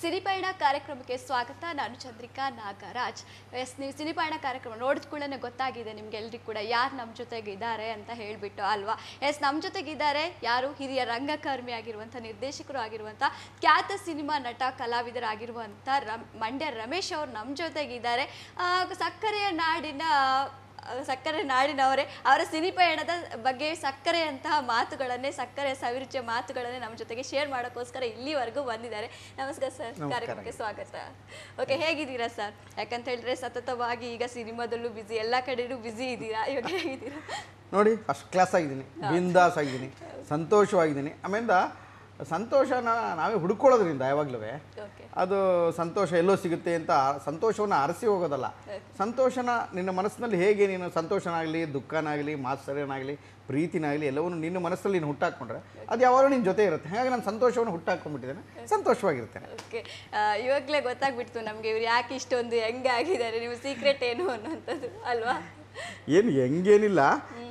ಸಿನಿಪಯಣ ಕಾರ್ಯಕ್ರಮಕ್ಕೆ ಸ್ವಾಗತ. ನಾನು ಚಂದ್ರಿಕಾ ನಾಗರಾಜ್. ನೀವು ಸಿನಿಪಯಣ ಕಾರ್ಯಕ್ರಮ ನೋಡಿದ ಕೂಡಲೇ ಗೊತ್ತಾಗಿದೆ ನಿಮ್ಗೆಲ್ರಿಗೂ ಕೂಡ ಯಾರು ನಮ್ಮ ಜೊತೆಗೆ ಇದ್ದಾರೆ ಅಂತ ಹೇಳಿಬಿಟ್ಟು ಅಲ್ವಾ. ನಮ್ಮ ಜೊತೆಗಿದ್ದಾರೆ ಯಾರು ಹಿರಿಯ ರಂಗಕರ್ಮಿ ಆಗಿರುವಂಥ, ನಿರ್ದೇಶಕರು ಆಗಿರುವಂಥ, ಖ್ಯಾತ ಸಿನಿಮಾ ನಟ ಕಲಾವಿದರಾಗಿರುವಂಥ ಮಂಡ್ಯ ರಮೇಶ್ ಅವರು ನಮ್ಮ ಜೊತೆಗಿದ್ದಾರೆ. ಸಕ್ಕರೆ ನಾಡಿನವರೇ. ಅವರ ಸಿನಿಪಯಣದ ಬಗ್ಗೆ ಸಕ್ಕರೆಯಂತಹ ಮಾತುಗಳನ್ನೇ, ಸಕ್ಕರೆ ಸವಿರುಚಿಯ ಮಾತುಗಳನ್ನೇ ನಮ್ಮ ಜೊತೆಗೆ ಶೇರ್ ಮಾಡೋಕ್ಕೋಸ್ಕರ ಇಲ್ಲಿವರೆಗೂ ಬಂದಿದ್ದಾರೆ. ನಮಸ್ಕಾರ ಸರ್, ಕಾರ್ಯಕ್ರಮಕ್ಕೆ ಸ್ವಾಗತ. ಓಕೆ, ಹೇಗಿದ್ದೀರಾ ಸರ್? ಯಾಕಂತ ಹೇಳಿದ್ರೆ ಸತತವಾಗಿ ಈಗ ಸಿನಿಮಾದಲ್ಲೂ ಬ್ಯುಸಿ, ಎಲ್ಲ ಕಡೆಯೂ ಬ್ಯುಸಿ ಇದ್ದೀರಾ. ಇವಾಗ ಹೇಗಿದ್ದೀರಾ? ನೋಡಿ, ಫಸ್ಟ್ ಕ್ಲಾಸ್ ಆಗಿದ್ದೀನಿ, ಬಿಂದಾಸ್ ಆಗಿದ್ದೀನಿ, ಸಂತೋಷವಾಗಿದ್ದೀನಿ. ಆಮೇಲೆ ಸಂತೋಷನ ನಾವೇ ಹುಡುಕೊಳ್ಳೋದ್ರಿಂದ ಯಾವಾಗಲೂ ಅದು ಸಂತೋಷ ಎಲ್ಲೋ ಸಿಗುತ್ತೆ ಅಂತ ಸಂತೋಷವನ್ನು ಅರಸಿ ಹೋಗೋದಲ್ಲ. ಸಂತೋಷನ ನಿನ್ನ ಮನಸ್ಸಿನಲ್ಲಿ ಹೇಗೆ ನೀನು ಸಂತೋಷನಾಗಲಿ, ದುಃಖನಾಗಲಿ, ಮಾತ್ಸರ್ಯನಾಗಲಿ, ಪ್ರೀತಿನಾಗಲಿ ಎಲ್ಲವನ್ನು ನಿನ್ನ ಮನಸ್ಸಲ್ಲಿ ನೀನು ಹುಟ್ಟಾಕೊಂಡ್ರೆ ಅದು ಯಾವಾಗಲೂ ನಿನ್ನ ಜೊತೆ ಇರುತ್ತೆ. ಹಾಗಾಗಿ ನಾನು ಸಂತೋಷವನ್ನು ಹುಟ್ಟಾಕೊಂಡ್ಬಿಟ್ಟಿದ್ದೇನೆ, ಸಂತೋಷವಾಗಿರ್ತೇನೆ. ಓಕೆ, ಇವಾಗಲೇ ಗೊತ್ತಾಗ್ಬಿಡ್ತು ನಮಗೆ ಇವ್ರು ಯಾಕೆ ಇಷ್ಟೊಂದು ಹೆಂಗಾಗಿದ್ದಾರೆ, ನಿಮ್ಮ ಸೀಕ್ರೆಟ್ ಏನು ಅನ್ನೋಂಥದ್ದು ಅಲ್ವಾ? ಏನು ಹೆಂಗೇನಿಲ್ಲ,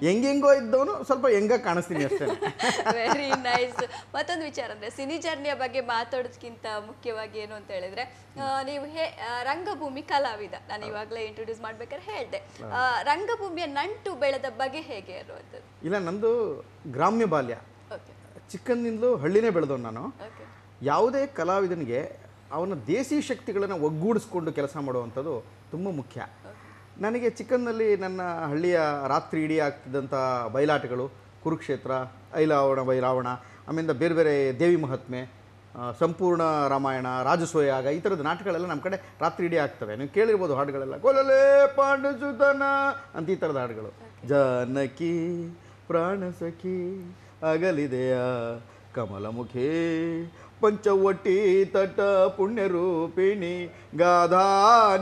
ಹೆಂಗೆಂಗೋ ಇದ್ದವನು ಸ್ವಲ್ಪ ಹೆಂಗ ಕಾಣಿಸ್ತೀನಿ ಅಷ್ಟೇ. Very nice. ಮತ್ತೊಂದು ವಿಚಾರ ಅಂದರೆ ಸಿನಿ ಜರ್ನಿಯ ಬಗ್ಗೆ ಮಾತಾಡೋದಕ್ಕಿಂತ ಮುಖ್ಯವಾಗಿ ಏನು ಅಂತ ಹೇಳಿದ್ರೆ, ನೀವು ರಂಗಭೂಮಿ ಕಲಾವಿದ. ನಾನು ಇವಾಗಲೇ ಇಂಟ್ರೊಡ್ಯೂಸ್ ಮಾಡ್ಬೇಕಾದ್ರೆ ಹೇಳಿದೆ, ರಂಗಭೂಮಿಯ ನಂಟು ಬೆಳೆದ ಬಗ್ಗೆ ಹೇಗೆ ಅನ್ನುವಂಥದ್ದು. ಇಲ್ಲ, ನಂದು ಗ್ರಾಮ್ಯ ಬಾಲ್ಯ, ಚಿಕ್ಕಂದಿಂದಲೂ ಹಳ್ಳಿನೇ ಬೆಳೆದವನು ನಾನು. ಯಾವುದೇ ಕಲಾವಿದನಿಗೆ ಅವನ ದೇಸಿ ಶಕ್ತಿಗಳನ್ನು ಒಗ್ಗೂಡಿಸ್ಕೊಂಡು ಕೆಲಸ ಮಾಡುವಂಥದ್ದು ತುಂಬ ಮುಖ್ಯ. ನನಗೆ ಚಿಕ್ಕಂದಲ್ಲಿ ನನ್ನ ಹಳ್ಳಿಯ ರಾತ್ರಿ ಇಡೀ ಆಗ್ತಿದ್ದಂಥ ಬಯಲಾಟಗಳು, ಕುರುಕ್ಷೇತ್ರ, ಐಲಾವಣ ಬೈರಾವಣ, ಆಮೇಲೆ ಬೇರೆ ಬೇರೆ ದೇವಿ ಮಹಾತ್ಮೆ, ಸಂಪೂರ್ಣ ರಾಮಾಯಣ, ರಾಜಸೋಯಾಗ, ಈ ಥರದ ನಾಟಕಗಳೆಲ್ಲ ನಮ್ಮ ಕಡೆ ರಾತ್ರಿ ಇಡೀ ಆಗ್ತವೆ. ನೀವು ಕೇಳಿರ್ಬೋದು ಹಾಡುಗಳೆಲ್ಲ, ಕೊಲಲೇ ಪಾಂಡುಸುತನ ಅಂತ ಈ ಥರದ ಹಾಡುಗಳು. ಜಾನಕಿ ಪ್ರಾಣಸಖಿ ಅಗಲಿದೆಯ ಕಮಲಮುಖಿ ಪಂಚವಟಿ ತಟ ಪುಣ್ಯರೂಪಿಣಿ ಗಾಧಾ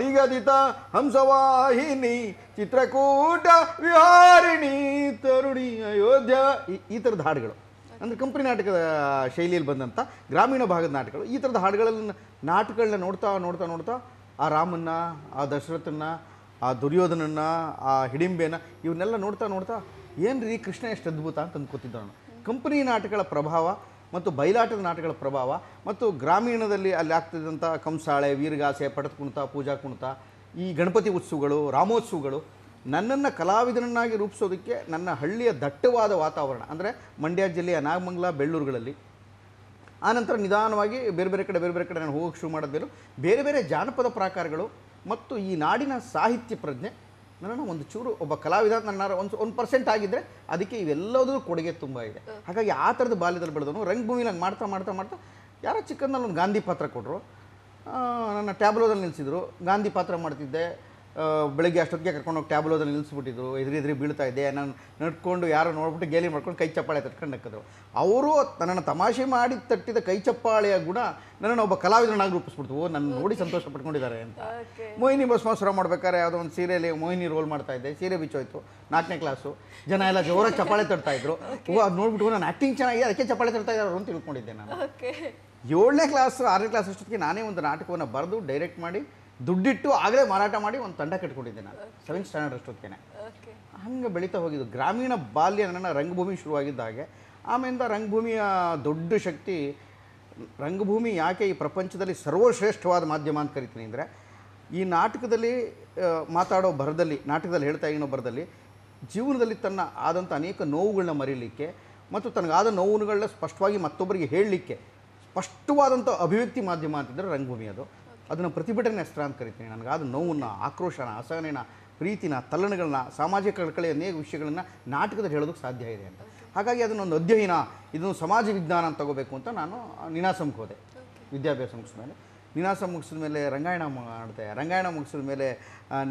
ನಿಗದಿತ ಹಂಸವಾಹಿನಿ ಚಿತ್ರಕೂಟ ವಿಹಾರಿಣಿ ತರುಣಿ ಅಯೋಧ್ಯ, ಈ ಥರದ ಹಾಡುಗಳು. ಅಂದರೆ ಕಂಪನಿ ನಾಟಕದ ಶೈಲಿಯಲ್ಲಿ ಬಂದಂಥ ಗ್ರಾಮೀಣ ಭಾಗದ ನಾಟಕಗಳು. ಈ ಥರದ ನಾಟಕಗಳನ್ನ ನೋಡ್ತಾ ನೋಡ್ತಾ ನೋಡ್ತಾ ಆ ರಾಮನ್ನ, ಆ ದಶರಥನ್ನ, ಆ ದುರ್ಯೋಧನನ್ನ, ಆ ಹಿಡಿಂಬೆನ, ಇವನ್ನೆಲ್ಲ ನೋಡ್ತಾ ನೋಡ್ತಾ ಏನು ರೀ ಕೃಷ್ಣ ಎಷ್ಟು ಅದ್ಭುತ ಅಂತ ಅಂದ್ಕೋತಿದ್ದ ನಾನು. ಕಂಪನಿ ನಾಟಕಗಳ ಪ್ರಭಾವ ಮತ್ತು ಬಯಲಾಟದ ನಾಟಕಗಳ ಪ್ರಭಾವ ಮತ್ತು ಗ್ರಾಮೀಣದಲ್ಲಿ ಅಲ್ಲಿ ಆಗ್ತಿದ್ದಂಥ ಕಂಸಾಳೆ, ವೀರಗಾಸೆ, ಪಟದ ಕುಣಿತ, ಪೂಜಾ ಕುಣಿತ, ಈ ಗಣಪತಿ ಉತ್ಸವಗಳು, ರಾಮೋತ್ಸವಗಳು ನನ್ನನ್ನು ಕಲಾವಿದನನ್ನಾಗಿ ರೂಪಿಸೋದಕ್ಕೆ ನನ್ನ ಹಳ್ಳಿಯ ದಟ್ಟವಾದ ವಾತಾವರಣ, ಅಂದರೆ ಮಂಡ್ಯ ಜಿಲ್ಲೆಯ ನಾಗಮಂಗಲ, ಬೆಳ್ಳೂರುಗಳಲ್ಲಿ, ಆನಂತರ ನಿಧಾನವಾಗಿ ಬೇರೆ ಬೇರೆ ಕಡೆ ನಾನು ಹೋಗೋಕ್ಕೆ ಶುರು ಮಾಡಿದ್ಮೇಲೆ ಬೇರೆ ಬೇರೆ ಜಾನಪದ ಪ್ರಾಕಾರಗಳು ಮತ್ತು ಈ ನಾಡಿನ ಸಾಹಿತ್ಯ ಪ್ರಜ್ಞೆ ನನ್ನನ್ನು ಒಂದು ಚೂರು ಒಬ್ಬ ಕಲಾವಿದ ನನ್ನ 1% ಆಗಿದ್ದರೆ ಅದಕ್ಕೆ ಇವೆಲ್ಲದೂ ಕೊಡುಗೆ ತುಂಬ ಇದೆ. ಹಾಗಾಗಿ ಆ ಥರದ ಬಾಲ್ಯದಲ್ಲಿ ಬೆಳೆದವನು ರಂಗಭೂಮಿಲಿ ಹಂಗೆ ಮಾಡ್ತಾ ಮಾಡ್ತಾ ಮಾಡ್ತಾ ಯಾರೋ ಚಿಕ್ಕಂದಲ್ಲಿ ಒಂದು ಗಾಂಧಿ ಪಾತ್ರ ಕೊಟ್ಟರು. ನನ್ನ ಟ್ಯಾಬ್ಲೋದಲ್ಲಿ ನಿಲ್ಲಿಸಿದ್ರು, ಗಾಂಧಿ ಪಾತ್ರ ಮಾಡ್ತಿದ್ದೆ. ಬೆಳಗ್ಗೆ ಅಷ್ಟೊತ್ತಿಗೆ ಕರ್ಕೊಂಡೋಗಿ ಟ್ಯಾಬ್ಲೋದಲ್ಲಿ ನಿಲ್ಲಿಸ್ಬಿಟ್ಟಿದ್ರು. ಎದುರಿ ಬೀಳ್ತಾ ಇದ್ದೆ. ನಾನು ನಡ್ಕೊಂಡು ಯಾರೋ ನೋಡ್ಬಿಟ್ಟು ಗೇಲಿ ಮಾಡ್ಕೊಂಡು ಕೈ ಚಪ್ಪಾಳೆ ತಟ್ಕೊಂಡು ನಕ್ಕಿದ್ರು. ಅವರು ನನ್ನನ್ನು ತಮಾಷೆ ಮಾಡಿ ತಟ್ಟಿದ ಕೈ ಚಪ್ಪಾಳೆಯ ಗುಣ ನನ್ನನ್ನು ಒಬ್ಬ ಕಲಾವಿದನಾಗಿ ರೂಪಿಸ್ಬಿಡ್ತು. ನನ್ನ ನೋಡಿ ಸಂತೋಷ ಪಟ್ಕೊಂಡಿದ್ದಾರೆ ಅಂತ. ಮೋಹಿನಿ ಭಸ್ಮಾಸುರ ಮಾಡ್ಬೇಕಾದ್ರೆ ಯಾವುದೋ ಒಂದು ಸೀರೆಯಲ್ಲಿ ಮೋಹಿನಿ ರೋಲ್ ಮಾಡ್ತಾ ಇದ್ದೆ. ಸೀರೆ ಬಿಚ್ಚೋಯ್ತು, 4ನೇ ಕ್ಲಾಸು. ಜನ ಎಲ್ಲ ಜೋರಾಗಿ ಚಪ್ಪಾಳೆ ತಟ್ತಾ ಇದ್ರು. ಅದು ನೋಡ್ಬಿಟ್ಟು ನಾನು ಆ್ಯಕ್ಟಿಂಗ್ ಚೆನ್ನಾಗಿ ಅದಕ್ಕೆ ಚಪ್ಪಾಳೆ ತಟ್ತಾ ಇದ್ದಾರೆ ಅಂತ ತಿಳ್ಕೊಂಡಿದ್ದೆ ನಾನು. 7ನೇ ಕ್ಲಾಸ್ 6ನೇ ಕ್ಲಾಸ್ ಅಷ್ಟೊತ್ತಿಗೆ ನಾನೇ ಒಂದು ನಾಟಕವನ್ನು ಬರೆದು ಡೈರೆಕ್ಟ್ ಮಾಡಿ ದುಡ್ಡಿಟ್ಟು ಆಗಲೇ ಮಾರಾಟ ಮಾಡಿ ಒಂದು ತಂಡ ಕಟ್ಕೊಂಡಿದ್ದೆ ನಾನು 7th ಸ್ಟ್ಯಾಂಡರ್ಡ್ ಅಷ್ಟೊತ್ತಿಗೆ. ಹಂಗೆ ಬೆಳೀತಾ ಹೋಗಿದ್ದು ಗ್ರಾಮೀಣ ಬಾಲ್ಯ ನನ್ನ ರಂಗಭೂಮಿ ಶುರುವಾಗಿದ್ದ ಹಾಗೆ. ಆಮೇಲೆ ರಂಗಭೂಮಿಯ ದೊಡ್ಡ ಶಕ್ತಿ, ರಂಗಭೂಮಿ ಯಾಕೆ ಈ ಪ್ರಪಂಚದಲ್ಲಿ ಸರ್ವಶ್ರೇಷ್ಠವಾದ ಮಾಧ್ಯಮ ಅಂತ ಕರಿತೀನಿ ಅಂದರೆ, ಈ ನಾಟಕದಲ್ಲಿ ಮಾತಾಡೋ ಬರದಲ್ಲಿ, ನಾಟಕದಲ್ಲಿ ಹೇಳ್ತಾ ಏನೋ ಬರದಲ್ಲಿ ಜೀವನದಲ್ಲಿ ತನ್ನ ಆದಂಥ ಅನೇಕ ನೋವುಗಳನ್ನ ಮರೀಲಿಕ್ಕೆ ಮತ್ತು ತನಗಾದ ನೋವುಗಳನ್ನ ಸ್ಪಷ್ಟವಾಗಿ ಮತ್ತೊಬ್ಬರಿಗೆ ಹೇಳಲಿಕ್ಕೆ ಸ್ಪಷ್ಟವಾದಂಥ ಅಭಿವ್ಯಕ್ತಿ ಮಾಧ್ಯಮ ಅಂತಿದ್ರೆ ರಂಗಭೂಮಿ. ಅದನ್ನು ಪ್ರತಿಭಟನೆ ಅಸ್ತ್ರ ಅಂತ ಕರಿತೀನಿ. ನನಗಾದ ನೋವನ್ನು, ಆಕ್ರೋಶನ, ಅಸಹನೆನ, ಪ್ರೀತಿನ, ತಲ್ಲಣಗಳನ್ನ, ಸಾಮಾಜಿಕ ಕಳಕಳಿಯ ಅನೇಕ ವಿಷಯಗಳನ್ನು ನಾಟಕದಲ್ಲಿ ಹೇಳೋದಕ್ಕೆ ಸಾಧ್ಯ ಇದೆ ಅಂತ. ಹಾಗಾಗಿ ಅದನ್ನೊಂದು ಅಧ್ಯಯನ, ಇದನ್ನು ಸಮಾಜ ವಿಜ್ಞಾನ ಅಂತ ತಗೋಬೇಕು ಅಂತ ನಾನು ನೀನಾಸಂಗೆ ಹೋದೆ. ವಿದ್ಯಾಭ್ಯಾಸ ಮುಗಿಸಿದ ಮೇಲೆ ನೀನಾಸಂ ಮುಗಿಸಿದ ಮೇಲೆ ರಂಗಾಯಣ ಮಾಡಿದೆ. ರಂಗಾಯಣ ಮುಗಿಸಿದ ಮೇಲೆ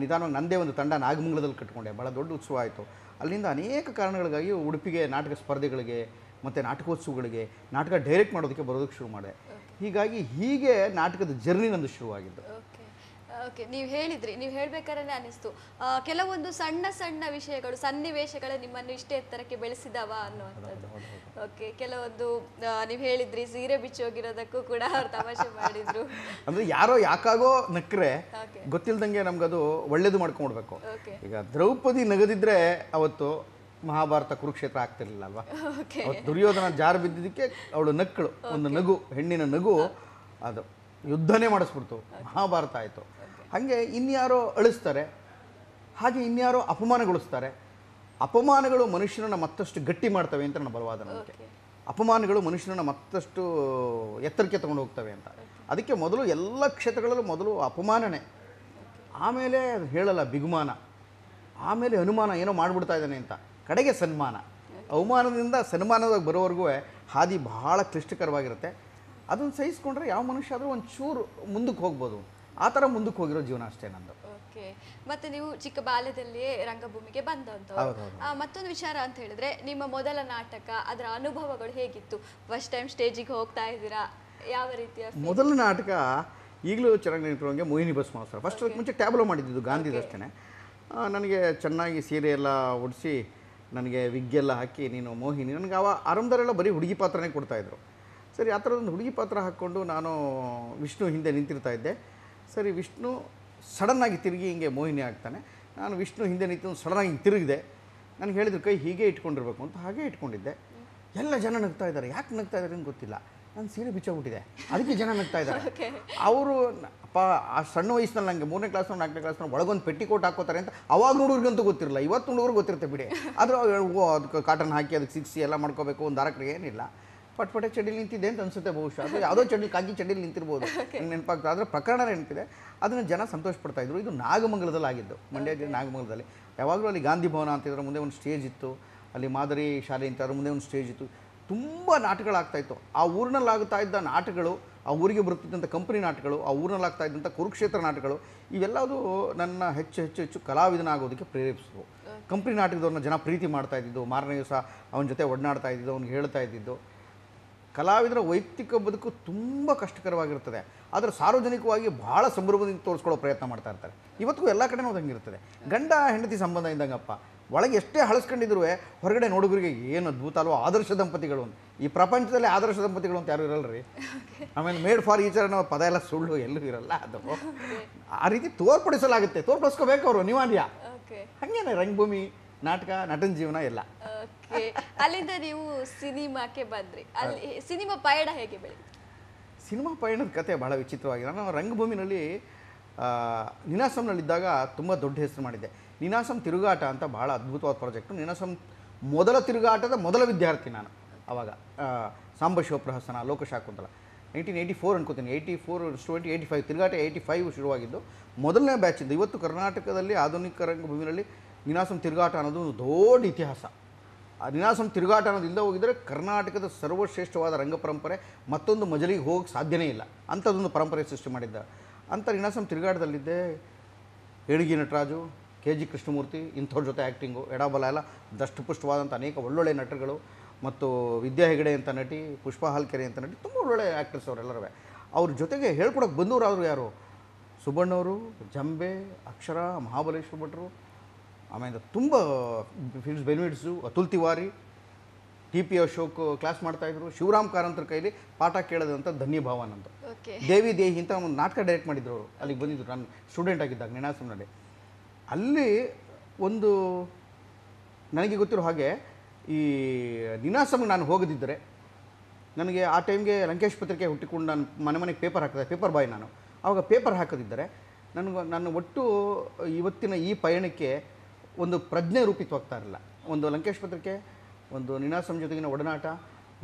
ನಿಧಾನವಾಗಿ ನನ್ನದೇ ಒಂದು ತಂಡ ನಾಗಮಂಗಲದಲ್ಲಿ ಕಟ್ಕೊಂಡೆ. ಭಾಳ ದೊಡ್ಡ ಉತ್ಸವ ಆಯಿತು. ಅಲ್ಲಿಂದ ಅನೇಕ ಕಾರಣಗಳಿಗಾಗಿ ಉಡುಪಿಗೆ ನಾಟಕ ಸ್ಪರ್ಧೆಗಳಿಗೆ ಮತ್ತು ನಾಟಕೋತ್ಸವಗಳಿಗೆ ನಾಟಕ ಡೈರೆಕ್ಟ್ ಮಾಡೋದಕ್ಕೆ ಬರೋದಕ್ಕೆ ಶುರು ಮಾಡಿದೆ. ಹೀಗೆ ನಾಟಕದ ಜರ್ನಿ ನಂದು ಶುರುವಾಗಿದ್ದು. ಓಕೆ, ನೀವು ಹೇಳಿದ್ರಿ, ನೀವು ಹೇಳ್ಬೇಕಾದ್ರೆ ಅನಿಸ್ತು ಕೆಲವೊಂದು ಸಣ್ಣ ಸಣ್ಣ ವಿಷಯಗಳು, ಸನ್ನಿವೇಶಗಳೇ ನಿಮ್ಮನ್ನು ಇಷ್ಟೇ ಎತ್ತರಕ್ಕೆ ಬೆಳೆಸಿದವ ಅನ್ನುವಂಥದ್ದು. ಓಕೆ, ಕೆಲವೊಂದು ನೀವು ಹೇಳಿದ್ರಿ ಸೀರೆ ಬಿಚ್ಚೋಗಿರೋದಕ್ಕೂ ಕೂಡ ಅವ್ರು ತಮಾಷೆ ಮಾಡಿದ್ರು. ಅಂದರೆ ಯಾರೋ ಯಾಕಾಗೋ ನಕ್ರೆ ಗೊತ್ತಿಲ್ದಂಗೆ ನಮ್ಗದು ಒಳ್ಳೇದು ಮಾಡ್ಕೊಂಡ್ಬಿಡ್ಬೇಕು. ಈಗ ದ್ರೌಪದಿ ನಗದಿದ್ರೆ ಅವತ್ತು ಮಹಾಭಾರತ ಕುರುಕ್ಷೇತ್ರ ಆಗ್ತಿರ್ಲಿಲ್ಲ ಅಲ್ವಾ. ದುರ್ಯೋಧನ ಜಾರು ಬಿದ್ದಿದ್ದಕ್ಕೆ ಅವಳು ನಕ್ಕಳು, ಒಂದು ನಗು, ಹೆಣ್ಣಿನ ನಗು, ಅದು ಯುದ್ಧನೇ ಮಾಡಿಸ್ಬಿಡ್ತು, ಮಹಾಭಾರತ ಆಯಿತು. ಹಾಗೆ ಇನ್ಯಾರೋ ಅಳಿಸ್ತಾರೆ, ಹಾಗೆ ಇನ್ಯಾರೋ ಅಪಮಾನಗೊಳಿಸ್ತಾರೆ. ಅಪಮಾನಗಳು ಮನುಷ್ಯನನ್ನು ಮತ್ತಷ್ಟು ಗಟ್ಟಿ ಮಾಡ್ತವೆ ಅಂತ ನನ್ನ ಬಲವಾದ ನಂಬಿಕೆ. ಅಪಮಾನಗಳು ಮನುಷ್ಯನನ್ನು ಮತ್ತಷ್ಟು ಎತ್ತರಕ್ಕೆ ತಗೊಂಡು ಹೋಗ್ತವೆ ಅಂತ. ಅದಕ್ಕೆ ಮೊದಲು ಎಲ್ಲ ಕ್ಷೇತ್ರಗಳಲ್ಲೂ ಮೊದಲು ಅಪಮಾನನೇ, ಆಮೇಲೆ ಹೇಳಲ್ಲ ಬಿಗುಮಾನ, ಆಮೇಲೆ ಅನುಮಾನ ಏನೋ ಮಾಡಿಬಿಡ್ತಾ ಇದ್ದಾನೆ ಅಂತ, ಕಡೆಗೆ ಸನ್ಮಾನ. ಅವಮಾನದಿಂದ ಸನ್ಮಾನದಾಗ ಬರೋವರೆಗೂ ಹಾದಿ ಬಹಳ ಕ್ಲಿಷ್ಟಕರವಾಗಿರುತ್ತೆ. ಅದನ್ನು ಸಹಿಸ್ಕೊಂಡ್ರೆ ಯಾವ ಮನುಷ್ಯ ಆದರೂ ಒಂಚೂರು ಮುಂದಕ್ಕೆ ಹೋಗ್ಬೋದು. ಆ ಥರ ಮುಂದಕ್ಕೆ ಹೋಗಿರೋ ಜೀವನ ಅಷ್ಟೇ ನಂದು. ಓಕೆ. ಮತ್ತೆ ನೀವು ಚಿಕ್ಕ ಬಾಲ್ಯದಲ್ಲಿಯೇ ರಂಗಭೂಮಿಗೆ ಬಂದಂಥವ್ರು. ಮತ್ತೊಂದು ವಿಚಾರ ಅಂತ ಹೇಳಿದ್ರೆ, ನಿಮ್ಮ ಮೊದಲ ನಾಟಕ, ಅದರ ಅನುಭವಗಳು ಹೇಗಿತ್ತು? ಫಸ್ಟ್ ಟೈಮ್ ಸ್ಟೇಜಿಗೆ ಹೋಗ್ತಾ ಇದ್ದೀರಾ, ಯಾವ ರೀತಿಯ? ಮೊದಲ ನಾಟಕ ಈಗಲೂ ಚೆನ್ನಾಗಿ ನೆನಪಿರೋಂಗೆ ಮೋಹಿನಿ ಬಸ್ ಮಾಸ್ಟರ್. ಫಸ್ಟ್ ಅದಕ್ಕೆ ಮುಂಚೆ ಟ್ಯಾಬ್ಲೋ ಮಾಡಿದ್ದು ಗಾಂಧಿದಷ್ಟೇ. ನನಗೆ ಚೆನ್ನಾಗಿ ಸೀರೆ ಎಲ್ಲ ಉಡಿಸಿ, ನನಗೆ ವಿಗ್ಗೆಲ್ಲ ಹಾಕಿ ನೀನು ಮೋಹಿನಿ, ನನಗೆ ಆರಂಭದಲ್ಲೆಲ್ಲ ಬರೀ ಹುಡುಗಿ ಪಾತ್ರನೇ ಕೊಡ್ತಾಯಿದ್ರು. ಸರಿ, ಆ ಥರದೊಂದು ಹುಡುಗಿ ಪಾತ್ರ ಹಾಕ್ಕೊಂಡು ನಾನು ವಿಷ್ಣು ಹಿಂದೆ ನಿಂತಿರ್ತಾ ಇದ್ದೆ. ಸರಿ, ವಿಷ್ಣು ಸಡನ್ನಾಗಿ ತಿರುಗಿ ಹಿಂಗೆ ಮೋಹಿನಿ ಆಗ್ತಾನೆ. ನಾನು ವಿಷ್ಣು ಹಿಂದೆ ನಿಂತು ಸಡನ್ನಾಗಿ ತಿರುಗಿದೆ. ನನಗೆ ಹೇಳಿದ್ರು ಕೈ ಹೀಗೆ ಇಟ್ಕೊಂಡಿರ್ಬೇಕು ಅಂತ. ಹಾಗೆ ಇಟ್ಕೊಂಡಿದ್ದೆ. ಎಲ್ಲ ಜನ ನಗ್ತಾ ಇದ್ದಾರೆ. ಯಾಕೆ ನಗ್ತಾ ಇದ್ದಾರೆ ಅಂತ ಗೊತ್ತಿಲ್ಲ. ನಾನು ಸೀರೆ ಬಿಚ್ಚೋಗ್ಬಿಟ್ಟಿದೆ, ಅದಕ್ಕೆ ಜನ ನಗ್ತಾ ಇದ್ದಾರೆ. ಅವರು ಅಪ್ಪ ಆ ಸಣ್ಣ ವಯಸ್ಸಿನಲ್ಲಿ ನನಗೆ 3ನೇ ಕ್ಲಾಸ್ 4ನೇ ಕ್ಲಾಸ್ ಒಳಗೊಂದು ಪೆಟ್ಟಿಕೋಟ್ ಹಾಕೋತಾರೆ ಅಂತ ಅವಾಗ ಹುಡುಗರಿಗಂತೂ ಗೊತ್ತಿರಲ್ಲ. ಇವತ್ತು ಹುಡುಗರು ಗೊತ್ತಿರುತ್ತೆ ಬಿಡಿ. ಆದರೂ ಅದಕ್ಕೆ ಕಾಟನ್ ಹಾಕಿ ಅದಕ್ಕೆ ಸಿಕ್ಸಿ ಎಲ್ಲ ಮಾಡ್ಕೋಬೇಕು, ಒಂದು ದಾರಕ್ಕೆ ಏನಿಲ್ಲ. ಪಟ್ಪಟೆ ಚಡಿಲಿ ನಿಂತಿದೆ ಅಂತ ಅನಿಸುತ್ತೆ ಬಹುಶಃ. ಅದು ಯಾವುದೋ ಚಡ್ಲಿ ಕಾಗಿ ಚಡ್ಡಿಲಿ ನಿಂತಿರ್ಬೋದು, ನಂಗೆ ನೆನಪಾಗ್ತದೆ. ಆದರೆ ಪ್ರಕರಣ ನೆನಪಿದೆ. ಅದನ್ನು ಜನ ಸಂತೋಷ ಪಡ್ತಾಯಿದ್ರು. ಇದು ನಾಗಮಂಗಲದಲ್ಲಿ ಆಗಿದ್ದು, ಮಂಡ್ಯ ಜಿಲ್ಲೆ ನಾಗಮಂಗಲದಲ್ಲಿ. ಯಾವಾಗಲೂ ಅಲ್ಲಿ ಗಾಂಧಿ ಭವನ ಅಂತಿದ್ರೆ ಮುಂದೆ ಒಂದು ಸ್ಟೇಜ್ ಇತ್ತು, ಅಲ್ಲಿ ಮಾದರಿ ಶಾಲೆ ಅಂತ ಅದ್ರ ಮುಂದೆ ಒಂದು ಸ್ಟೇಜ್ ಇತ್ತು. ತುಂಬ ನಾಟಕಗಳಾಗ್ತಾಯಿತ್ತು. ಆ ಊರಿನಲ್ಲಿ ಆಗ್ತಾ ಇದ್ದ ನಾಟಕಗಳು, ಆ ಊರಿಗೆ ಬರುತ್ತಿದ್ದಂಥ ಕಂಪನಿ ನಾಟಕಗಳು, ಆ ಊರಿನಲ್ಲಿ ಆಗ್ತಾ ಇದ್ದಂಥ ಕುರುಕ್ಷೇತ್ರ ನಾಟಕಗಳು, ಇವೆಲ್ಲವೂ ನನ್ನ ಹೆಚ್ಚು ಕಲಾವಿದನಾಗೋದಕ್ಕೆ ಪ್ರೇರೇಪಿಸಿದ್ವು. ಕಂಪನಿ ನಾಟಕದವ್ರನ್ನ ಜನ ಪ್ರೀತಿ ಮಾಡ್ತಾ ಇದ್ದಿದ್ದು, ಮಾರನೇ ದಿವಸ ಅವನ ಜೊತೆ ಒಡನಾಡ್ತಾ ಇದ್ದಿದ್ದು, ಅವ್ನಿಗೆ ಹೇಳ್ತಾ ಇದ್ದಿದ್ದು. ಕಲಾವಿದರ ವೈಯಕ್ತಿಕ ಬದುಕು ತುಂಬ ಕಷ್ಟಕರವಾಗಿರ್ತದೆ, ಆದರೆ ಸಾರ್ವಜನಿಕವಾಗಿ ಭಾಳ ಸಂಭ್ರಮದಿಂದ ತೋರಿಸ್ಕೊಳ್ಳೋ ಪ್ರಯತ್ನ ಮಾಡ್ತಾ ಇರ್ತಾರೆ. ಇವತ್ತಿಗೂ ಎಲ್ಲ ಕಡೆನೂ ಅದಂಗಿರ್ತದೆ. ಗಂಡ ಹೆಂಡತಿ ಸಂಬಂಧ ಇದ್ದಂಗಪ್ಪ, ಒಳಗೆ ಎಷ್ಟೇ ಹಳಸ್ಕೊಂಡಿದ್ರು ಹೊರಗಡೆ ನೋಡುಗರಿಗೆ ಏನು ಅದ್ಭುತ ಅಲ್ವೋ, ಆದರ್ಶ ದಂಪತಿಗಳು ಅಂತ. ಈ ಪ್ರಪಂಚದಲ್ಲಿ ಆದರ್ಶ ದಂಪತಿಗಳು ಅಂತ ಯಾರು ಇರಲ್ರಿ. ಆಮೇಲೆ ಮೇಡ್ ಫಾರ್ ಈಚರ್ ಅನ್ನೋ ಪದ ಎಲ್ಲ ಸುಳ್ಳು, ಎಲ್ಲೂ ಇರಲ್ಲ. ಅದು ಆ ರೀತಿ ತೋರ್ಪಡಿಸಲಾಗುತ್ತೆ, ತೋರ್ಪಡಿಸ್ಕೋಬೇಕು ಅವರು, ಅನಿವಾರ್ಯ. ಹಾಗೇನೆ ರಂಗಭೂಮಿ, ನಾಟಕ, ನಟನ ಜೀವನ ಎಲ್ಲ. ಅಲ್ಲಿಂದ ನೀವು ಸಿನಿಮಾಕ್ಕೆ ಬಂದ್ರಿ. ಅಲ್ಲಿ ಸಿನಿಮಾ ಪಯಣ ಹೇಗೆ ಬೆಳೀತು? ಸಿನಿಮಾ ಪಯಣದ ಕತೆ ಬಹಳ ವಿಚಿತ್ರವಾಗಿದೆ. ನಾನು ರಂಗಭೂಮಿನಲ್ಲಿ ನಿನಾಸಂನಲ್ಲಿದ್ದಾಗ ತುಂಬ ದೊಡ್ಡ ಹೆಸರು ಮಾಡಿದ್ದೆ. ನಿನಾಸಂ ತಿರುಗಾಟ ಅಂತ ಭಾಳ ಅದ್ಭುತವಾದ ಪ್ರಾಜೆಕ್ಟು. ನಿನಾಸಂ ಮೊದಲ ತಿರುಗಾಟದ ಮೊದಲ ವಿದ್ಯಾರ್ಥಿ ನಾನು. ಆವಾಗ ಸಾಂಬ ಶಿವಪ್ರಹಸನ, ಲೋಕಶಾಕುಂತಲ 1984 ಅನ್ಕೋತೀನಿ. 84 85 ತಿರುಗಾಟ 85 ಶುರುವಾಗಿದ್ದು ಮೊದಲನೇ ಬ್ಯಾಚಿಂದ. ಇವತ್ತು ಕರ್ನಾಟಕದಲ್ಲಿ ಆಧುನಿಕ ರಂಗಭೂಮಿನಲ್ಲಿ ನಿನಾಸಂ ತಿರುಗಾಟ ಅನ್ನೋದು ಒಂದು ದೊಡ್ಡ ಇತಿಹಾಸ. ಆ ನಿನಾಸಂ ತಿರುಗಾಟ ಅನ್ನೋದಿಲ್ಲ ಹೋಗಿದರೆ ಕರ್ನಾಟಕದ ಸರ್ವಶ್ರೇಷ್ಠವಾದ ರಂಗ ಪರಂಪರೆ ಮತ್ತೊಂದು ಮಜಲಿಗೆ ಹೋಗೋಕ್ಕೆ ಸಾಧ್ಯನೇ ಇಲ್ಲ. ಅಂಥದ್ದೊಂದು ಪರಂಪರೆ ಸೃಷ್ಟಿ ಮಾಡಿದ್ದ. ಅಂಥ ನಿನಾಸಂ ತಿರುಗಾಟದಲ್ಲಿದ್ದೆ. ಏಳಿಗೆ ನಟರಾಜು, KG ಕೃಷ್ಣಮೂರ್ತಿ ಇಂಥವ್ರ ಜೊತೆ ಆ್ಯಕ್ಟಿಂಗು, ಎಡಬಲ ಎಲ್ಲ ದಷ್ಟಪುಷ್ಟವಾದಂಥ ಅನೇಕ ಒಳ್ಳೊಳ್ಳೆ ನಟರುಗಳು, ಮತ್ತು ವಿದ್ಯಾ ಹೆಗಡೆ ಅಂತ ನಟಿ, ಪುಷ್ಪ ಹಾಲ್ಕೆರೆ ಅಂತ ನಟಿ, ತುಂಬ ಒಳ್ಳೊಳ್ಳೆ ಆ್ಯಕ್ಟರ್ಸ್ ಅವರೆಲ್ಲರೂ. ಅವ್ರ ಜೊತೆಗೆ ಹೇಳ್ಕೊಡೋಕೆ ಬಂದವರಾದರು ಯಾರು? ಸುಬ್ಬಣ್ಣವರು, ಜಂಬೆ, ಅಕ್ಷರ, ಮಹಾಬಲೇಶ್ವರ ಭಟ್ರು, ಆಮೇಲೆ ತುಂಬ films benefits, Atul Tiwari, TP Ashok class ಮಾಡ್ತಾಯಿದ್ರು. ಶಿವರಾಮ್ ಕಾರಂತರ ಕೈಲಿ ಪಾಠ ಕೇಳೋದಂಥ ಧನ್ಯಭಾವ ನಂದು. ದೇವಿ ದೇಹಿ ಅಂತ ಒಂದು ನಾಟಕ ಡೈರೆಕ್ಟ್ ಮಾಡಿದ್ರು ಅವರು. ಅಲ್ಲಿಗೆ ಬಂದಿದ್ರು ನಾನು ಸ್ಟೂಡೆಂಟ್ ಆಗಿದ್ದಾಗ ನಿನಾಸಂನಲ್ಲಿ. ಅಲ್ಲಿ ಒಂದು ನನಗೆ ಗೊತ್ತಿರೋ ಹಾಗೆ ಈ ನಿನಾಸಂಗೆ ನಾನು ಹೋಗದಿದ್ದರೆ, ನನಗೆ ಆ ಟೈಮ್ಗೆ ಲಂಕೇಶ್ ಪತ್ರಿಕೆ ಹುಟ್ಟಿಕೊಂಡು ನಾನು ಮನೆಗೆ ಪೇಪರ್ ಹಾಕಿದೆ, ಪೇಪರ್ ಬಾಯ್ ನಾನು. ಆವಾಗ ಪೇಪರ್ ಹಾಕೋದಿದ್ದರೆ ನನ್ನ ಒಟ್ಟು ಇವತ್ತಿನ ಈ ಪಯಣಕ್ಕೆ ಒಂದು ಪ್ರಜ್ಞೆ ರೂಪಿತವಾಗ್ತಾ ಇರಲಿಲ್ಲ. ಒಂದು ಲಂಕೇಶ್ ಪತ್ರಿಕೆ, ಒಂದು ನಿನಾಸಂ ಜೊತೆಗಿನ ಒಡನಾಟ,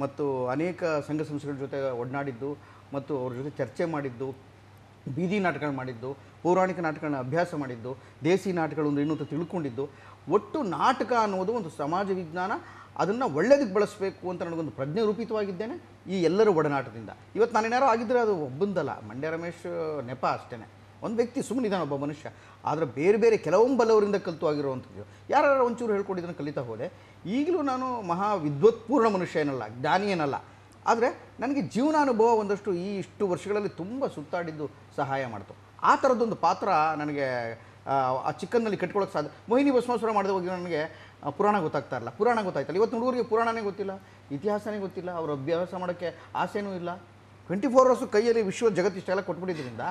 ಮತ್ತು ಅನೇಕ ಸಂಘ ಸಂಸ್ಥೆಗಳ ಜೊತೆ ಒಡನಾಡಿದ್ದು, ಮತ್ತು ಅವ್ರ ಜೊತೆ ಚರ್ಚೆ ಮಾಡಿದ್ದು, ಬೀದಿ ನಾಟಕಗಳು ಮಾಡಿದ್ದು, ಪೌರಾಣಿಕ ನಾಟಕಗಳನ್ನ ಅಭ್ಯಾಸ ಮಾಡಿದ್ದು, ದೇಸಿ ನಾಟಕಗಳು ಒಂದು ಇನ್ನೂ ತಿಳ್ಕೊಂಡಿದ್ದು. ಒಟ್ಟು ನಾಟಕ ಅನ್ನೋದು ಒಂದು ಸಮಾಜ ವಿಜ್ಞಾನ, ಅದನ್ನು ಒಳ್ಳೆಯದಕ್ಕೆ ಬಳಸಬೇಕು ಅಂತ ನನಗೊಂದು ಪ್ರಜ್ಞೆ ರೂಪಿತವಾಗಿದ್ದೇನೆ ಈ ಎಲ್ಲರ ಒಡನಾಟದಿಂದ. ಇವತ್ತು ನಾನೇನಾರು ಆಗಿದ್ದರೆ ಅದು ಒಬ್ಬಂದಲ್ಲ, ಮಂಡ್ಯ ರಮೇಶ್ ನೆಪ ಅಷ್ಟೇ. ಒಂದು ವ್ಯಕ್ತಿ ಸುಮ್ಮನಿದ್ದಾನೆ, ಒಬ್ಬ ಮನುಷ್ಯ. ಆದರೆ ಬೇರೆ ಬೇರೆ ಕೆಲವೊಂಬಲ್ಲವರಿಂದ ಕಲಿತು ಆಗಿರುವಂಥದ್ದು. ಯಾರು ಒಂಚೂರು ಹೇಳ್ಕೊಟ್ಟಿದ್ದನ್ನು ಕಲಿತಾ ಹೋದೆ. ಈಗಲೂ ನಾನು ಮಹಾ ವಿದ್ವತ್ಪೂರ್ಣ ಮನುಷ್ಯ ಏನಲ್ಲ, ಜ್ಞಾನಿ ಏನಲ್ಲ. ಆದರೆ ನನಗೆ ಜೀವನಾನುಭವ ಒಂದಷ್ಟು ಈ ಇಷ್ಟು ವರ್ಷಗಳಲ್ಲಿ ತುಂಬ ಸುತ್ತಾಡಿದ್ದು ಸಹಾಯ ಮಾಡ್ತು. ಆ ಥರದ್ದೊಂದು ಪಾತ್ರ ನನಗೆ ಆ ಚಿಕ್ಕನ್ನಲ್ಲಿ ಕಟ್ಕೊಳ್ಳೋಕೆ ಸಾಧ್ಯ. ಮೋಹಿನಿ ಭಸ್ಮಾಸುರ ಮಾಡಿದ ಹೋಗಿ ನನಗೆ ಪುರಾಣ ಗೊತ್ತಾಗ್ತಾ ಇರಲ್ಲ, ಪುರಾಣ ಗೊತ್ತಾಯ್ತಲ್ಲ. ಇವತ್ತು ಹುಡುಗರಿಗೆ ಪುರಾಣನೇ ಗೊತ್ತಿಲ್ಲ, ಇತಿಹಾಸನೇ ಗೊತ್ತಿಲ್ಲ, ಅವ್ರ ಅಭ್ಯಾಸ ಮಾಡೋಕ್ಕೆ ಆಸೆನೂ ಇಲ್ಲ. 24 hours ಕೈಯಲ್ಲಿ ವಿಶ್ವ ಜಗತ್ತಿಷ್ಟೆಲ್ಲ ಕೊಟ್ಬಿಟ್ಟಿದ್ರಿಂದ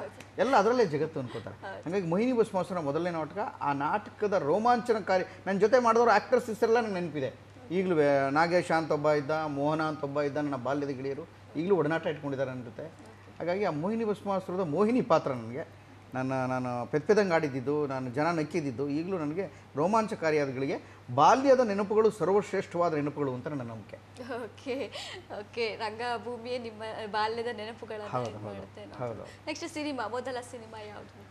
ಎಲ್ಲ ಅದರಲ್ಲೇ ಜಗತ್ತು ಅನ್ಕೋತಾರೆ. ಹಾಗಾಗಿ ಮೋಹಿನಿ ಭಸ್ಮಾಸುರ ಮೊದಲನೇ ನಾಟಕ, ಆ ನಾಟಕದ ರೋಮಾಂಚನಕಾರಿ ನನ್ನ ಜೊತೆ ಮಾಡಿದವರು ಆ್ಯಕ್ಟರ್ಸ್ ಹೆಸರೆಲ್ಲ ನನಗೆ ನೆನಪಿದೆ. ಈಗಲೂ ನಾಗೇಶ ಅಂತ ಒಬ್ಬ ಇದ್ದ, ಮೋಹನ ಅಂತ ಒಬ್ಬ ಇದ್ದ, ನನ್ನ ಬಾಲ್ಯದ ಗೆಳೆಯರು ಈಗಲೂ ಒಡನಾಟ ಇಟ್ಕೊಂಡಿದ್ದಾರೆ ನನ್ನ ಜೊತೆ. ಹಾಗಾಗಿ ಆ ಮೋಹಿನಿ ಭಸ್ಮಾಸುರದ ಮೋಹಿನಿ ಪಾತ್ರ ನನಗೆ ನಾನು ಪೆದ್ದಂಗೆ ಆಡಿದ್ದು, ನಾನು ಜನ ನಕ್ಕಿದ್ದು ಈಗಲೂ ನನಗೆ ರೋಮಾಂಚಕಾರಿಯಾದಗಳಿಗೆ ಬಾಲ್ಯದ ನೆನಪುಗಳು ಸರ್ವಶ್ರೇಷ್ಠವಾದ ನೆನಪುಗಳು ಅಂತ ನನ್ನ ನಂಬಿಕೆ. ಓಕೆ ಓಕೆ, ರಂಗಭೂಮಿಯೇ ನಿಮ್ಮ ಬಾಲ್ಯದ ನೆನಪುಗಳನ್ನು ಮಾಡುತ್ತೆ. ಹೌದು. ನೆಕ್ಸ್ಟ್ ಸಿನಿಮಾ, ಮೊದಲ ಸಿನಿಮಾ ಯಾವುದು?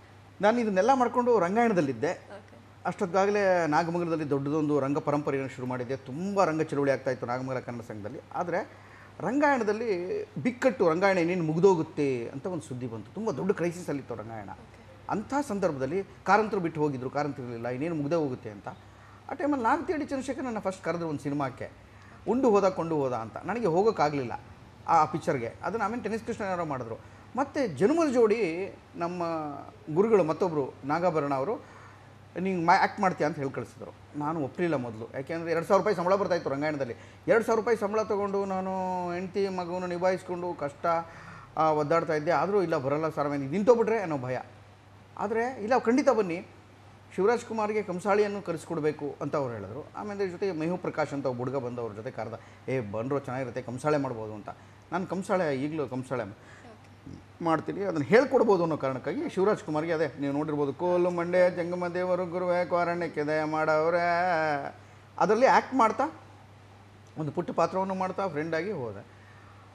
ನಾನು ಇದನ್ನೆಲ್ಲ ಮಾಡಿಕೊಂಡು ರಂಗಾಯಣದಲ್ಲಿದ್ದೆ. ಓಕೆ. ಅಷ್ಟೊತ್ತಾಗಲೇ ನಾಗಮಂಗಲದಲ್ಲಿ ದೊಡ್ಡದೊಂದು ರಂಗ ಪರಂಪರೆಯನ್ನು ಶುರು ಮಾಡಿದ್ದೆ. ತುಂಬ ರಂಗ ಚಳುವಳಿ ಆಗ್ತಾಯಿತ್ತು ನಾಗಮಂಗಲ ಕನ್ನಡ ಸಂಘದಲ್ಲಿ. ಆದರೆ ರಂಗಾಯಣದಲ್ಲಿ ಬಿಕ್ಕಟ್ಟು, ರಂಗಾಯಣ ಇನ್ನೇನು ಮುಗಿದೋಗುತ್ತೆ ಅಂತ ಒಂದು ಸುದ್ದಿ ಬಂತು. ತುಂಬ ದೊಡ್ಡ ಕ್ರೈಸಿಸಲ್ಲಿತ್ತು ರಂಗಾಯಣ. ಅಂಥ ಸಂದರ್ಭದಲ್ಲಿ ಕಾರಂತರು ಬಿಟ್ಟು ಹೋಗಿದ್ರು, ಕಾರಂತರಿರಲಿಲ್ಲ, ಇನ್ನೇನು ಮುಗ್ದೇ ಹೋಗುತ್ತೆ ಅಂತ. ಆ ಟೈಮಲ್ಲಿ ನಾಗತಿಹಳ್ಳಿ ಚಂದ್ರಶೇಖರ್ ನನ್ನ ಫಸ್ಟ್ ಕರೆದ್ರು ಒಂದು ಸಿನಿಮಾಕ್ಕೆ, ಉಂಡು ಹೋದ ಕೊಂಡು ಹೋದ ಅಂತ. ನನಗೆ ಹೋಗೋಕ್ಕಾಗಲಿಲ್ಲ ಆ ಪಿಕ್ಚರ್ಗೆ. ಅದನ್ನು ಆಮೇಲೆ ಟೆನಿಸ್ ಕೃಷ್ಣ ಯಾರೋ ಮಾಡಿದ್ರು. ಮತ್ತು ಜನ್ಮದ ಜೋಡಿ ನಮ್ಮ ಗುರುಗಳು ಮತ್ತೊಬ್ಬರು ನಾಗಾಭರಣ ಅವರು, ನೀವು ಆ್ಯಕ್ಟ್ ಮಾಡ್ತೀಯ ಅಂತ ಹೇಳಿ ಕಳಿಸಿದ್ರು. ನಾನು ಒಪ್ಪಲಿಲ್ಲ ಮೊದಲು. ಯಾಕೆಂದರೆ 2,000 ರೂಪಾಯಿ ಸಂಬಳ ಬರ್ತಾಯಿತ್ತು ರಂಗಾಯಣದಲ್ಲಿ. 2,000 ರೂಪಾಯಿ ಸಂಬಳ ತೊಗೊಂಡು ನಾನು ಹೆಂಡತಿ ಮಗುವನ್ನು ನಿಭಾಯಿಸ್ಕೊಂಡು ಕಷ್ಟ ಒದ್ದಾಡ್ತಾ ಇದ್ದೆ. ಆದರೂ ಇಲ್ಲ ಬರೋಲ್ಲ ಸರ್, ಆಮೇಲೆ ನಿಂತೋಗ್ಬಿಟ್ರೆ ಅನ್ನೋ ಭಯ. ಆದರೆ ಇಲ್ಲ ಖಂಡಿತ ಬನ್ನಿ, ಶಿವರಾಜ್ ಕುಮಾರ್ಗೆ ಕಂಸಾಳಿಯನ್ನು ಕರೆಸ್ಕೊಡ್ಬೇಕು ಅಂತ ಅವ್ರು ಹೇಳಿದ್ರು. ಆಮೇಲೆ ಜೊತೆಗೆ ಮೇಹು ಪ್ರಕಾಶ್ ಅಂತ ಒಬ್ಬ ಹುಡುಗ ಬಂದು ಅವ್ರ ಜೊತೆ ಕರೆದ, ಬಂದರು ಚೆನ್ನಾಗಿರುತ್ತೆ, ಕಂಸಾಳೆ ಮಾಡ್ಬೋದು ಅಂತ. ನಾನು ಕಂಸಾಳೆ ಈಗಲೂ ಕಂಸಾಳೆ ಮಾಡ್ತೀನಿ, ಅದನ್ನು ಹೇಳ್ಕೊಡ್ಬೋದು ಅನ್ನೋ ಕಾರಣಕ್ಕಾಗಿ ಶಿವರಾಜ್ ಕುಮಾರ್ಗೆ ಅದೇ ನೀವು ನೋಡಿರ್ಬೋದು, ಕೋಲು ಮಂಡ್ಯ ಜಂಗಮ ದೇವರು ಗುರುವೇ ಕ್ವಾರಣ್ಯಕ್ಕೆ ದಯ ಮಾಡವ್ರೆ, ಅದರಲ್ಲಿ ಆ್ಯಕ್ಟ್ ಮಾಡ್ತಾ ಒಂದು ಪುಟ್ಟ ಪಾತ್ರವನ್ನು ಮಾಡ್ತಾ ಫ್ರೆಂಡಾಗಿ ಹೋದೆ.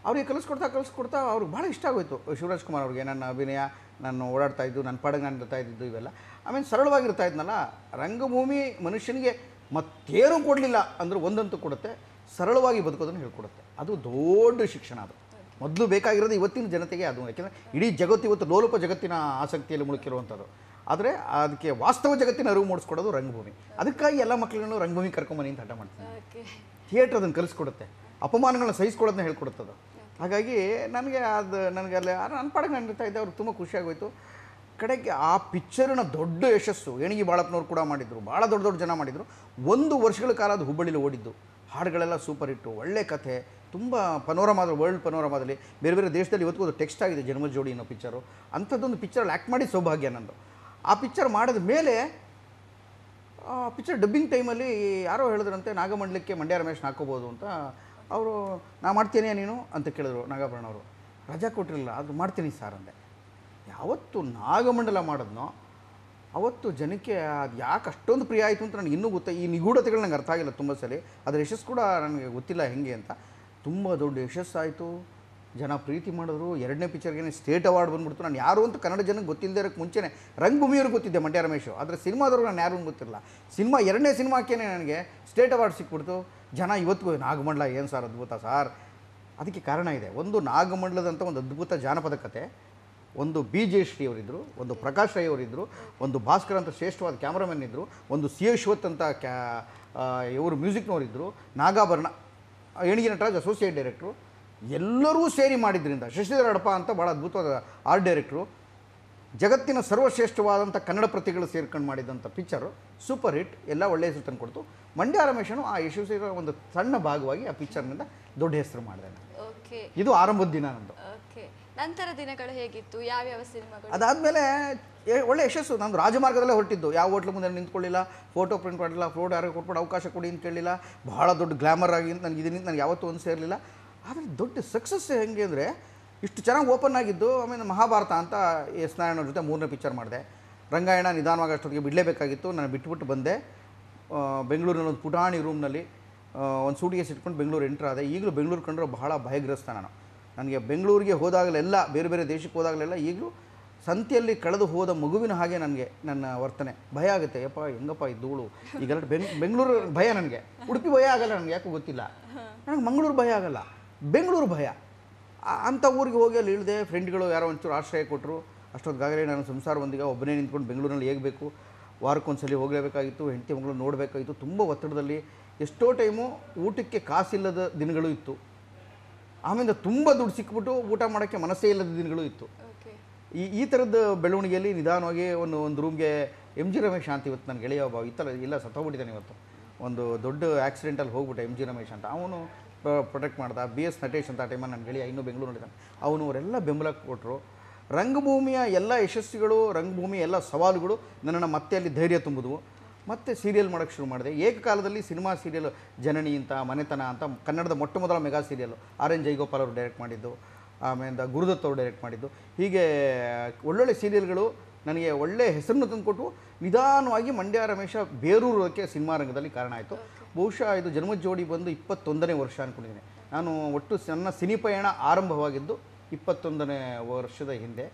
ಅವ್ರಿಗೆ ಕಲಿಸ್ಕೊಡ್ತಾ ಅವ್ರಿಗೆ ಭಾಳ ಇಷ್ಟ ಆಗೋಯ್ತು ಶಿವರಾಜ್ ಕುಮಾರ್ ಅವ್ರಿಗೆ ನನ್ನ ಅಭಿನಯ, ನಾನು ಓಡಾಡ್ತಾ ಇದ್ದು, ನನ್ನ ಪಾಡಿಗೆ ನಾನು ಇರ್ತಾ ಇದ್ದಿದ್ದು ಇವೆಲ್ಲ. ಆಮೇಲೆ ಸರಳವಾಗಿರ್ತಾ ಇದ್ನಲ್ಲ, ರಂಗಭೂಮಿ ಮನುಷ್ಯನಿಗೆ ಮತ್ತೇನೂ ಕೊಡಲಿಲ್ಲ ಅಂದರೂ ಒಂದಂತೂ ಕೊಡುತ್ತೆ, ಸರಳವಾಗಿ ಬದುಕೋದನ್ನು ಹೇಳ್ಕೊಡುತ್ತೆ. ಅದು ದೊಡ್ಡ ಶಿಕ್ಷಣ. ಅದು ಮೊದಲು ಬೇಕಾಗಿರೋದು ಇವತ್ತಿನ ಜನತೆಗೆ ಅದು. ಯಾಕೆಂದರೆ ಇಡೀ ಜಗತ್ತು ಇವತ್ತು ಲೋಲುಪ ಜಗತ್ತಿನ ಆಸಕ್ತಿಯಲ್ಲಿ ಮುಳುಕಿರುವಂಥದ್ದು. ಆದರೆ ಅದಕ್ಕೆ ವಾಸ್ತವ ಜಗತ್ತಿನ ಅರಿವು ಮೂಡಿಸ್ಕೊಡೋದು ರಂಗಭೂಮಿ. ಅದಕ್ಕಾಗಿ ಎಲ್ಲ ಮಕ್ಕಳನ್ನು ರಂಗಭೂಮಿ ಕರ್ಕೊಂಬನಿ ಅಂತ ಹಠ ಮಾಡ್ತೀನಿ. ಥಿಯೇಟ್ರ್ ಅದನ್ನು ಕಲಿಸ್ಕೊಡುತ್ತೆ, ಅಪಮಾನಗಳನ್ನ ಸಹಿಸ್ಕೊಳ್ಳೋದನ್ನ ಹೇಳ್ಕೊಡುತ್ತದು. ಹಾಗಾಗಿ ನನಗೆ ಅಲ್ಲಿ ನನ್ನ ಪಾಡಿಗೆ ನಾನು ಇರ್ತಾ ಇದ್ದೆ. ಅವ್ರಿಗೆ ತುಂಬ ಖುಷಿಯಾಗೋಯ್ತು. ಕಡೆಗೆ ಆ ಪಿಕ್ಚರಿನ ದೊಡ್ಡ ಯಶಸ್ಸು ಏಣಿಗೆ ಬಾಳಪ್ಪನವ್ರು ಕೂಡ ಮಾಡಿದರು, ಭಾಳ ದೊಡ್ಡ ಜನ ಮಾಡಿದರು. 1 ವರ್ಷಗಳ ಕಾಲ ಅದು ಹುಬ್ಬಳ್ಳಿಲಿ ಓಡಿದ್ದು. ಹಾಡುಗಳೆಲ್ಲ ಸೂಪರ್ ಹಿಟ್ಟು, ಒಳ್ಳೆ ಕಥೆ, ತುಂಬ ಪನೋರಮಾದ, ವರ್ಲ್ಡ್ ಪನೋರಮಾದಲ್ಲಿ ಬೇರೆ ಬೇರೆ ದೇಶದಲ್ಲಿ ಇವತ್ತಿಗೂ ಅದು ಟೆಕ್ಸ್ಟ್ ಆಗಿದೆ ಜನ್ಮದ ಜೋಡಿ ಅನ್ನೋ ಪಿಕ್ಚರು. ಅಂಥದ್ದೊಂದು ಪಿಕ್ಚರಲ್ಲಿ ಆ್ಯಕ್ಟ್ ಮಾಡಿ ಸೌಭಾಗ್ಯ ನಂದು. ಆ ಪಿಕ್ಚರ್ ಮಾಡಿದ ಮೇಲೆ ಆ ಪಿಕ್ಚರ್ ಡಬ್ಬಿಂಗ್ ಟೈಮಲ್ಲಿ ಯಾರೋ ಹೇಳಿದ್ರಂತೆ ನಾಗಮಂಡಲಕ್ಕೆ ಮಂಡ್ಯ ರಮೇಶ್ ಹಾಕೋಬೋದು ಅಂತ. ಅವರು ನಾ ಮಾಡ್ತೀನಿ ನೀನು ಅಂತ ಕೇಳಿದ್ರು ನಾಗಾಭರಣ ಅವರು. ರಜಾ ಕೊಟ್ಟಿರಲಿಲ್ಲ, ಅದು ಮಾಡ್ತೀನಿ ಸರ್ ಅಂದೆ. ಯಾವತ್ತು ನಾಗಮಂಡಲ ಮಾಡಿದ್ನೋ ಅವತ್ತು ಜನಕ್ಕೆ ಅದು ಯಾಕೆ ಅಷ್ಟೊಂದು ಪ್ರಿಯ ಆಯಿತು ಅಂತ ನನಗೆ ಇನ್ನೂ ಗೊತ್ತ. ಈ ನಿಗೂಢತೆಗಳು ನಂಗೆ ಅರ್ಥ ಆಗಿಲ್ಲ ತುಂಬ ಸಲ. ಅದರ ಯಶಸ್ಸು ಕೂಡ ನನಗೆ ಗೊತ್ತಿಲ್ಲ ಹೆಂಗೆ ಅಂತ. ತುಂಬ ದೊಡ್ಡ ಯಶಸ್ಸಾಯಿತು, ಜನ ಪ್ರೀತಿ ಮಾಡಿದ್ರು. 2ನೇ ಪಿಕ್ಚರ್ಗೆ ಸ್ಟೇಟ್ ಅವಾರ್ಡ್ ಬಂದ್ಬಿಡ್ತು. ನಾನು ಯಾರು ಅಂತ ಕನ್ನಡ ಜನಕ್ಕೆ ಗೊತ್ತಿಲ್ಲದೆ ಇರೋಕ್ಕೆ ಮುಂಚೆನೇ ರಂಗಭೂಮಿಯವ್ರಿಗೆ ಗೊತ್ತಿದ್ದೆ ಮಂಡ್ಯ ರಮೇಶು, ಆದರೆ ಸಿನಿಮಾದವ್ರಿಗೆ ನಾನು ಯಾರೂ ಗೊತ್ತಿರಲಿಲ್ಲ. 2ನೇ ಸಿನಿಮಾಕ್ಕೇ ನನಗೆ ಸ್ಟೇಟ್ ಅವಾರ್ಡ್ ಸಿಕ್ಬಿಡ್ತು. ಜನ ಇವತ್ತಿಗೂ ನಾಗಮಂಡಲ ಏನು ಸರ್ ಅದ್ಭುತ ಸಾರ್. ಅದಕ್ಕೆ ಕಾರಣ ಇದೆ. ಒಂದು ನಾಗಮಂಡಲದಂಥ ಒಂದು ಅದ್ಭುತ ಜಾನಪದ ಕಥೆ, ಒಂದು ಬಿ ಜಯಶ್ರೀ ಅವರಿದ್ದರು, ಒಂದು ಪ್ರಕಾಶ್ ರೈ ಅವರಿದ್ದರು, ಒಂದು ಭಾಸ್ಕರ್ ಅಂತ ಶ್ರೇಷ್ಠವಾದ ಕ್ಯಾಮ್ರಾಮನ್ ಇದ್ದರು, ಒಂದು ಸಿ ಯಶ್ವತ್ ಅಂತ ಇವರು ಮ್ಯೂಸಿಕ್ನವರಿದ್ದರು, ನಾಗಾಭರಣ ಏಣಿಗೆ ನಟರಾಜ್ ಅಸೋಸಿಯೇಟ್ ಡೈರೆಕ್ಟ್ರು, ಎಲ್ಲರೂ ಸೇರಿ ಮಾಡಿದ್ರಿಂದ ಶಶಿಧರ ಅಡಪ ಅಂತ ಭಾಳ ಅದ್ಭುತವಾದ ಆರ್ಟ್ ಡೈರೆಕ್ಟ್ರು, ಜಗತ್ತಿನ ಸರ್ವಶ್ರೇಷ್ಠವಾದಂಥ ಕನ್ನಡ ಪ್ರತಿಗಳು ಸೇರ್ಕೊಂಡು ಮಾಡಿದಂಥ ಪಿಕ್ಚರು ಸೂಪರ್ ಹಿಟ್, ಎಲ್ಲ ಒಳ್ಳೆಯ ಹೆಸರು ತಂದು ಕೊಡ್ತು. ಮಂಡ್ಯ ರಮೇಶನು ಆ ಯಶಸ್ಸಿನ ಒಂದು ಸಣ್ಣ ಭಾಗವಾಗಿ ಆ ಪಿಕ್ಚರ್ನಿಂದ ದೊಡ್ಡ ಹೆಸರು ಮಾಡಿದೆ. ಓಕೆ, ಇದು ಆರಂಭದ ದಿನ ನಂದು. ಓಕೆ, ನಂತರ ದಿನಗಳು ಹೇಗಿತ್ತು? ಯಾವ್ಯಾವ ಸಿನಿಮಾಗಳು? ಅದಾದಮೇಲೆ ಒಳ್ಳೆ ಯಶಸ್ಸು. ನಾನು ರಾಜಮಾರ್ಗದಲ್ಲೇ ಹೊರಟಿದ್ದು, ಯಾವ ಹೋಟ್ಲು ಮುಂದೆ ನಿಂತ್ಕೊಳ್ಳಿಲ್ಲ, ಫೋಟೋ ಪ್ರಿಂಟ್ ಮಾಡಿಲ್ಲ, ಫೋಟೋ ಯಾರು ಕೊಟ್ಬಿಟ್ಟು ಅವಕಾಶ ಕೊಡಿ ಅಂತ ಕೇಳಲಿಲ್ಲ. ಭಾಳ ದೊಡ್ಡ ಗ್ಲಾಮರ್ ಆಗಿ ನನಗೆ ಇದರಿಂದ ನನಗೆ ಯಾವತ್ತೂ ಒಂದು ಸೇರಲಿಲ್ಲ. ಆದರೆ ದೊಡ್ಡ ಸಕ್ಸಸ್ ಹೆಂಗೆ ಅಂದರೆ ಇಷ್ಟು ಚೆನ್ನಾಗಿ ಓಪನ್ ಆಗಿದ್ದು. ಆಮೇಲೆ ಮಹಾಭಾರತ ಅಂತ ಎಸ್ ನಾರಾಯಣ ಜೊತೆ 3ನೇ ಪಿಕ್ಚರ್ ಮಾಡಿದೆ. ರಂಗಾಯಣ ನಿಧಾನವಾಗಿ ಅಷ್ಟೊತ್ತಿಗೆ ಬಿಡಲೇಬೇಕಾಗಿತ್ತು, ನಾನು ಬಿಟ್ಬಿಟ್ಟು ಬಂದೆ. ಬೆಂಗಳೂರಿನಲ್ಲಿ ಒಂದು ಪುಟಾಣಿ ರೂಮ್ನಲ್ಲಿ ಒಂದು ಸೂಟಿಗೆ ಇಟ್ಕೊಂಡು ಬೆಂಗಳೂರು ಎಂಟ್ರ್ ಆದೆ. ಈಗಲೂ ಬೆಂಗಳೂರು ಕಂಡ್ರೆ ಬಹಳ ಭಯಗ್ರಸ್ತ ನಾನು. ನನಗೆ ಬೆಂಗಳೂರಿಗೆ ಹೋದಾಗಲೆಲ್ಲ, ಬೇರೆ ಬೇರೆ ದೇಶಕ್ಕೆ ಹೋದಾಗಲೆಲ್ಲ ಈಗಲೂ ಸಂತೆಯಲ್ಲಿ ಕಳೆದು ಹೋದ ಮಗುವಿನ ಹಾಗೆ ನನಗೆ ನನ್ನ ವರ್ತನೆ. ಭಯ ಆಗುತ್ತೆ, ಯಪ್ಪ ಹೆಂಗಪ್ಪ ಇದ್ದೂಳು ಈಗೆಲ್ಲ. ಬೆಂಗಳೂರು ಭಯ ನನಗೆ, ಉಡುಪಿ ಭಯ ಆಗಲ್ಲ ನನಗೆ, ಯಾಕೋ ಗೊತ್ತಿಲ್ಲ. ನನಗೆ ಮಂಗಳೂರು ಭಯ ಆಗಲ್ಲ, ಬೆಂಗಳೂರು ಭಯ. ಅಂಥ ಊರಿಗೆ ಹೋಗಿ ಅಲ್ಲಿ ಇಳಿದೆ. ಫ್ರೆಂಡ್ಗಳು ಯಾರೋ ಒಂಚೂರು ಆಶ್ರಯ ಕೊಟ್ಟರು. ಅಷ್ಟೊತ್ತಿಗಾಗಲೇ ನಾನು ಸಂಸಾರದೊಂದಿಗೆ ಒಬ್ಬನೇ ನಿಂತ್ಕೊಂಡು ಬೆಂಗಳೂರಲ್ಲಿ ಹೇಗೆ ಬೇಕು, ವಾರಕ್ಕೊಂದ್ಸಲಿ ಹೋಗಲೇಬೇಕಾಗಿತ್ತು, ಹೆಂಡತಿ ಮಗಳು ನೋಡಬೇಕಾಗಿತ್ತು. ತುಂಬ ಒತ್ತಡದಲ್ಲಿ ಎಷ್ಟೋ ಟೈಮು ಊಟಕ್ಕೆ ಕಾಸಿಲ್ಲದ ದಿನಗಳು ಇತ್ತು. ಆಮೇಲೆ ತುಂಬ ದುಡ್ಡು ಸಿಕ್ಬಿಟ್ಟು ಊಟ ಮಾಡೋಕ್ಕೆ ಮನಸ್ಸೇ ಇಲ್ಲದ ದಿನಗಳು ಇತ್ತು. ಈ ಥರದ ಬೆಳವಣಿಗೆಯಲ್ಲಿ ನಿಧಾನವಾಗಿ ಒಂದು ರೂಮ್ಗೆ ಎಮ್ ಜಿ ರಮೇಶ್ ಅಂತ, ಇವತ್ತು ನನ್ನ ಗೆಳೆಯ ಒಬ್ಬ ಇಲ್ಲ ಸತ್ತೋಗ್ಬಿಟ್ಟಿದ್ದಾನೆ ಇವತ್ತು. ಒಂದು ದೊಡ್ಡ ಆಕ್ಸಿಡೆಂಟಲ್ಲಿ ಹೋಗ್ಬಿಟ್ಟೆ ಎಮ್ ಜಿ ರಮೇಶ್ ಅಂತ. ಅವನು ಪ್ರೊಟೆಕ್ಟ್ ಮಾಡ್ದ. ಬಿ ಎಸ್ ನಟೇಶ್ ಅಂತ ಆ ಟೈಮಲ್ಲಿ ನನ್ನ ಗೆಳೆಯ ಇನ್ನೂ ಬೆಂಗಳೂರಿನಲ್ಲಿದ್ದಾನೆ. ಅವರೆಲ್ಲ ಬೆಂಬಲ ಕೊಟ್ಟರು. ರಂಗಭೂಮಿಯ ಎಲ್ಲ ಯಶಸ್ಸುಗಳು, ರಂಗಭೂಮಿಯ ಎಲ್ಲ ಸವಾಲುಗಳು ನನ್ನನ್ನು ಮತ್ತೆ ಅಲ್ಲಿ ಧೈರ್ಯ ತುಂಬಿದ್ವು. ಮತ್ತು ಸೀರಿಯಲ್ ಮಾಡೋಕ್ಕೆ ಶುರು ಮಾಡಿದೆ. ಏಕಕಾಲದಲ್ಲಿ ಸಿನಿಮಾ ಸೀರಿಯಲ್ ಜನನಿ ಅಂತ, ಮನೆತನ ಅಂತ, ಕನ್ನಡದ ಮೊಟ್ಟ ಮೊದಲ mega serial R N Jaigopal ಅವರು ಡೈರೆಕ್ಟ್ ಮಾಡಿದ್ದು. ಆಮೇಲೆ ಗುರುದತ್ ಅವರು ಡೈರೆಕ್ಟ್ ಮಾಡಿದ್ದು. ಹೀಗೆ ಒಳ್ಳೊಳ್ಳೆ ಸೀರಿಯಲ್ಗಳು ನನಗೆ ಒಳ್ಳೆ ಹೆಸರನ್ನು ತಂದುಕೊಟ್ಟು ನಿಧಾನವಾಗಿ ಮಂಡ್ಯ ರಮೇಶ ಬೇರೂರೋಕ್ಕೆ ಸಿನಿಮಾ ರಂಗದಲ್ಲಿ ಕಾರಣ ಆಯಿತು. ಬಹುಶಃ ಇದು ಜನ್ಮದ ಜೋಡಿ ಬಂದು 21ನೇ ವರ್ಷ ಅಂದ್ಕೊಂಡಿದ್ದೀನಿ ನಾನು. ಒಟ್ಟು ನನ್ನ ಸಿನಿ ಪಯಣ ಆರಂಭವಾಗಿದ್ದು 21ನೇ ವರ್ಷದ ಹಿಂದೆ.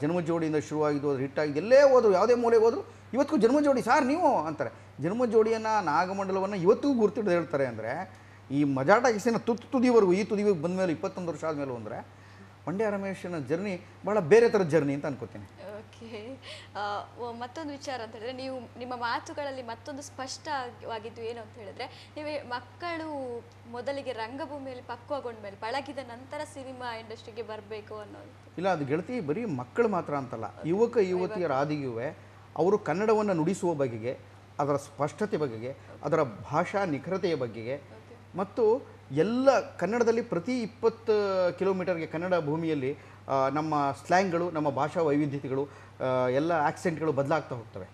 ಜನ್ಮ ಜೋಡಿಯಿಂದ ಶುರುವಾಗಿದ್ದು, ಅದು ಹಿಟ್ಟಾಗಿ ಎಲ್ಲೇ ಹೋದ್ರು, ಯಾವುದೇ ಮೂಲೆಗೆ ಹೋದ್ರು ಇವತ್ತಿಗೂ ಜನ್ಮ ಜೋಡಿ ಸಾರ್ ನೀವು ಅಂತಾರೆ. ಜನ್ಮ ಜೋಡಿಯನ್ನು, ನಾಗಮಂಡಲವನ್ನು ಇವತ್ತಿಗೂ ಗುರ್ತಿಡ್ದು ಹೇಳ್ತಾರೆ. ಅಂದರೆ ಈ ಮಜಾಟ ಕಿಸಿನ ತುದಿವರೆಗೂ, ಈ ತುದಿಗೆ ಬಂದ ಮೇಲೆ 21 ವರ್ಷ ಆದಮೇಲೆ ಅಂದರೆ ಮಂಡ್ಯ ರಮೇಶನ ಜರ್ನಿ ಭಾಳ ಬೇರೆ ಥರದ ಜರ್ನಿ ಅಂತ ಅನ್ಕೋತೀನಿ. ಓಕೆ. ಮತ್ತೊಂದು ವಿಚಾರ ಅಂತ ಹೇಳಿದ್ರೆ, ನೀವು ನಿಮ್ಮ ಮಾತುಗಳಲ್ಲಿ ಮತ್ತೊಂದು ಸ್ಪಷ್ಟವಾಗಿದ್ದು ಏನು ಅಂತ ಹೇಳಿದ್ರೆ, ನೀವು ಮಕ್ಕಳು ಮೊದಲಿಗೆ ರಂಗಭೂಮಿಯಲ್ಲಿ ಪಕ್ವಗೊಂಡ ಮೇಲೆ ಪಳಗಿದ ನಂತರ ಸಿನಿಮಾ ಇಂಡಸ್ಟ್ರಿಗೆ ಬರಬೇಕು ಅನ್ನೋದು. ಇಲ್ಲ, ಅದು ಗೆಳತಿ ಬರೀ ಮಕ್ಕಳು ಮಾತ್ರ ಅಂತಲ್ಲ, ಯುವಕ ಯುವತಿಯರ ಆದಿಗುವೆ ಅವರು ಕನ್ನಡವನ್ನು ನುಡಿಸುವ ಬಗೆಗೆ, ಅದರ ಸ್ಪಷ್ಟತೆ ಬಗೆಗೆ, ಅದರ ಭಾಷಾ ನಿಖರತೆಯ ಬಗೆಗೆ, ಮತ್ತು ಎಲ್ಲ ಕನ್ನಡದಲ್ಲಿ ಪ್ರತಿ 20 ಕಿಲೋಮೀಟರ್ಗೆ ಕನ್ನಡ ಭೂಮಿಯಲ್ಲಿ ನಮ್ಮ ಸ್ಲ್ಯಾಂಗ್ಗಳು, ನಮ್ಮ ಭಾಷಾ ವೈವಿಧ್ಯತೆಗಳು, ಎಲ್ಲ ಆಕ್ಸೆಂಟ್ಗಳು ಬದಲಾಗ್ತಾ ಹೋಗ್ತವೆ.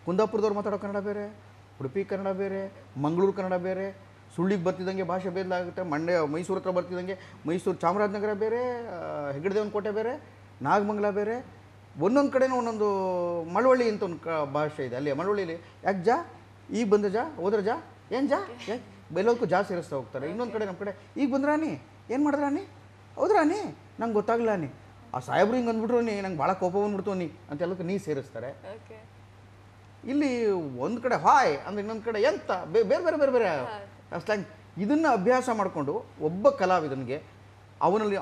ಕುಂದಾಪುರದವ್ರು ಮಾತಾಡೋ ಕನ್ನಡ ಬೇರೆ, ಉಡುಪಿ ಕನ್ನಡ ಬೇರೆ, ಮಂಗಳೂರು ಕನ್ನಡ ಬೇರೆ, ಸುಳ್ಳಿಗೆ ಬರ್ತಿದ್ದಂಗೆ ಭಾಷೆ ಬದಲಾಗುತ್ತೆ. ಮೈಸೂರು ಹತ್ರ ಬರ್ತಿದ್ದಂಗೆ ಮೈಸೂರು ಚಾಮರಾಜನಗರ ಬೇರೆ, ಹೆಗ್ಗಡದೇವನಕೋಟೆ ಬೇರೆ, ನಾಗಮಂಗಲ ಬೇರೆ, ಒಂದೊಂದು ಕಡೆನೂ ಒಂದೊಂದು ಮಳವಳ್ಳಿ ಅಂತ ಒಂದು ಭಾಷೆ ಇದೆ. ಅಲ್ಲಿ ಮಳವಳ್ಳಿಲಿ ಯಾಕೆ ಜಾ, ಈಗ ಬಂದ ಜಾ, ಹೋದ್ರ ಜಾ, ಏನು ಜಾ, ಎಲ್ಲದಕ್ಕೂ ಜಾ ಸೇರಿಸ್ತಾ ಹೋಗ್ತಾರೆ. ಇನ್ನೊಂದು ಕಡೆ ನಮ್ಮ ಕಡೆ ಈಗ ಬಂದ್ರಾನಿ, ಏನು ಮಾಡಿದ್ರಾನಿ, ಹೌದ್ರಾನಿ, ನಂಗೆ ಗೊತ್ತಾಗಲ್ಲ ನೀ, ಆ ಸಾಹೇಬ್ರು ಹಿಂಗೆ ಅಂದ್ಬಿಟ್ರು ನೀ, ನಂಗೆ ಭಾಳ ಕೋಪ ಬಂದ್ಬಿಡ್ತು ನೀ ಅಂತ ಎಲ್ಲದಕ್ಕೂ ನೀ ಸೇರಿಸ್ತಾರೆ. ಇಲ್ಲಿ ಒಂದು ಕಡೆ ಹಾಯ್ ಅಂದರೆ ಇನ್ನೊಂದು ಕಡೆ ಎಂತ ಬೇರೆ ಬೇರೆ ಬೇರೆ ಬೇರೆ ಸ್ಲ್ಯಾಂಗ್. ಇದನ್ನು ಅಭ್ಯಾಸ ಮಾಡಿಕೊಂಡು ಒಬ್ಬ ಕಲಾವಿದನಿಗೆ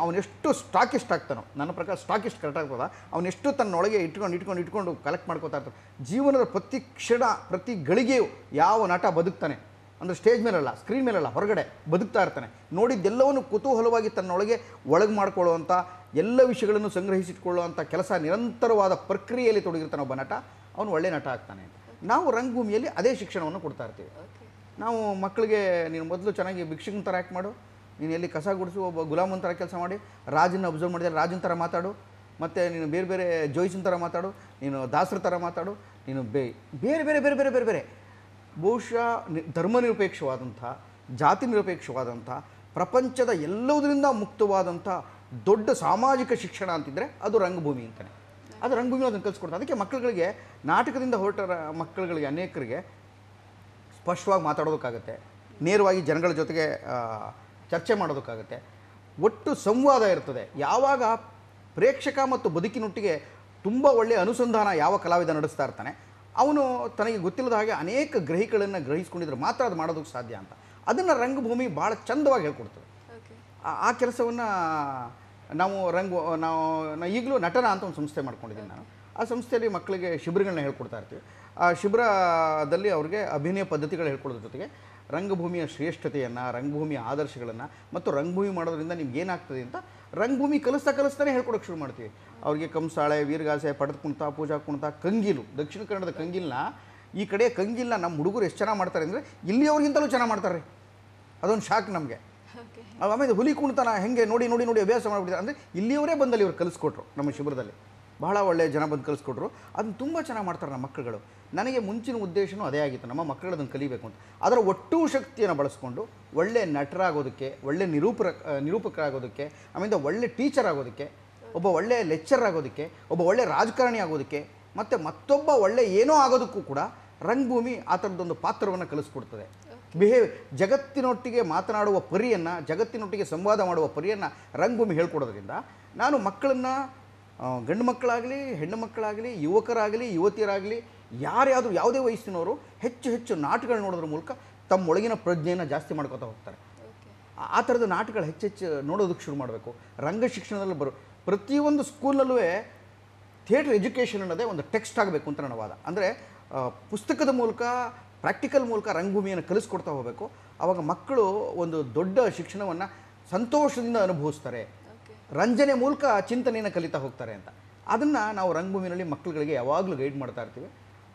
ಅವನೆಷ್ಟು ಸ್ಟಾಕಿಸ್ಟ್ ಆಗ್ತಾನೋ, ನನ್ನ ಪ್ರಕಾರ ಸ್ಟಾಕಿಸ್ಟ್ ಕರೆಕ್ಟ್ ಆಗ್ತದ, ಅವನೆಷ್ಟು ತನ್ನೊಳಗೆ ಇಟ್ಕೊಂಡು ಕಲೆಕ್ಟ್ ಮಾಡ್ಕೋತಾ ಇರ್ತಾನೆ. ಜೀವನದ ಪ್ರತಿ ಕ್ಷಣ, ಪ್ರತಿ ಗಳಿಗೆಯೂ ಯಾವ ನಟ ಬದುಕ್ತಾನೆ ಅಂದರೆ ಸ್ಟೇಜ್ ಮೇಲಲ್ಲ, ಸ್ಕ್ರೀನ್ ಮೇಲಲ್ಲ, ಹೊರಗಡೆ ಬದುಕ್ತಾ ಇರ್ತಾನೆ. ನೋಡಿದ್ದೆಲ್ಲವನ್ನು ಕುತೂಹಲವಾಗಿ ತನ್ನೊಳಗೆ ಒಳಗೆ ಮಾಡ್ಕೊಳ್ಳುವಂಥ, ಎಲ್ಲ ವಿಷಯಗಳನ್ನು ಸಂಗ್ರಹಿಸಿಟ್ಕೊಳ್ಳುವಂಥ ಕೆಲಸ, ನಿರಂತರವಾದ ಪ್ರಕ್ರಿಯೆಯಲ್ಲಿ ತೊಡಗಿರ್ತಾನೆ ಒಬ್ಬ ನಟ, ಅವನು ಒಳ್ಳೆ ನಟ ಆಗ್ತಾನೆ. ನಾವು ರಂಗಭೂಮಿಯಲ್ಲಿ ಅದೇ ಶಿಕ್ಷಣವನ್ನು ಕೊಡ್ತಾ ಇರ್ತೀವಿ. ನಾವು ಮಕ್ಕಳಿಗೆ ನೀನು ಮೊದಲು ಚೆನ್ನಾಗಿ ಭಿಕ್ಷಕನ ಥರ ಆ್ಯಕ್ಟ್ ಮಾಡು, ನೀನು ಎಲ್ಲಿ ಕಸ ಗುಡಿಸು, ಒಬ್ಬ ಗುಲಾಮನ ಥರ ಕೆಲಸ ಮಾಡಿ, ರಾಜನ ಅಬ್ಸರ್ವ್ ಮಾಡಿದರೆ ರಾಜನ ಥರ ಮಾತಾಡು, ಮತ್ತು ನೀನು ಬೇರೆ ಬೇರೆ ಜೋಯಿಸನ್ ಥರ ಮಾತಾಡು, ನೀನು ದಾಸರ ಥರ ಮಾತಾಡು, ನೀನು ಬೇರೆ ಬೇರೆ ಬೇರೆ ಬೇರೆ ಬೇರೆ ಬೇರೆ ಬಹುಶಃ ಧರ್ಮನಿರಪೇಕ್ಷವಾದಂಥ, ಜಾತಿ ನಿರಪೇಕ್ಷವಾದಂಥ, ಪ್ರಪಂಚದ ಎಲ್ಲದರಿಂದ ಮುಕ್ತವಾದಂಥ ದೊಡ್ಡ ಸಾಮಾಜಿಕ ಶಿಕ್ಷಣ ಅಂತಿದ್ದರೆ ಅದು ರಂಗಭೂಮಿ ಅಂತಾನೆ. ಅದು ರಂಗಭೂಮಿ ಅದನ್ನು ಕಲಿಸ್ಕೊಡ್ತಾರೆ. ಅದಕ್ಕೆ ಮಕ್ಕಳುಗಳಿಗೆ, ನಾಟಕದಿಂದ ಹೊರಟ ಮಕ್ಕಳುಗಳಿಗೆ ಅನೇಕರಿಗೆ ಸ್ಪಷ್ಟವಾಗಿ ಮಾತಾಡೋದಕ್ಕಾಗುತ್ತೆ, ನೇರವಾಗಿ ಜನಗಳ ಜೊತೆಗೆ ಚರ್ಚೆ ಮಾಡೋದಕ್ಕಾಗುತ್ತೆ, ಒಟ್ಟು ಸಂವಾದ ಇರ್ತದೆ. ಯಾವಾಗ ಪ್ರೇಕ್ಷಕ ಮತ್ತು ಬದುಕಿನೊಟ್ಟಿಗೆ ತುಂಬ ಒಳ್ಳೆಯ ಅನುಸಂಧಾನ ಯಾವ ಕಲಾವಿದ ನಡೆಸ್ತಾ ಇರ್ತಾನೆ, ಅವನು ತನಗೆ ಗೊತ್ತಿಲ್ಲದ ಹಾಗೆ ಅನೇಕ ಗ್ರಹಿಕೆಗಳನ್ನು ಗ್ರಹಿಸ್ಕೊಂಡಿದ್ರೆ ಮಾತ್ರ ಅದು ಮಾಡೋದಕ್ಕೆ ಸಾಧ್ಯ ಅಂತ. ಅದನ್ನು ರಂಗಭೂಮಿ ಭಾಳ ಚಂದವಾಗಿ ಹೇಳ್ಕೊಡ್ತದೆ. ಆ ಕೆಲಸವನ್ನು ನಾವು ಈಗಲೂ ನಟನ ಅಂತ ಒಂದು ಸಂಸ್ಥೆ ಮಾಡ್ಕೊಂಡಿದ್ದೀನಿ ನಾನು. ಆ ಸಂಸ್ಥೆಯಲ್ಲಿ ಮಕ್ಕಳಿಗೆ ಶಿಬಿರಗಳನ್ನ ಹೇಳ್ಕೊಡ್ತಾ ಇರ್ತೀವಿ. ಆ ಶಿಬಿರದಲ್ಲಿ ಅವ್ರಿಗೆ ಅಭಿನಯ ಪದ್ಧತಿಗಳು ಹೇಳ್ಕೊಡೋದ್ರ ಜೊತೆಗೆ ರಂಗಭೂಮಿಯ ಶ್ರೇಷ್ಠತೆಯನ್ನು, ರಂಗಭೂಮಿಯ ಆದರ್ಶಗಳನ್ನು ಮತ್ತು ರಂಗಭೂಮಿ ಮಾಡೋದ್ರಿಂದ ನಿಮ್ಗೆ ಏನಾಗ್ತದೆ ಅಂತ ರಂಗಭೂಮಿ ಕಲಿಸ್ತಾನೆ ಹೇಳ್ಕೊಡೋಕ್ಕೆ ಶುರು ಮಾಡ್ತೀವಿ. ಅವ್ರಿಗೆ ಕಂಸಾಳೆ, ವೀರಗಾಸೆ, ಪಡದ ಕುಣಿತ, ಪೂಜಾ ಕುಣಿತ, ಕಂಗೀಲು, ದಕ್ಷಿಣ ಕನ್ನಡದ ಕಂಗೀಲನ್ನ, ಈ ಕಡೆ ಕಂಗೀಲನ್ನ ನಮ್ಮ ಹುಡುಗರು ಎಷ್ಟು ಚೆನ್ನಾಗಿ ಮಾಡ್ತಾರೆ ಅಂದರೆ ಇಲ್ಲಿಯವ್ರಿಗಿಂತಲೂ ಚೆನ್ನಾಗಿ ಮಾಡ್ತಾರೆ. ಅದೊಂದು ಶಾಕ್ ನಮಗೆ. ಆಮೇಲೆ ಹುಲಿ ಕುಣಿತನ ಹೆಂಗೆ ನೋಡಿ ಅಭ್ಯಾಸ ಮಾಡಿಬಿಟ್ಟಿದ್ದಾರೆ ಅಂದರೆ ಇಲ್ಲಿಯವರೇ ಬಂದಲ್ಲಿ ಇವ್ರು ಕಲಿಸ್ಕೊಟ್ರು. ನಮ್ಮ ಶಿಬಿರದಲ್ಲಿ ಬಹಳ ಒಳ್ಳೆಯ ಜನ ಬಂದು ಕಲಿಸ್ಕೊಟ್ರು. ಅದನ್ನು ತುಂಬ ಚೆನ್ನಾಗಿ ಮಾಡ್ತಾರೆ ನಮ್ಮ ಮಕ್ಕಳುಗಳು. ನನಗೆ ಮುಂಚಿನ ಉದ್ದೇಶನೂ ಅದೇ ಆಗಿತ್ತು, ನಮ್ಮ ಮಕ್ಕಳು ಅದನ್ನು ಕಲಿಬೇಕು ಅಂತ. ಅದರ ಒಟ್ಟು ಶಕ್ತಿಯನ್ನು ಬಳಸ್ಕೊಂಡು ಒಳ್ಳೆ ನಟರಾಗೋದಕ್ಕೆ, ಒಳ್ಳೆ ನಿರೂಪಕರಾಗೋದಕ್ಕೆ, ಆಮೇಲೆ ಒಳ್ಳೆ ಟೀಚರ್ ಆಗೋದಕ್ಕೆ, ಒಬ್ಬ ಒಳ್ಳೆಯ ಲೆಕ್ಚರ್ ಆಗೋದಕ್ಕೆ, ಒಬ್ಬ ಒಳ್ಳೆ ರಾಜಕಾರಣಿ ಆಗೋದಕ್ಕೆ, ಮತ್ತು ಮತ್ತೊಬ್ಬ ಒಳ್ಳೆ ಏನೋ ಆಗೋದಕ್ಕೂ ಕೂಡ ರಂಗಭೂಮಿ ಆ ಥರದ್ದೊಂದು ಪಾತ್ರವನ್ನು ಕಲಿಸ್ಕೊಡ್ತದೆ. ಜಗತ್ತಿನೊಟ್ಟಿಗೆ ಮಾತನಾಡುವ ಪರಿಯನ್ನು, ಜಗತ್ತಿನೊಟ್ಟಿಗೆ ಸಂವಾದ ಮಾಡುವ ಪರಿಯನ್ನು ರಂಗಭೂಮಿ ಹೇಳ್ಕೊಡೋದ್ರಿಂದ ನಾನು ಮಕ್ಕಳನ್ನು, ಗಂಡು ಮಕ್ಕಳಾಗಲಿ, ಹೆಣ್ಣು ಮಕ್ಕಳಾಗಲಿ, ಯುವಕರಾಗಲಿ, ಯುವತಿಯರಾಗಲಿ, ಯಾರ್ಯಾವುದು ಯಾವುದೇ ವಯಸ್ಸಿನವರು ಹೆಚ್ಚು ನಾಟಕಗಳು ನೋಡೋದ್ರ ಮೂಲಕ ತಮ್ಮೊಳಗಿನ ಪ್ರಜ್ಞೆಯನ್ನು ಜಾಸ್ತಿ ಮಾಡ್ಕೋತಾ ಹೋಗ್ತಾರೆ. ಆ ಥರದ ನಾಟಕಗಳು ಹೆಚ್ಚು ನೋಡೋದಕ್ಕೆ ಶುರು ಮಾಡಬೇಕು. ರಂಗ ಶಿಕ್ಷಣದಲ್ಲಿ ಪ್ರತಿಯೊಂದು ಸ್ಕೂಲಲ್ಲೂ ಥಿಯೇಟರ್ ಎಜುಕೇಷನ್ ಅನ್ನೋದೇ ಒಂದು ಟೆಕ್ಸ್ಟ್ ಆಗಬೇಕು ಅಂತ ನನ್ನ ವಾದ. ಅಂದರೆ ಪುಸ್ತಕದ ಮೂಲಕ, ಪ್ರಾಕ್ಟಿಕಲ್ ಮೂಲಕ ರಂಗಭೂಮಿಯನ್ನು ಕಲಿಸ್ಕೊಡ್ತಾ ಹೋಗಬೇಕು. ಆವಾಗ ಮಕ್ಕಳು ಒಂದು ದೊಡ್ಡ ಶಿಕ್ಷಣವನ್ನು ಸಂತೋಷದಿಂದ ಅನುಭವಿಸ್ತಾರೆ, ರಂಜನೆ ಮೂಲಕ ಚಿಂತನೆಯನ್ನು ಕಲಿತಾ ಹೋಗ್ತಾರೆ ಅಂತ. ಅದನ್ನು ನಾವು ರಂಗಭೂಮಿನಲ್ಲಿ ಮಕ್ಕಳುಗಳಿಗೆ ಯಾವಾಗಲೂ ಗೈಡ್ ಮಾಡ್ತಾ ಇರ್ತೀವಿ.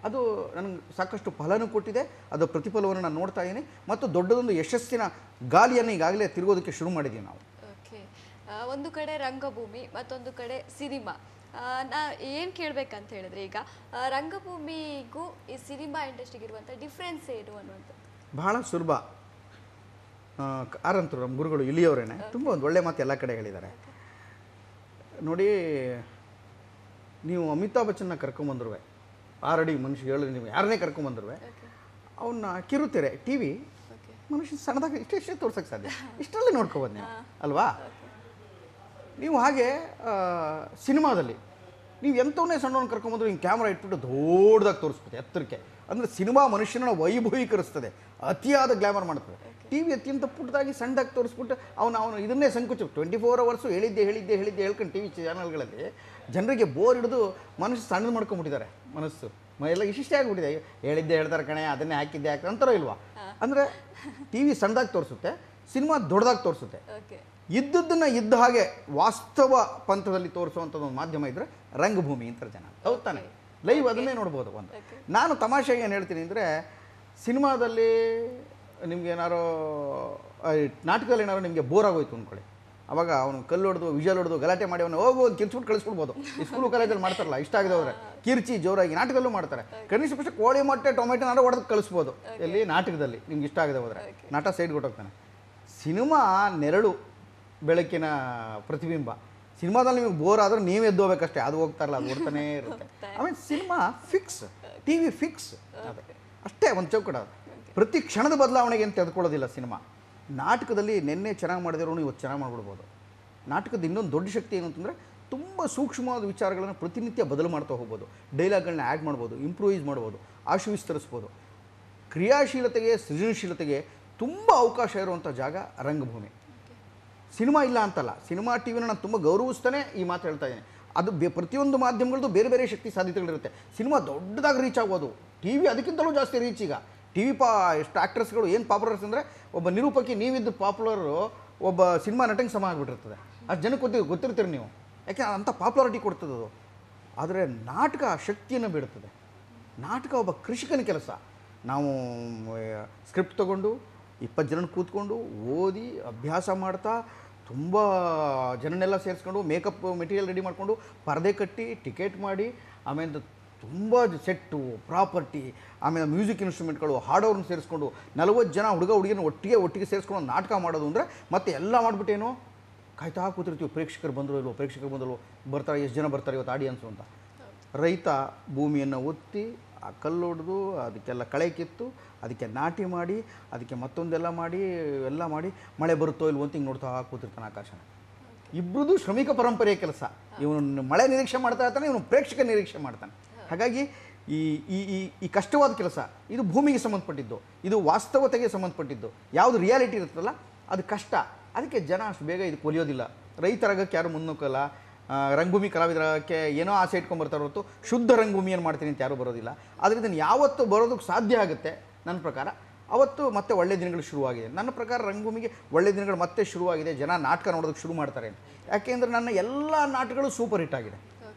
ಅದು ನನಗೆ ಸಾಕಷ್ಟು ಫಲನೂ ಕೊಟ್ಟಿದೆ. ಅದು ಪ್ರತಿಫಲವನ್ನು ನಾನು ನೋಡ್ತಾ ಇದ್ದೀನಿ ಮತ್ತು ದೊಡ್ಡದೊಂದು ಯಶಸ್ಸಿನ ಗಾಲಿಯನ್ನು ಈಗಾಗಲೇ ತಿರುಗೋದಕ್ಕೆ ಶುರು ಮಾಡಿದ್ದೀವಿ ನಾವು. ಓಕೆ, ಒಂದು ಕಡೆ ರಂಗಭೂಮಿ, ಮತ್ತೊಂದು ಕಡೆ ಸಿನಿಮಾ. ನಾ ಏನು ಕೇಳಬೇಕಂತ ಹೇಳಿದ್ರೆ, ಈಗ ರಂಗಭೂಮಿಗೂ ಈ ಸಿನಿಮಾ ಇಂಡಸ್ಟ್ರಿಗೆ ಇರುವಂಥ ಡಿಫ್ರೆನ್ಸ್ ಏನು ಅನ್ನುವಂಥದ್ದು ಬಹಳ ಸುಲಭ. ಆರಂತರು ನಮ್ಮ ಗುರುಗಳು ಇಲ್ಲಿಯವರೇನೆ ತುಂಬ ಒಂದು ಒಳ್ಳೆ ಮಾತು ಎಲ್ಲ ಕಡೆ ಹೇಳಿದ್ದಾರೆ. ನೋಡಿ, ನೀವು ಅಮಿತಾಬ್ ಬಚ್ಚನ್ನ ಕರ್ಕೊಂಬಂದ್ರು, ಆಲ್ರೆಡಿ ಮನುಷ್ಯ ಹೇಳಿ ನೀವು ಯಾರನ್ನೇ ಕರ್ಕೊಂಬಂದ್ರು, ಅವನ್ನ ಕಿರುತೆರೆ ಟಿ ವಿ ಮನುಷ್ಯ ಸಣ್ಣದಾಗ ಇಷ್ಟೇ ತೋರ್ಸೋಕ್ಕೆ ಸಾಧ್ಯ, ಇಷ್ಟರಲ್ಲೇ ನೋಡ್ಕೋಬೋದು ನೀವು ಅಲ್ವಾ. ನೀವು ಹಾಗೆ ಸಿನಿಮಾದಲ್ಲಿ ನೀವು ಎಂಥವನ್ನೇ ಸಣ್ಣವನ್ನ ಕರ್ಕೊಂಬಂದ್ರು ಹಿಂಗೆ ಕ್ಯಾಮ್ರಾ ಇಟ್ಬಿಟ್ಟು ದೊಡ್ಡದಾಗಿ ತೋರಿಸ್ಬೋದು ಎತ್ತರಕ್ಕೆ. ಅಂದರೆ ಸಿನಿಮಾ ಮನುಷ್ಯನ ವೈಭವೀಕರಿಸ್ತದೆ, ಅತಿಯಾದ ಗ್ಲಾಮರ್ ಮಾಡ್ತದೆ. ಟಿ ವಿ ಅತ್ಯಂತ ಪುಟ್ಟದಾಗಿ ಸಣ್ಣದಾಗಿ ತೋರಿಸ್ಬಿಟ್ಟು ಅವನು ಇದನ್ನೇ ಸಂಕೋಚ 24 ಅವರ್ಸು ಹೇಳಿದ್ದೆ ಹೇಳ್ಕೊಂಡು ಟಿ ವಿ ಚಾನಲ್ಗಳಲ್ಲಿ ಜನರಿಗೆ ಬೋರ್ ಹಿಡಿದು ಮನಸ್ಸು ಸಣ್ಣದು ಮಾಡ್ಕೊಂಡ್ಬಿಟ್ಟಿದ್ದಾರೆ. ಮನಸ್ಸು ಎಲ್ಲ ಇಷ್ಟೇ ಆಗಿಬಿಟ್ಟಿದೆ. ಹೇಳಿದ್ದೆ ಹೇಳ್ತಾರೆ ಕಣೆ, ಅದನ್ನೇ ಹಾಕಿದ್ದೆ ಅಂತಾರೋ ಇಲ್ವಾ. ಅಂದರೆ ಟಿ ವಿ ಸಣ್ಣದಾಗಿ ತೋರಿಸುತ್ತೆ, ಸಿನಿಮಾ ದೊಡ್ಡದಾಗಿ ತೋರಿಸುತ್ತೆ. ಇದ್ದದ್ದನ್ನು ಇದ್ದ ಹಾಗೆ ವಾಸ್ತವ ಪಂಥದಲ್ಲಿ ತೋರಿಸುವಂಥದ್ದು ಒಂದು ಮಾಧ್ಯಮ ಇದ್ದರೆ ರಂಗಭೂಮಿ ಅಂತಾರೆ ಜನ. ಹೌದು ತಾನೆ? ಲೈವ್ ಅದನ್ನೇ ನೋಡ್ಬೋದು. ಒಂದು ನಾನು ತಮಾಷೆಗೆ ಏನು ಹೇಳ್ತೀನಿ ಅಂದರೆ, ಸಿನಿಮಾದಲ್ಲಿ ನಿಮ್ಗೆ ಏನಾರೋ ನಾಟಕದಲ್ಲಿ ಏನಾರೋ ನಿಮಗೆ ಬೋರ್ ಆಗೋಯ್ತು ಅಂದ್ಕೊಳ್ಳಿ, ಅವಾಗ ಅವನು ಕಲ್ಲು ಹೊಡೆದು ವಿಜಲ್ ಹೊಡೆದು ಗಲಾಟೆ ಮಾಡಿ ಅವನು ಹೋಗ್ಬೋದು ಕಿರ್ಚ್ಬಿಟ್ಟು ಕಳಿಸ್ಬಿಡ್ಬೋದು. ಈ ಸ್ಕೂಲು ಕಾಲೇಜಲ್ಲಿ ಮಾಡ್ತಾರಲ್ಲ, ಇಷ್ಟ ಆಗದೆ ಹೋದರೆ ಕಿರ್ಚಿ ಜೋರಾಗಿ ನಾಟಕದಲ್ಲೂ ಮಾಡ್ತಾರೆ. ಕನಿಷ್ಠ ಪಕ್ಷ ಕೋಳಿ ಮೊಟ್ಟೆ ಟೊಮೆಟೊನಾರ ಹೊಡೆದು ಕಳಿಸ್ಬೋದು. ಎಲ್ಲಿ ನಾಟಕದಲ್ಲಿ ನಿಮ್ಗೆ ಇಷ್ಟ ಆಗದೆ ಹೋದರೆ ನಟ ಸೈಡ್ ಕೊಟ್ಟೋಗ್ತಾನೆ. ಸಿನಿಮಾ ನೆರಳು, ಬೆಳಕಿನ ಪ್ರತಿಬಿಂಬ. ಸಿನಿಮಾದಲ್ಲಿ ನಿಮಗೆ ಬೋರ್ ಆದರೂ ನೀವು ಎದ್ದು ಹೋಗ್ಬೇಕಷ್ಟೇ, ಅದು ಹೋಗ್ತಾರಲ್ಲ, ಅದು ಓಡ್ತಾನೇ ಇರುತ್ತೆ. ಆಮೇಲೆ cinema fix, TV fix, ಅಷ್ಟೇ ಒಂದು ಚೌಕಟ. ಪ್ರತಿ ಕ್ಷಣದ ಬದಲಾವಣೆಗೆ ಏನು ತೆಗೆದುಕೊಳ್ಳೋದಿಲ್ಲ ಸಿನಿಮಾ. ನಾಟಕದಲ್ಲಿ ನಿನ್ನೆ ಚೆನ್ನಾಗಿ ಮಾಡಿದಿರೋನು ಇವತ್ತು ಚೆನ್ನಾಗಿ ಮಾಡಿಬಿಡ್ಬೋದು. ನಾಟಕದ ಇನ್ನೊಂದು ದೊಡ್ಡ ಶಕ್ತಿ ಏನು ಅಂತಂದರೆ, ತುಂಬ ಸೂಕ್ಷ್ಮವಾದ ವಿಚಾರಗಳನ್ನು ಪ್ರತಿನಿತ್ಯ ಬದಲು ಮಾಡ್ತಾ ಹೋಗ್ಬೋದು, ಡೈಲಾಗ್ಗಳನ್ನ ಆ್ಯಡ್ ಮಾಡ್ಬೋದು, ಇಂಪ್ರೂವೈಸ್ ಮಾಡ್ಬೋದು, ವಿಸ್ತರಿಸ್ಬೋದು. ಕ್ರಿಯಾಶೀಲತೆಗೆ, ಸೃಜನಶೀಲತೆಗೆ ತುಂಬ ಅವಕಾಶ ಇರುವಂಥ ಜಾಗ ರಂಗಭೂಮಿ. ಸಿನಿಮಾ ಇಲ್ಲ ಅಂತಲ್ಲ, ಸಿನಿಮಾ ಟಿ ವಿನ ನಾನು ತುಂಬ ಗೌರವಿಸ್ತಾನೆ ಈ ಮಾತು ಹೇಳ್ತಾ ಇದ್ದೀನಿ. ಅದು ಪ್ರತಿಯೊಂದು ಮಾಧ್ಯಮಗಳದ್ದು ಬೇರೆ ಬೇರೆ ಶಕ್ತಿ ಸಾಧ್ಯತೆಗಳಿರುತ್ತೆ. ಸಿನಿಮಾ ದೊಡ್ಡದಾಗಿ ರೀಚ್ ಆಗೋದು, ಟಿ ವಿ ಅದಕ್ಕಿಂತಲೂ ಜಾಸ್ತಿ ರೀಚ್. ಈಗ ಟಿ ವಿ ಎಷ್ಟು ಆ್ಯಕ್ಟ್ರೆಸ್ಗಳು ಏನು ಪಾಪ್ಯುಲರ್ಸ್ ಅಂದರೆ, ಒಬ್ಬ ನಿರೂಪಕಿ ನೀವಿದ್ದು ಪಾಪ್ಯುಲರು ಒಬ್ಬ ಸಿನಿಮಾ ನಟಂಗೆ ಸಮ ಆಗಿಬಿಟ್ಟಿರ್ತದೆ. ಅಷ್ಟು ಜನಕ್ಕೆ ಗೊತ್ತಿರ್ತೀರಿ ನೀವು, ಯಾಕೆ ಅಂಥ ಪಾಪ್ಯುಲಾರಿಟಿ ಕೊಡ್ತದೆ ಅದು. ಆದರೆ ನಾಟಕ ಶಕ್ತಿಯನ್ನು ಬಿಡುತ್ತದೆ. ನಾಟಕ ಒಬ್ಬ ಕೃಷಿಕನ ಕೆಲಸ. ನಾವು ಸ್ಕ್ರಿಪ್ಟ್ ತೊಗೊಂಡು 20 ಜನ ಕೂತ್ಕೊಂಡು ಓದಿ ಅಭ್ಯಾಸ ಮಾಡ್ತಾ, ತುಂಬ ಜನನ್ನೆಲ್ಲ ಸೇರಿಸ್ಕೊಂಡು, ಮೇಕಪ್ ಮೆಟೀರಿಯಲ್ ರೆಡಿ ಮಾಡಿಕೊಂಡು, ಪರದೆ ಕಟ್ಟಿ, ಟಿಕೆಟ್ ಮಾಡಿ, ಆಮೇಲೆ ತುಂಬ ಸೆಟ್ಟು ಪ್ರಾಪರ್ಟಿ, ಆಮೇಲೆ ಮ್ಯೂಸಿಕ್ ಇನ್ಸ್ಟ್ರೂಮೆಂಟ್ಗಳು, ಹಾಡೋರನ್ನ ಸೇರಿಸ್ಕೊಂಡು 40 ಜನ ಹುಡುಗ ಹುಡುಗಿನ ಒಟ್ಟಿಗೆ ಸೇರಿಸ್ಕೊಂಡು ನಾಟಕ ಮಾಡೋದು ಅಂದರೆ, ಮತ್ತೆ ಎಲ್ಲ ಮಾಡಿಬಿಟ್ಟೇನೋ ಕಾಯ್ತಾ ಕೂತಿರ್ತೀವಿ, ಪ್ರೇಕ್ಷಕರು ಬಂದರು ಬರ್ತಾರೆ, ಎಷ್ಟು ಜನ ಬರ್ತಾರೆ ಇವತ್ತು ಆಡಿಯನ್ಸು ಅಂತ. ರೈತ ಭೂಮಿಯನ್ನು ಒತ್ತಿ, ಆ ಕಲ್ಲು ಹೊಡೆದು, ಅದಕ್ಕೆಲ್ಲ ಕಳೆ ಕಿತ್ತು, ಅದಕ್ಕೆ ನಾಟಿ ಮಾಡಿ, ಅದಕ್ಕೆ ಮತ್ತೊಂದೆಲ್ಲ ಮಾಡಿ, ಎಲ್ಲ ಮಾಡಿ, ಮಳೆ ಬರುತ್ತೋ ಇಲ್ವೋ ಅಂತ ಹಿಂಗೆ ನೋಡ್ತಾ ಕೂತಿರ್ತಾನೆ ಆಕಾಶನ. ಇಬ್ಬರದು ಶ್ರಮಿಕ ಪರಂಪರೆಯ ಕೆಲಸ. ಇವನು ಮಳೆ ನಿರೀಕ್ಷೆ ಮಾಡ್ತಾ ಇರ್ತಾನೆ, ಇವನು ಪ್ರೇಕ್ಷಕ ನಿರೀಕ್ಷೆ ಮಾಡ್ತಾನೆ. ಹಾಗಾಗಿ ಈ ಈ ಈ ಕಷ್ಟವಾದ ಕೆಲಸ ಇದು ಭೂಮಿಗೆ ಸಂಬಂಧಪಟ್ಟಿದ್ದು, ಇದು ವಾಸ್ತವತೆಗೆ ಸಂಬಂಧಪಟ್ಟಿದ್ದು. ಯಾವುದು ರಿಯಾಲಿಟಿ ಇರುತ್ತಲ್ಲ ಅದು ಕಷ್ಟ. ಅದಕ್ಕೆ ಜನ ಅಷ್ಟು ಬೇಗ ಇದಕ್ಕೆ ಒಲಿಯೋದಿಲ್ಲ. ರೈತರಾಗಕ್ಕೆ ಯಾರು ಮುನ್ನುಗ್ಗಲ್ಲ, ರಂಗಭೂಮಿ ಕಲಾವಿದರಕ್ಕೆ ಏನೋ ಆಸೆ ಇಟ್ಕೊಂಡ್ಬರ್ತಾರೆ ಹೊರತು ಶುದ್ಧ ರಂಗಭೂಮಿಯನ್ನು ಮಾಡ್ತೀನಿ ಅಂತ ಯಾರೂ ಬರೋದಿಲ್ಲ. ಆದರೆ ಇದನ್ನು ಯಾವತ್ತು ಬರೋದಕ್ಕೆ ಸಾಧ್ಯ ಆಗುತ್ತೆ ನನ್ನ ಪ್ರಕಾರ ಅವತ್ತು ಮತ್ತೆ ಒಳ್ಳೆ ದಿನಗಳು ಶುರುವಾಗಿದೆ. ನನ್ನ ಪ್ರಕಾರ ರಂಗಭೂಮಿಗೆ ಒಳ್ಳೆ ದಿನಗಳು ಮತ್ತೆ ಶುರುವಾಗಿದೆ. ಜನ ನಾಟಕ ನೋಡೋದಕ್ಕೆ ಶುರು ಮಾಡ್ತಾರೆ ಅಂತ. ಯಾಕೆಂದರೆ ನನ್ನ ಎಲ್ಲ ನಾಟಕಗಳು ಸೂಪರ್ ಹಿಟ್ ಆಗಿದೆ.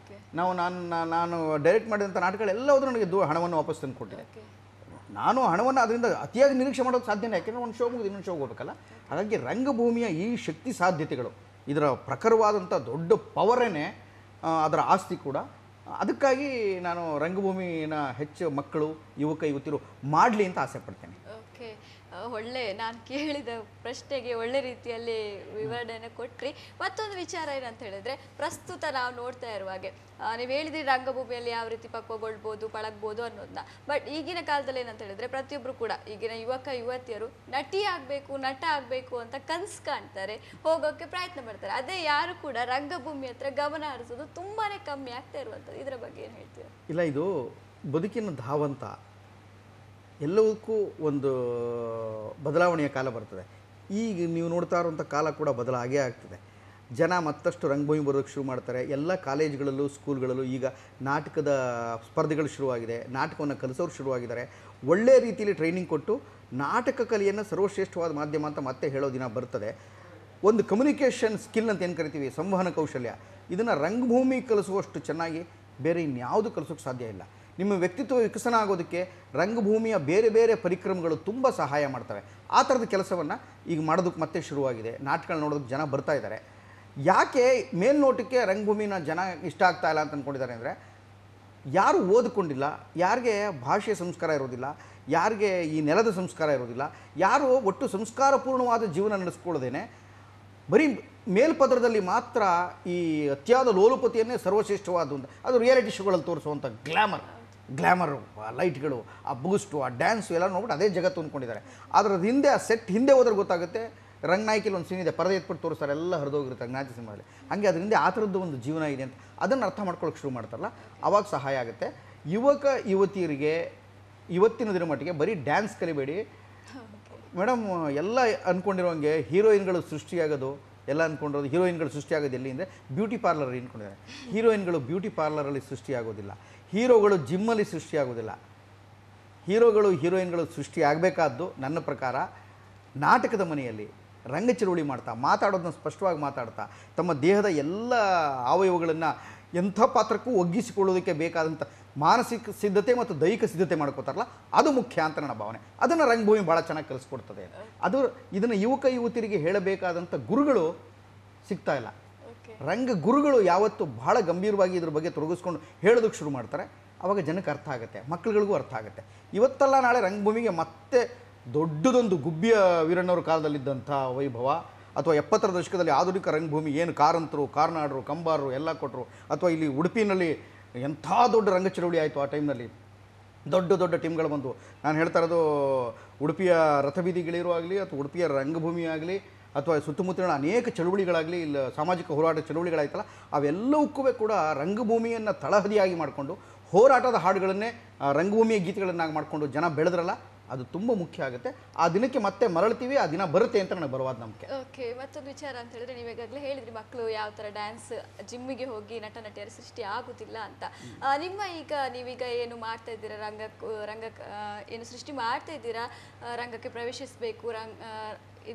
ನಾನು ಡೈರೆಕ್ಟ್ ಮಾಡಿದಂಥ ನಾಟಕಗಳೆಲ್ಲವೂ ನನಗೆ ಹಣವನ್ನು ವಾಪಸ್ ತಂದು ಕೊಟ್ಟಿದೆ. ನಾನು ಹಣವನ್ನು ಅದರಿಂದ ಅತಿಯಾಗಿ ನಿರೀಕ್ಷೆ ಮಾಡೋದು ಸಾಧ್ಯನೇ, ಯಾಕೆಂದರೆ ಒಂದು ಶೋ ಮುಗಿದು ಇನ್ನೊಂದು ಶೋ ಹೋಗ್ಬೇಕಲ್ಲ. ಹಾಗಾಗಿ ರಂಗಭೂಮಿಯ ಈ ಶಕ್ತಿ ಸಾಧ್ಯತೆಗಳು, ಇದರ ಪ್ರಖರವಾದಂಥ ದೊಡ್ಡ ಪವರೇನೆ ಅದರ ಆಸ್ತಿ ಕೂಡ. ಅದಕ್ಕಾಗಿ ನಾನು ರಂಗಭೂಮಿನ ಹೆಚ್ಚು ಮಕ್ಕಳು, ಯುವತಿಯರು ಮಾಡಲಿ ಅಂತ ಆಸೆ ಪಡ್ತೇನೆ. ಓಕೆ, ಒಳ್ಳೆ ನಾನು ಕೇಳಿದ ಪ್ರಶ್ನೆಗೆ ಒಳ್ಳೆ ರೀತಿಯಲ್ಲಿ ವಿವರಣೆಯನ್ನು ಕೊಟ್ರಿ. ಮತ್ತೊಂದು ವಿಚಾರ ಏನಂತ ಹೇಳಿದ್ರೆ, ಪ್ರಸ್ತುತ ನಾವು ನೋಡ್ತಾ ಇರುವಾಗೆ ನೀವು ಹೇಳಿದ್ರಿ ರಂಗಭೂಮಿಯಲ್ಲಿ ಯಾವ ರೀತಿ ಪಕ್ವಗೊಳ್ಬೋದು, ಪಳಗ್ಬೋದು ಅನ್ನೋದನ್ನ. ಬಟ್ ಈಗಿನ ಕಾಲದಲ್ಲಿ ಏನಂತ ಹೇಳಿದ್ರೆ, ಪ್ರತಿಯೊಬ್ಬರು ಕೂಡ ಈಗಿನ ಯುವತಿಯರು ನಟಿ ಆಗಬೇಕು, ನಟ ಆಗಬೇಕು ಅಂತ ಕನಸು ಕಾಣ್ತಾರೆ, ಹೋಗೋಕ್ಕೆ ಪ್ರಯತ್ನ ಪಡ್ತಾರೆ. ಅದೇ ಯಾರು ಕೂಡ ರಂಗಭೂಮಿ ಹತ್ರ ಗಮನ ಹರಿಸೋದು ತುಂಬಾ ಕಮ್ಮಿ ಆಗ್ತಾ ಇರುವಂಥದ್ದು. ಇದರ ಬಗ್ಗೆ ಏನು ಹೇಳ್ತೀರಾ? ಇಲ್ಲ, ಇದು ಬದುಕಿನ ಧಾವಂತ. ಎಲ್ಲವಕ್ಕೂ ಒಂದು ಬದಲಾವಣೆಯ ಕಾಲ ಬರ್ತದೆ. ಈಗ ನೀವು ನೋಡ್ತಾ ಇರುವಂಥ ಕಾಲ ಕೂಡ ಬದಲಾಗೇ ಆಗ್ತದೆ. ಜನ ಮತ್ತಷ್ಟು ರಂಗಭೂಮಿ ಬರೋಕ್ಕೆ ಶುರು ಮಾಡ್ತಾರೆ. ಎಲ್ಲ ಕಾಲೇಜ್ಗಳಲ್ಲೂ ಸ್ಕೂಲ್ಗಳಲ್ಲೂ ಈಗ ನಾಟಕದ ಸ್ಪರ್ಧೆಗಳು ಶುರುವಾಗಿದೆ. ನಾಟಕವನ್ನು ಕಲಿಸೋರು ಶುರುವಾಗಿದ್ದಾರೆ. ಒಳ್ಳೆಯ ರೀತಿಯಲ್ಲಿ ಟ್ರೈನಿಂಗ್ ಕೊಟ್ಟು ನಾಟಕ ಕಲೆಯನ್ನು ಸರ್ವಶ್ರೇಷ್ಠವಾದ ಮಾಧ್ಯಮ ಅಂತ ಮತ್ತೆ ಹೇಳೋ ದಿನ ಬರ್ತದೆ. ಒಂದು ಕಮ್ಯುನಿಕೇಷನ್ ಸ್ಕಿಲ್ ಅಂತ ಏನು ಕರಿತೀವಿ, ಸಂವಹನ ಕೌಶಲ್ಯ, ಇದನ್ನು ರಂಗಭೂಮಿ ಕಲಿಸುವಷ್ಟು ಚೆನ್ನಾಗಿ ಬೇರೆ ಇನ್ಯಾವುದು ಕಲಿಸೋಕ್ಕೆ ಸಾಧ್ಯ ಇಲ್ಲ. ನಿಮ್ಮ ವ್ಯಕ್ತಿತ್ವ ವಿಕಸನ ಆಗೋದಕ್ಕೆ ರಂಗಭೂಮಿಯ ಬೇರೆ ಬೇರೆ ಪರಿಕ್ರಮಗಳು ತುಂಬ ಸಹಾಯ ಮಾಡ್ತವೆ. ಆ ಥರದ ಕೆಲಸವನ್ನು ಈಗ ಮಾಡೋದಕ್ಕೆ ಮತ್ತೆ ಶುರುವಾಗಿದೆ. ನಾಟಕಗಳು ನೋಡೋದಕ್ಕೆ ಜನ ಬರ್ತಾ ಇದ್ದಾರೆ. ಯಾಕೆ ಮೇಲ್ನೋಟಕ್ಕೆ ರಂಗಭೂಮಿನ ಜನ ಇಷ್ಟ ಆಗ್ತಾ ಇಲ್ಲ ಅಂತ ಅಂದ್ಕೊಂಡಿದ್ದಾರೆ ಅಂದರೆ, ಯಾರು ಓದಿಕೊಂಡಿಲ್ಲ, ಯಾರಿಗೆ ಭಾಷೆಯ ಸಂಸ್ಕಾರ ಇರೋದಿಲ್ಲ, ಯಾರಿಗೆ ಈ ನೆಲದ ಸಂಸ್ಕಾರ ಇರೋದಿಲ್ಲ, ಯಾರು ಒಟ್ಟು ಸಂಸ್ಕಾರಪೂರ್ಣವಾದ ಜೀವನ ನಡೆಸ್ಕೊಳ್ಳೋದೇನೆ ಬರೀ ಮೇಲ್ಪದರದಲ್ಲಿ ಮಾತ್ರ ಈ ಅತಿಯಾದ ಲೋಲುಪತಿಯನ್ನೇ ಸರ್ವಶ್ರೇಷ್ಠವಾದ ಒಂದು ಅದು ರಿಯಾಲಿಟಿ ಶೋಗಳಲ್ಲಿ ತೋರಿಸುವಂಥ ಗ್ಲ್ಯಾಮರು ಆ ಲೈಟ್ಗಳು ಆ ಬೂಸ್ಟು ಆ ಡ್ಯಾನ್ಸು ಎಲ್ಲ ನೋಡ್ಬಿಟ್ಟು ಅದೇ ಜಗತ್ತು ಅಂದ್ಕೊಂಡಿದ್ದಾರೆ. ಆದರೆ ಅದು ಹಿಂದೆ ಆ ಸೆಟ್ ಹಿಂದೆ ಹೋದ್ರೆ ಗೊತ್ತಾಗುತ್ತೆ. ರಂಗನಾಯ್ಕಿಲಿ ಒಂದು ಸೀನ್ ಇದೆ, ಪರದೆ ಎತ್ಬಿಟ್ಟು ತೋರಿಸ್ತಾರೆ, ಎಲ್ಲ ಹರಿದೋಗಿರುತ್ತೆ ಜ್ಞಾತಿ ಸಿನಿಮಾದಲ್ಲಿ. ಹಾಗೆ ಅದ್ರ ಹಿಂದೆ ಆ ಥರದ್ದು ಒಂದು ಜೀವನ ಇದೆ ಅಂತ ಅದನ್ನು ಅರ್ಥ ಮಾಡ್ಕೊಳ್ಳೋಕೆ ಶುರು ಮಾಡ್ತಾರಲ್ಲ, ಆವಾಗ ಸಹಾಯ ಆಗುತ್ತೆ. ಯುವಕ ಯುವತಿಯರಿಗೆ ಇವತ್ತಿನ ದಿನ ಮಟ್ಟಿಗೆ ಬರೀ ಡ್ಯಾನ್ಸ್ ಕಲಿಬೇಡಿ ಮೇಡಮ್. ಎಲ್ಲ ಅಂದ್ಕೊಂಡಿರೋಂಗೆ ಹೀರೋಯಿನ್ಗಳು ಸೃಷ್ಟಿಯಾಗೋದು ಎಲ್ಲ ಅಂದ್ಕೊಂಡಿರೋದು ಹೀರೋಯಿನ್ಗಳು ಸೃಷ್ಟಿಯಾಗೋದು ಎಲ್ಲಿ ಅಂದರೆ ಬ್ಯೂಟಿ ಪಾರ್ಲರ್ ಅಂದ್ಕೊಂಡಿದ್ದಾರೆ. ಹೀರೋಯಿನ್ಗಳು ಬ್ಯೂಟಿ ಪಾರ್ಲರಲ್ಲಿ ಸೃಷ್ಟಿಯಾಗೋದಿಲ್ಲ, ಹೀರೋಗಳು ಜಿಮ್ಮಲ್ಲಿ ಸೃಷ್ಟಿಯಾಗೋದಿಲ್ಲ. ಹೀರೋಗಳು ಹೀರೋಯಿನ್ಗಳು ಸೃಷ್ಟಿಯಾಗಬೇಕಾದ್ದು ನನ್ನ ಪ್ರಕಾರ ನಾಟಕದ ಮನೆಯಲ್ಲಿ ರಂಗ ಚಳುವಳಿ ಮಾಡ್ತಾ ಮಾತಾಡೋದನ್ನ ಸ್ಪಷ್ಟವಾಗಿ ಮಾತಾಡ್ತಾ ತಮ್ಮ ದೇಹದ ಎಲ್ಲ ಅವಯವಗಳನ್ನು ಎಂಥ ಪಾತ್ರಕ್ಕೂ ಒಗ್ಗಿಸಿಕೊಳ್ಳೋದಕ್ಕೆ ಬೇಕಾದಂಥ ಮಾನಸಿಕ ಸಿದ್ಧತೆ ಮತ್ತು ದೈಹಿಕ ಸಿದ್ಧತೆ ಮಾಡ್ಕೋತಾರಲ್ಲ, ಅದು ಮುಖ್ಯ ಅಂತ ನನ್ನ ಭಾವನೆ. ಅದನ್ನು ರಂಗಭೂಮಿ ಭಾಳ ಚೆನ್ನಾಗಿ ಕಲಿಸ್ಕೊಡ್ತದೆ. ಅದು ಇದನ್ನು ಯುವಕ ಯುವತಿಯರಿಗೆ ಹೇಳಬೇಕಾದಂಥ ಗುರುಗಳು ಸಿಗ್ತಾ ಇಲ್ಲ. ರಂಗ ಗುರುಗಳು ಯಾವತ್ತು ಬಹಳ ಗಂಭೀರವಾಗಿ ಇದ್ರ ಬಗ್ಗೆ ತೊಡಗಿಸ್ಕೊಂಡು ಹೇಳೋದಕ್ಕೆ ಶುರು ಮಾಡ್ತಾರೆ, ಆವಾಗ ಜನಕ್ಕೆ ಅರ್ಥ ಆಗುತ್ತೆ, ಮಕ್ಕಳುಗಳಿಗೂ ಅರ್ಥ ಆಗುತ್ತೆ. ಇವತ್ತಲ್ಲ ನಾಳೆ ರಂಗಭೂಮಿಗೆ ಮತ್ತೆ ದೊಡ್ಡದೊಂದು ಗುಬ್ಬಿಯ ವೀರಣ್ಣವ್ರ ಕಾಲದಲ್ಲಿದ್ದಂಥ ವೈಭವ, ಅಥವಾ 70ರ ದಶಕದಲ್ಲಿ ಆಧುನಿಕ ರಂಗಭೂಮಿ ಏನು ಕಾರಂತರು, ಕಾರ್ನಾಡರು, ಕಂಬಾರರು ಎಲ್ಲ ಕೊಟ್ಟರು, ಅಥವಾ ಇಲ್ಲಿ ಉಡುಪಿನಲ್ಲಿ ಎಂಥ ದೊಡ್ಡ ರಂಗ ಚಳುವಳಿ ಆಯಿತು. ಆ ಟೈಮ್ನಲ್ಲಿ ದೊಡ್ಡ ದೊಡ್ಡ ಟೀಮ್ಗಳು ಬಂದು, ನಾನು ಹೇಳ್ತಾ ಇರೋದು ಉಡುಪಿಯ ರಥಬೀದಿಗಳಿರೋ ಆಗಲಿ ಅಥವಾ ಉಡುಪಿಯ ರಂಗಭೂಮಿ ಆಗಲಿ ಅಥವಾ ಸುತ್ತಮುತ್ತಲಿನ ಅನೇಕ ಚಳುವಳಿಗಳಾಗಲಿ, ಇಲ್ಲ ಸಾಮಾಜಿಕ ಹೋರಾಟ ಚಳುವಳಿಗಳಾಯ್ತಲ್ಲ, ಅವೆಲ್ಲವಕ್ಕೂ ಕೂಡ ರಂಗಭೂಮಿಯನ್ನು ತಳಹದಿಯಾಗಿ ಮಾಡಿಕೊಂಡು ಹೋರಾಟದ ಹಾಡುಗಳನ್ನೇ ರಂಗಭೂಮಿಯ ಗೀತೆಗಳನ್ನಾಗಿ ಮಾಡಿಕೊಂಡು ಜನ ಬೆಳೆದ್ರಲ್ಲ, ಅದು ತುಂಬ ಮುಖ್ಯ ಆಗುತ್ತೆ. ಆ ದಿನಕ್ಕೆ ಮತ್ತೆ ಮರಳ್ತೀವಿ, ಆ ದಿನ ಬರುತ್ತೆ ಅಂತ ನನಗೆ ಬರುವಾದ ನಂಬಿಕೆ. ಓಕೆ, ಮತ್ತೊಂದು ವಿಚಾರ ಅಂತ ಹೇಳಿದ್ರೆ, ನೀವು ಈಗಾಗಲೇ ಹೇಳಿದ್ರಿ ಮಕ್ಕಳು ಯಾವ ಥರ ಡ್ಯಾನ್ಸ್ ಜಿಮ್ಮಿಗೆ ಹೋಗಿ ನಟ ನಟಿಯರ ಸೃಷ್ಟಿ ಆಗುತ್ತಿಲ್ಲ ಅಂತ. ನಿಮ್ಮ ನೀವೀಗ ಏನು ಮಾಡ್ತಾ ಇದ್ದೀರಾ, ಏನು ಸೃಷ್ಟಿ ಮಾಡ್ತಾ ಇದ್ದೀರಾ, ರಂಗಕ್ಕೆ ಪ್ರವೇಶಿಸಬೇಕು,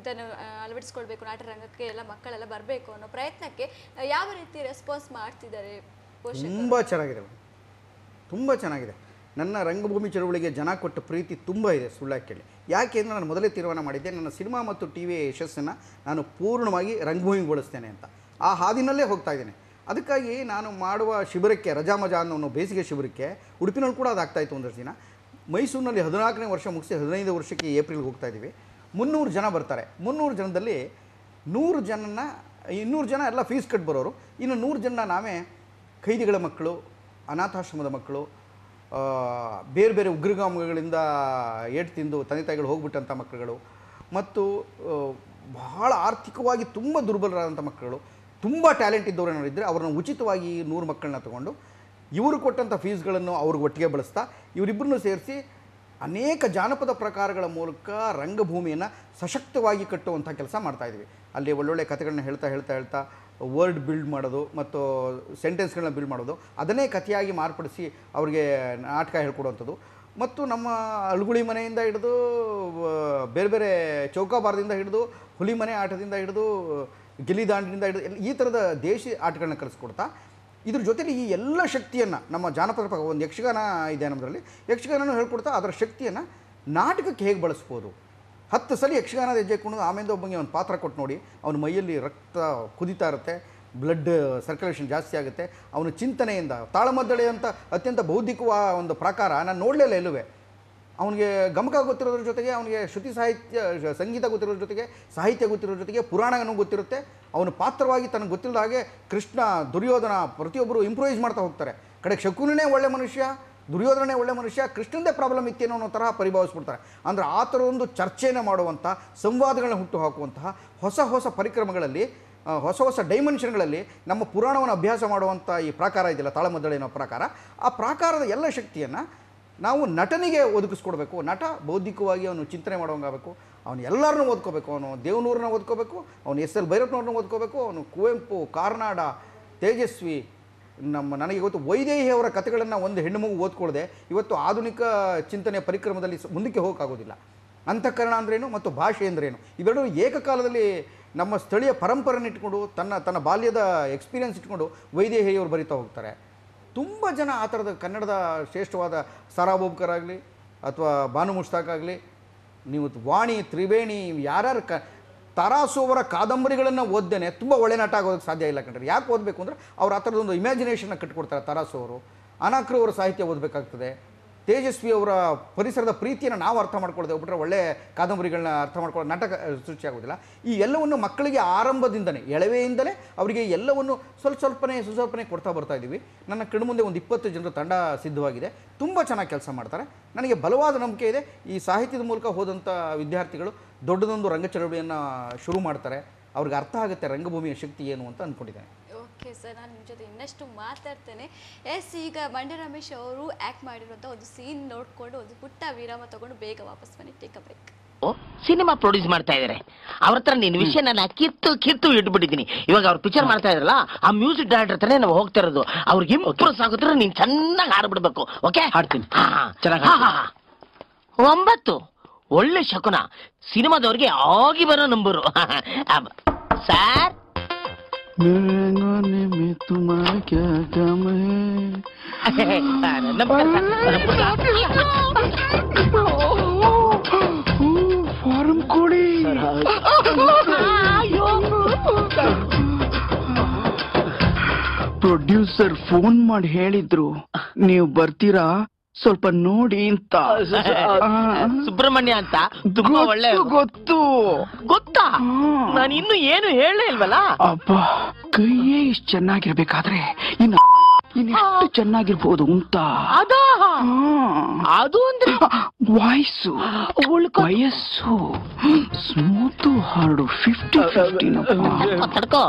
ಇದನ್ನು ಅಳವಡಿಸ್ಕೊಳ್ಬೇಕು, ನಾಟಕ ರಂಗಕ್ಕೆ ಎಲ್ಲ ಮಕ್ಕಳೆಲ್ಲ ಬರಬೇಕು ಅನ್ನೋ ಪ್ರಯತ್ನಕ್ಕೆ ಯಾವ ರೀತಿ ರೆಸ್ಪಾನ್ಸ್ ಮಾಡ್ತಿದ್ದಾರೆ ಪೋಷಕರು? ತುಂಬ ಚೆನ್ನಾಗಿದೆ, ತುಂಬ ಚೆನ್ನಾಗಿದೆ. ನನ್ನ ರಂಗಭೂಮಿ ಚಳುವಳಿಗೆ ಜನ ಕೊಟ್ಟ ಪ್ರೀತಿ ತುಂಬ ಇದೆ, ಸುಳ್ಳಾಗಿ ಕೇಳಿ. ಯಾಕೆ ಅಂದರೆ ನಾನು ಮೊದಲೇ ತೀರ್ಮಾನ ಮಾಡಿದ್ದೆ, ನನ್ನ ಸಿನಿಮಾ ಮತ್ತು ಟಿ ವಿಯ ಯಶಸ್ಸನ್ನು ನಾನು ಪೂರ್ಣವಾಗಿ ರಂಗಭೂಮಿಗೊಳಿಸ್ತೇನೆ ಅಂತ. ಆ ಹಾದಿನಲ್ಲೇ ಹೋಗ್ತಾ ಇದ್ದೇನೆ. ಅದಕ್ಕಾಗಿ ನಾನು ಮಾಡುವ ಶಿಬಿರಕ್ಕೆ, ರಜಾ ಮಜಾ ಅನ್ನೋ ಬೇಸಿಗೆ ಶಿಬಿರಕ್ಕೆ ಉಡುಪಿನಲ್ಲಿ ಕೂಡ ಅದಾಗ್ತಾಯಿತ್ತು ಒಂದಷ್ಟು ದಿನ. ಮೈಸೂರಿನಲ್ಲಿ 14ನೇ ವರ್ಷ ಮುಗಿಸಿ 15 ವರ್ಷಕ್ಕೆ ಏಪ್ರಿಲ್ಗೆ ಹೋಗ್ತಾ ಇದ್ದೀವಿ. 300 ಜನ ಬರ್ತಾರೆ. 300 ಜನದಲ್ಲಿ 100 ಜನ ಎಲ್ಲ ಫೀಸ್ ಕಟ್ ಬರೋರು, ಇನ್ನು 100 ಜನ ನಾವೇ ಖೈದಿಗಳ ಮಕ್ಕಳು, ಅನಾಥಾಶ್ರಮದ ಮಕ್ಕಳು, ಬೇರೆ ಬೇರೆ ಉಗ್ರಗಾಮಿಗಳಿಂದ ಏಟು ತಿಂದು ತಂದೆ ತಾಯಿಗಳು ಹೋಗ್ಬಿಟ್ಟಂಥ ಮಕ್ಕಳುಗಳು, ಮತ್ತು ಬಹಳ ಆರ್ಥಿಕವಾಗಿ ತುಂಬ ದುರ್ಬಲರಾದಂಥ ಮಕ್ಕಳು, ತುಂಬ ಟ್ಯಾಲೆಂಟ್ ಇದ್ದವರು ಏನಾರು ಇದ್ದರೆ ಅವ್ರನ್ನ ಉಚಿತವಾಗಿ 100 ಮಕ್ಕಳನ್ನ ತೊಗೊಂಡು ಇವರು ಕೊಟ್ಟಂಥ ಫೀಸ್ಗಳನ್ನು ಅವ್ರಿಗೆ ಒಟ್ಟಿಗೆ ಬಳಸ್ತಾ ಇವರಿಬ್ಬರನ್ನು ಸೇರಿಸಿ ಅನೇಕ ಜಾನಪದ ಪ್ರಕಾರಗಳ ಮೂಲಕ ರಂಗಭೂಮಿಯನ್ನು ಸಶಕ್ತವಾಗಿ ಕಟ್ಟುವಂಥ ಕೆಲಸ ಮಾಡ್ತಾಯಿದ್ವಿ. ಅಲ್ಲಿ ಒಳ್ಳೊಳ್ಳೆ ಕಥೆಗಳನ್ನ ಹೇಳ್ತಾ ವರ್ಡ್ ಬಿಲ್ಡ್ ಮಾಡೋದು ಮತ್ತು ಸೆಂಟೆನ್ಸ್ಗಳನ್ನ ಬಿಲ್ಡ್ ಮಾಡೋದು, ಅದನ್ನೇ ಕಥೆಯಾಗಿ ಮಾರ್ಪಡಿಸಿ ಅವ್ರಿಗೆ ನಾಟಕ ಹೇಳ್ಕೊಡುವಂಥದ್ದು. ಮತ್ತು ನಮ್ಮ ಅಳುಗುಳಿ ಮನೆಯಿಂದ ಹಿಡಿದು ಬೇರೆ ಬೇರೆ ಚೌಕಾಬಾರದಿಂದ ಹಿಡಿದು ಹುಲಿ ಮನೆ ಆಟದಿಂದ ಹಿಡಿದು ಗಿಲ್ಲಿದಾಂಡಿನಿಂದ ಹಿಡಿದು ಈ ಥರದ ದೇಶಿ ಆಟಗಳನ್ನ ಕಲಿಸ್ಕೊಡ್ತಾ, ಇದ್ರ ಜೊತೆಲಿ ಈ ಎಲ್ಲ ಶಕ್ತಿಯನ್ನು ನಮ್ಮ ಜಾನಪದ ಒಂದು ಯಕ್ಷಗಾನ ಇದೆ ನಮ್ಮದ್ರಲ್ಲಿ, ಯಕ್ಷಗಾನನೂ ಹೇಳ್ಕೊಡ್ತಾ ಅದರ ಶಕ್ತಿಯನ್ನು ನಾಟಕಕ್ಕೆ ಹೇಗೆ ಬಳಸ್ಬೋದು. 10 ಸಲ ಯಕ್ಷಗಾನದ ಹೆಜ್ಜೆ ಕುಣಿದು ಆಮೇಲೆ ಒಬ್ಬನಿಗೆ ಒಂದು ಪಾತ್ರ ಕೊಟ್ಟು ನೋಡಿ, ಅವನ ಮೈಯಲ್ಲಿ ರಕ್ತ ಕುದೀತಾ ಇರುತ್ತೆ, ಬ್ಲಡ್ ಸರ್ಕ್ಯುಲೇಷನ್ ಜಾಸ್ತಿ ಆಗುತ್ತೆ. ಅವನ ಚಿಂತನೆಯಿಂದ ತಾಳಮದ್ದಳೆ ಅಂತ ಅತ್ಯಂತ ಬೌದ್ಧಿಕವಾದ ಒಂದು ಪ್ರಕಾರ ನಾನು ನೋಡಲಿಲ್ಲ ಎಲ್ಲುವೆ. ಅವನಿಗೆ ಗಮಕ ಗೊತ್ತಿರೋದ್ರ ಜೊತೆಗೆ ಅವನಿಗೆ ಶ್ರುತಿ ಸಾಹಿತ್ಯ ಸಂಗೀತ ಗೊತ್ತಿರೋದ್ರ ಜೊತೆಗೆ ಸಾಹಿತ್ಯ ಗೊತ್ತಿರೋದ್ರ ಜೊತೆಗೆ ಪುರಾಣನೂ ಗೊತ್ತಿರುತ್ತೆ. ಅವನು ಪಾತ್ರವಾಗಿ ತನಗೆ ಗೊತ್ತಿಲ್ಲದ ಹಾಗೆ ಕೃಷ್ಣ, ದುರ್ಯೋಧನ ಪ್ರತಿಯೊಬ್ಬರು ಇಂಪ್ರೂವೈಸ್ ಮಾಡ್ತಾ ಹೋಗ್ತಾರೆ. ಕಡೆಗೆ ಶಕುನಿನೇ ಒಳ್ಳೆ ಮನುಷ್ಯ, ದುರ್ಯೋಧನೇ ಒಳ್ಳೆ ಮನುಷ್ಯ, ಕೃಷ್ಣಂದೇ ಪ್ರಾಬ್ಲಮ್ ಇತ್ತೇನೋ ಅನ್ನೋ ತರಹ ಪರಿಭಾವಿಸ್ಬಿಡ್ತಾರೆ. ಅಂದರೆ ಆ ಥರ ಒಂದು ಚರ್ಚೆಯನ್ನು ಮಾಡುವಂಥ, ಸಂವಾದಗಳನ್ನ ಹುಟ್ಟು ಹಾಕುವಂತಹ ಹೊಸ ಹೊಸ ಪರಿಕ್ರಮಗಳಲ್ಲಿ, ಹೊಸ ಹೊಸ ಡೈಮೆನ್ಷನ್ಗಳಲ್ಲಿ ನಮ್ಮ ಪುರಾಣವನ್ನು ಅಭ್ಯಾಸ ಮಾಡುವಂಥ ಈ ಪ್ರಾಕಾರ ಇದೆಯಲ್ಲ, ತಾಳಮದ್ದಳೆ ಅನ್ನೋ ಪ್ರಾಕಾರ, ಆ ಪ್ರಾಕಾರದ ಎಲ್ಲ ಶಕ್ತಿಯನ್ನು ನಾವು ನಟನಿಗೆ ಒದಗಿಸ್ಕೊಡ್ಬೇಕು. ನಟ ಬೌದ್ಧಿಕವಾಗಿ ಅವನು ಚಿಂತನೆ ಮಾಡೋಂಗಾಗಬೇಕು, ಅವನು ಎಲ್ಲರನ್ನೂ ಓದ್ಕೋಬೇಕು, ಅವನು ದೇವನೂರನ್ನ ಓದ್ಕೋಬೇಕು, ಅವನು SL ಭೈರಪ್ಪನವ್ರನ್ನ ಓದ್ಕೋಬೇಕು, ಅವನು ಕುವೆಂಪು, ಕಾರ್ನಾಡ, ತೇಜಸ್ವಿ, ನನಗೆ ಇವತ್ತು ವೈದೇಹಿಯವರ ಕಥೆಗಳನ್ನು ಒಂದು ಹೆಣ್ಣು ಮಗು ಓದ್ಕೊಳ್ಳದೆ ಇವತ್ತು ಆಧುನಿಕ ಚಿಂತನೆಯ ಪರಿಕ್ರಮದಲ್ಲಿ ಮುಂದಕ್ಕೆ ಹೋಗೋಕ್ಕಾಗೋದಿಲ್ಲ. ಅಂತಃಕರಣ ಅಂದ್ರೇನು ಮತ್ತು ಭಾಷೆ ಅಂದ್ರೇನು, ಇವೆರಡೂ ಏಕಕಾಲದಲ್ಲಿ ನಮ್ಮ ಸ್ಥಳೀಯ ಪರಂಪರೆಯನ್ನು ಇಟ್ಕೊಂಡು ತನ್ನ ಬಾಲ್ಯದ ಎಕ್ಸ್ಪೀರಿಯನ್ಸ್ ಇಟ್ಕೊಂಡು ವೈದೇಹಿಯವರು ಬರಿತಾ ಹೋಗ್ತಾರೆ. ತುಂಬ ಜನ ಆ ಥರದ ಕನ್ನಡದ ಶ್ರೇಷ್ಠವಾದ ಸಾರಾ ಬೋಬ್ಕರ್ ಆಗಲಿ ಅಥವಾ ಭಾನು ಮುಷ್ತಾಕ್ ಆಗಲಿ, ನೀವು ವಾಣಿ, ತ್ರಿವೇಣಿ, ಯಾರ್ಯಾರು ತರಾಸು ಅವರ ಕಾದಂಬರಿಗಳನ್ನು ಓದ್ದೇನೆ ತುಂಬ ಒಳ್ಳೆ ನಟ ಆಗೋದಕ್ಕೆ ಸಾಧ್ಯ ಇಲ್ಲ ಕಂಡ್ರೆ. ಯಾಕೆ ಓದಬೇಕು ಅಂದರೆ ಅವ್ರು ಆ ಥರದೊಂದು ಇಮ್ಯಾಜಿನೇಷನ್ನ ಕಟ್ಟಿಕೊಡ್ತಾರೆ ತರಾಸು ಅವರು. ಅನಾಕ್ರು ಅವರ ಸಾಹಿತ್ಯ ಓದಬೇಕಾಗ್ತದೆ. ತೇಜಸ್ವಿ ಅವರ ಪರಿಸರದ ಪ್ರೀತಿಯನ್ನು ನಾವು ಅರ್ಥ ಮಾಡ್ಕೊಳ್ತೇವೆ ಬಿಟ್ಟರೆ ಒಳ್ಳೆ ಕಾದಂಬರಿಗಳನ್ನ ಅರ್ಥ ಮಾಡ್ಕೊಳ್ಳೋ ನಾಟಕ ಸೃಷ್ಟಿಯಾಗೋದಿಲ್ಲ. ಈ ಎಲ್ಲವನ್ನು ಮಕ್ಕಳಿಗೆ ಆರಂಭದಿಂದಲೇ ಎಳವೆಯಿಂದಲೇ ಅವರಿಗೆ ಎಲ್ಲವನ್ನು ಸ್ವಲ್ಪನೇ ಕೊಡ್ತಾ ಬರ್ತಾ ಇದ್ದೀವಿ. ನನ್ನ ಕಣ್ಮುಂದೆ ಒಂದು 20 ಜನರ ತಂಡ ಸಿದ್ಧವಾಗಿದೆ. ತುಂಬ ಚೆನ್ನಾಗಿ ಕೆಲಸ ಮಾಡ್ತಾರೆ. ನನಗೆ ಬಲವಾದ ನಂಬಿಕೆ ಇದೆ, ಈ ಸಾಹಿತ್ಯದ ಮೂಲಕ ಹೋದಂಥ ವಿದ್ಯಾರ್ಥಿಗಳು ದೊಡ್ಡದೊಂದು ರಂಗ ಚಳವಳಿಯನ್ನು ಶುರು ಮಾಡ್ತಾರೆ. ಅವ್ರಿಗೆ ಅರ್ಥ ಆಗುತ್ತೆ ರಂಗಭೂಮಿಯ ಶಕ್ತಿ ಏನು ಅಂತ ಅಂದ್ಕೊಂಡಿದ್ದೇನೆ. ಓಕೆ ಸರ್, ನಾನು ನಿಮ್ಮ ಜೊತೆ ಇನ್ನಷ್ಟು ಮಾತಾಡ್ತೇನೆ. ಈಗ ಮಂಡ್ಯ ರಮೇಶ್ ಅವರು ಆ್ಯಕ್ಟ್ ಮಾಡಿರುವಂಥ ಒಂದು ಸೀನ್ ನೋಡಿಕೊಂಡು ಒಂದು ಪುಟ್ಟ ವಿರಾಮ ತಗೊಂಡು ಬೇಗ ವಾಪಸ್ ಬನ್ನಿ. Take a break. Cinema produce ಮಾಡ್ತಾ ಇದಾರೆ, ಅವ್ರ ಹತ್ರ ನಿನ್ನ ವಿಷಯನ ಕಿತ್ತು ಇಟ್ಬಿಟ್ಟಿದ್ದೀನಿ. ಇವಾಗ ಅವ್ರು ಪಿಕ್ಚರ್ ಮಾಡ್ತಾ ಇದ್ರಲ್ಲ, ಆ ಮ್ಯೂಸಿಕ್ ಡೈರೆಕ್ಟರ್ ಹತ್ರನೇ ನಾವು ಹೋಗ್ತಾ ಇರೋದು. ಅವ್ರಿಗೆ ಇಂಪ್ರೆಸ್ ಆಗುತ್ತಾರೆ, ನೀನ್ ಚೆನ್ನಾಗಿ ಹಾಡ್ಬಿಡ್ಬೇಕು. ಓಕೆ, ಹಾಡ್ತೀನಿ. ಚೆನ್ನಾಗಿ 9 ಒಳ್ಳೆ ಶಕುನ. ಸಿನಿಮಾದವ್ರಿಗೆ ಆಗಿ ಬರೋ ನಂಬರು. ಸರ್ ಫಾರಂ ಕೊಡಿ. ಪ್ರೊಡ್ಯೂಸರ್ ಫೋನ್ ಮಾಡಿ ಹೇಳಿದ್ರು ನೀವು ಬರ್ತೀರಾ, ಸ್ವಲ್ಪ ನೋಡಿ ಅಂತ. ಸುಬ್ರಹ್ಮಣ್ಯ ಅಂತ ತುಂಬಾ ಒಳ್ಳೆ. ಗೊತ್ತಾ? ನಾನು ಇನ್ನು ಏನು ಹೇಳೇ ಇಲ್ವಲ್ಲ. ಅಬ್ಬಾ, ಕೈಯೇ ಇಷ್ಟು ಚೆನ್ನಾಗಿರ್ಬೇಕಾದ್ರೆ ಇನ್ನೆಷ್ಟು ಚೆನ್ನಾಗಿರ್ಬೋದು ಅಂತ. ಅದು ಅಂದ್ರೆ ವಾಯ್ಸು, ವಯಸ್ಸು, ಸ್ಮೂತು ಹಾಡು 50-50. ತಡ್ಕೋ,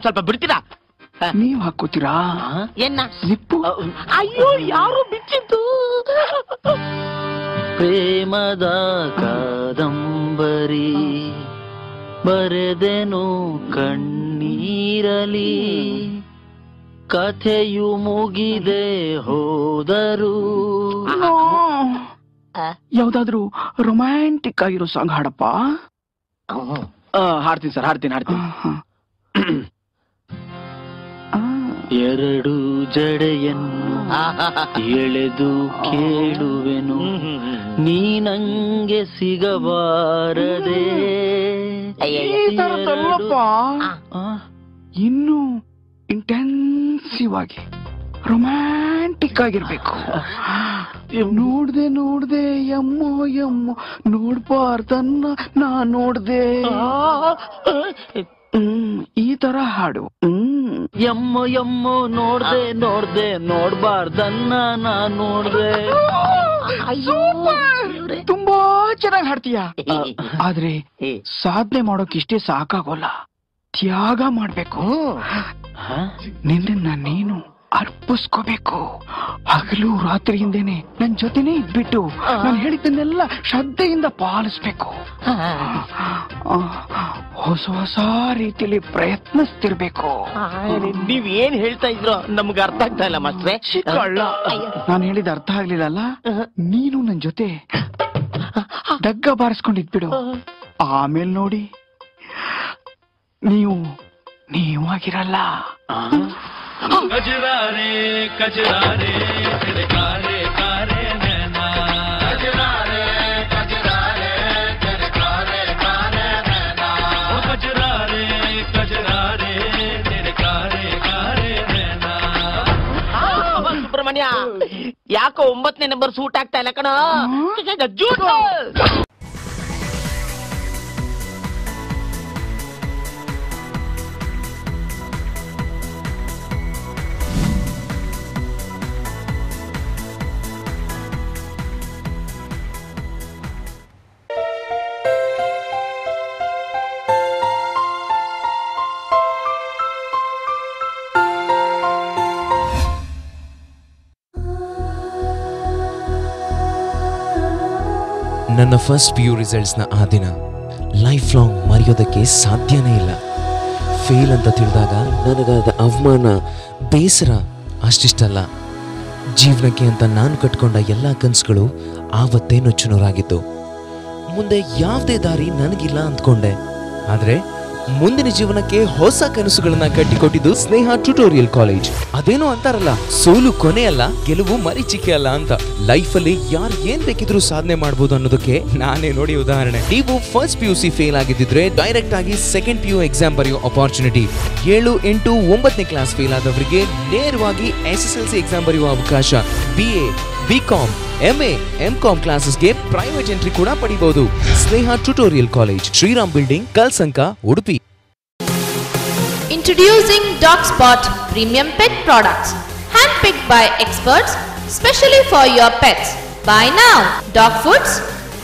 ಸ್ವಲ್ಪ ಬಿಡ್ತೀರಾ? ನೀವ್ ಹಾಕೋತೀರಾ ಏನ ಜಿಪ್ಪು? ಅಯ್ಯೋ, ಯಾರು ಬಿಚ್ಚಿತ್ತು? ಪ್ರೇಮದ ಕಾದಂಬರಿ ಬರೆದೆನು ಕಣ್ಣೀರಲಿ, ಕಥೆಯು ಮುಗಿದೆ ಹೋದರು. ಯಾವ್ದಾದ್ರು ರೊಮ್ಯಾಂಟಿಕ್ ಆಗಿರೋ ಸಾಂಗ್ ಹಾಡಪ್ಪ. ಹಾಡ್ತೀನಿ ಸರ್, ಹಾಡ್ತೀನಿ. ಎರಡು ಜಡೆಯನ್ನು ಎಳೆದು ಕೇಳುವೆನು, ನೀನಂಗೆ ಸಿಗಬಾರದೆ. ಇನ್ನು ಇಂಟೆನ್ಸಿವ್ ಆಗಿ ರೊಮ್ಯಾಂಟಿಕ್ ಆಗಿರ್ಬೇಕು. ನೋಡ್ದೆ ಎಮ್ಮೋ ನೋಡ್ಬಾರ್ದನ್ನ ನಾ ನೋಡ್ದೆ. ಈ ತರ ಹಾಡು. ಎಮ್ಮೋ ನೋಡ್ದೆ ನೋಡ್ಬಾರ್ದನ್ನ ನಾ ನೋಡ್ದೆ. ತುಂಬಾ ಚೆನ್ನಾಗಿ ಹಾಡ್ತೀಯ. ಆದ್ರೆ ಸಾಧನೆ ಮಾಡೋಕ್ ಇಷ್ಟೇ ಸಾಕಾಗೋಲ್ಲ, ತ್ಯಾಗ ಮಾಡ್ಬೇಕು. ನಿನ್ನ ನೀನು ಅರ್ಪಿಸ್ಕೋಬೇಕು. ಹಗಲು ರಾತ್ರಿ ಹಿಂದೆನೆ ನನ್ ಜೊತೆನೆ ಇದ್ಬಿಟ್ಟು ನಾನು ಹೇಳಿದ್ದನ್ನೆಲ್ಲ ಶ್ರದ್ಧೆಯಿಂದ ಪಾಲಿಸ್ಬೇಕು. ಹೊಸ ರೀತಿಯಲ್ಲಿ ಪ್ರಯತ್ನಿಸ್ತಿರ್ಬೇಕು. ನೀವ್ ಏನ್ ಹೇಳ್ತಾ ಇದ್ರೋ ನಮ್ಗೆ ಅರ್ಥ ಆಗ್ತಾ ಇಲ್ಲ ಮಾಸ್ಟ್ರೆ. ನಾನು ಹೇಳಿದ ಅರ್ಥ ಆಗ್ಲಿಲ್ಲಲ್ಲ. ನೀನು ನನ್ ಜೊತೆ ಡಗ್ಗ ಬಾರಿಸ್ಕೊಂಡಿದ್ಬಿಡು, ಆಮೇಲೆ ನೋಡಿ ನೀವಾಗಿರಲ್ಲ. ಕಜರಾರೆ ಕಜರಾರೆ ತೆರೆ ಕಾರೆ ಕಾರೆ ನೈನಾ, ಕಜರಾರೆ ಕಜರಾರೆ ತೆರೆ ಕಾರೆ ಕಾರೆ ನೈನಾ, ಕಜರಾರೆ ಕಜರಾರೆ ತೆರೆ ಕಾರೆ ಕಾರೆ ನೈನಾ. ಸುಬ್ರಹ್ಮಣ್ಯ, ಯಾಕೋ 9ನೇ ನಂಬರ್ ಸೂಟ್ ಆಗ್ತಾ ಇಲ್ಲ ಕಣ. ನನ್ನ ಫಸ್ಟ್ PU ರಿಸಲ್ಟ್ಸ್ನ ಆ ದಿನ ಲೈಫ್ ಲಾಂಗ್ ಮರೆಯೋದಕ್ಕೆ ಸಾಧ್ಯನೇ ಇಲ್ಲ. ಫೇಲ್ ಅಂತ ತಿಳಿದಾಗ ನನಗಾದ ಅವಮಾನ, ಬೇಸರ ಅಷ್ಟಿಷ್ಟಲ್ಲ. ಜೀವನಕ್ಕೆ ಅಂತ ನಾನು ಕಟ್ಕೊಂಡ ಎಲ್ಲ ಕನಸುಗಳು ಆವತ್ತೇ ನುಚ್ಚುನೂರಾಗಿತ್ತು. ಮುಂದೆ ಯಾವುದೇ ದಾರಿ ನನಗಿಲ್ಲ ಅಂದ್ಕೊಂಡೆ. ಆದರೆ ಮುಂದಿನ ಜೀವನಕ್ಕೆ ಹೊಸ ಕನಸುಗಳನ್ನ ಕಟ್ಟಿಕೊಟ್ಟಿದ್ದು ಸ್ನೇಹ ಟ್ಯುಟೋರಿಯಲ್ ಕಾಲೇಜ್. ಅದೇನೋ ಅಂತಾರಲ್ಲ, ಸೋಲು ಕೊನೆಯಲ್ಲ, ಗೆಲುವು ಮರೀಚಿಕೆ ಅಲ್ಲ ಅಂತ. ಲೈಫಲ್ಲಿ ಯಾರು ಏನ್ ಬೇಕಿದ್ರೂ ಸಾಧನೆ ಮಾಡಬಹುದು ಅನ್ನೋದಕ್ಕೆ ನಾನೇ ನೋಡಿ ಉದಾಹರಣೆ. ನೀವು ಫಸ್ಟ್ PUC ಫೇಲ್ ಆಗಿದ್ದಿದ್ರೆ ಡೈರೆಕ್ಟ್ ಆಗಿ ಸೆಕೆಂಡ್ PU ಎಕ್ಸಾಮ್ ಬರೆಯೋ ಅಪಾರ್ಚುನಿಟಿ. 7, 8, 9ನೇ ಕ್ಲಾಸ್ ಫೇಲ್ ಆದವರಿಗೆ ನೇರವಾಗಿ SSLC ಎಕ್ಸಾಮ್ ಬರೆಯುವ ಅವಕಾಶ. BA, ಬಿಕಾಂ, ಎಂಎ, ಎಂಕಾಂ ಕ್ಲಾಸಸ್ಗೆ ಪ್ರೈವೇಟ್ ಎಂಟ್ರಿ ಕೂಡ ಪಡಿಬಹುದು. Sneha tutorial college, Shriram building, Kalsanka, Udupi. Introducing DogSpot premium pet products, handpicked by experts specially for your pets. Buy now. Dog foods,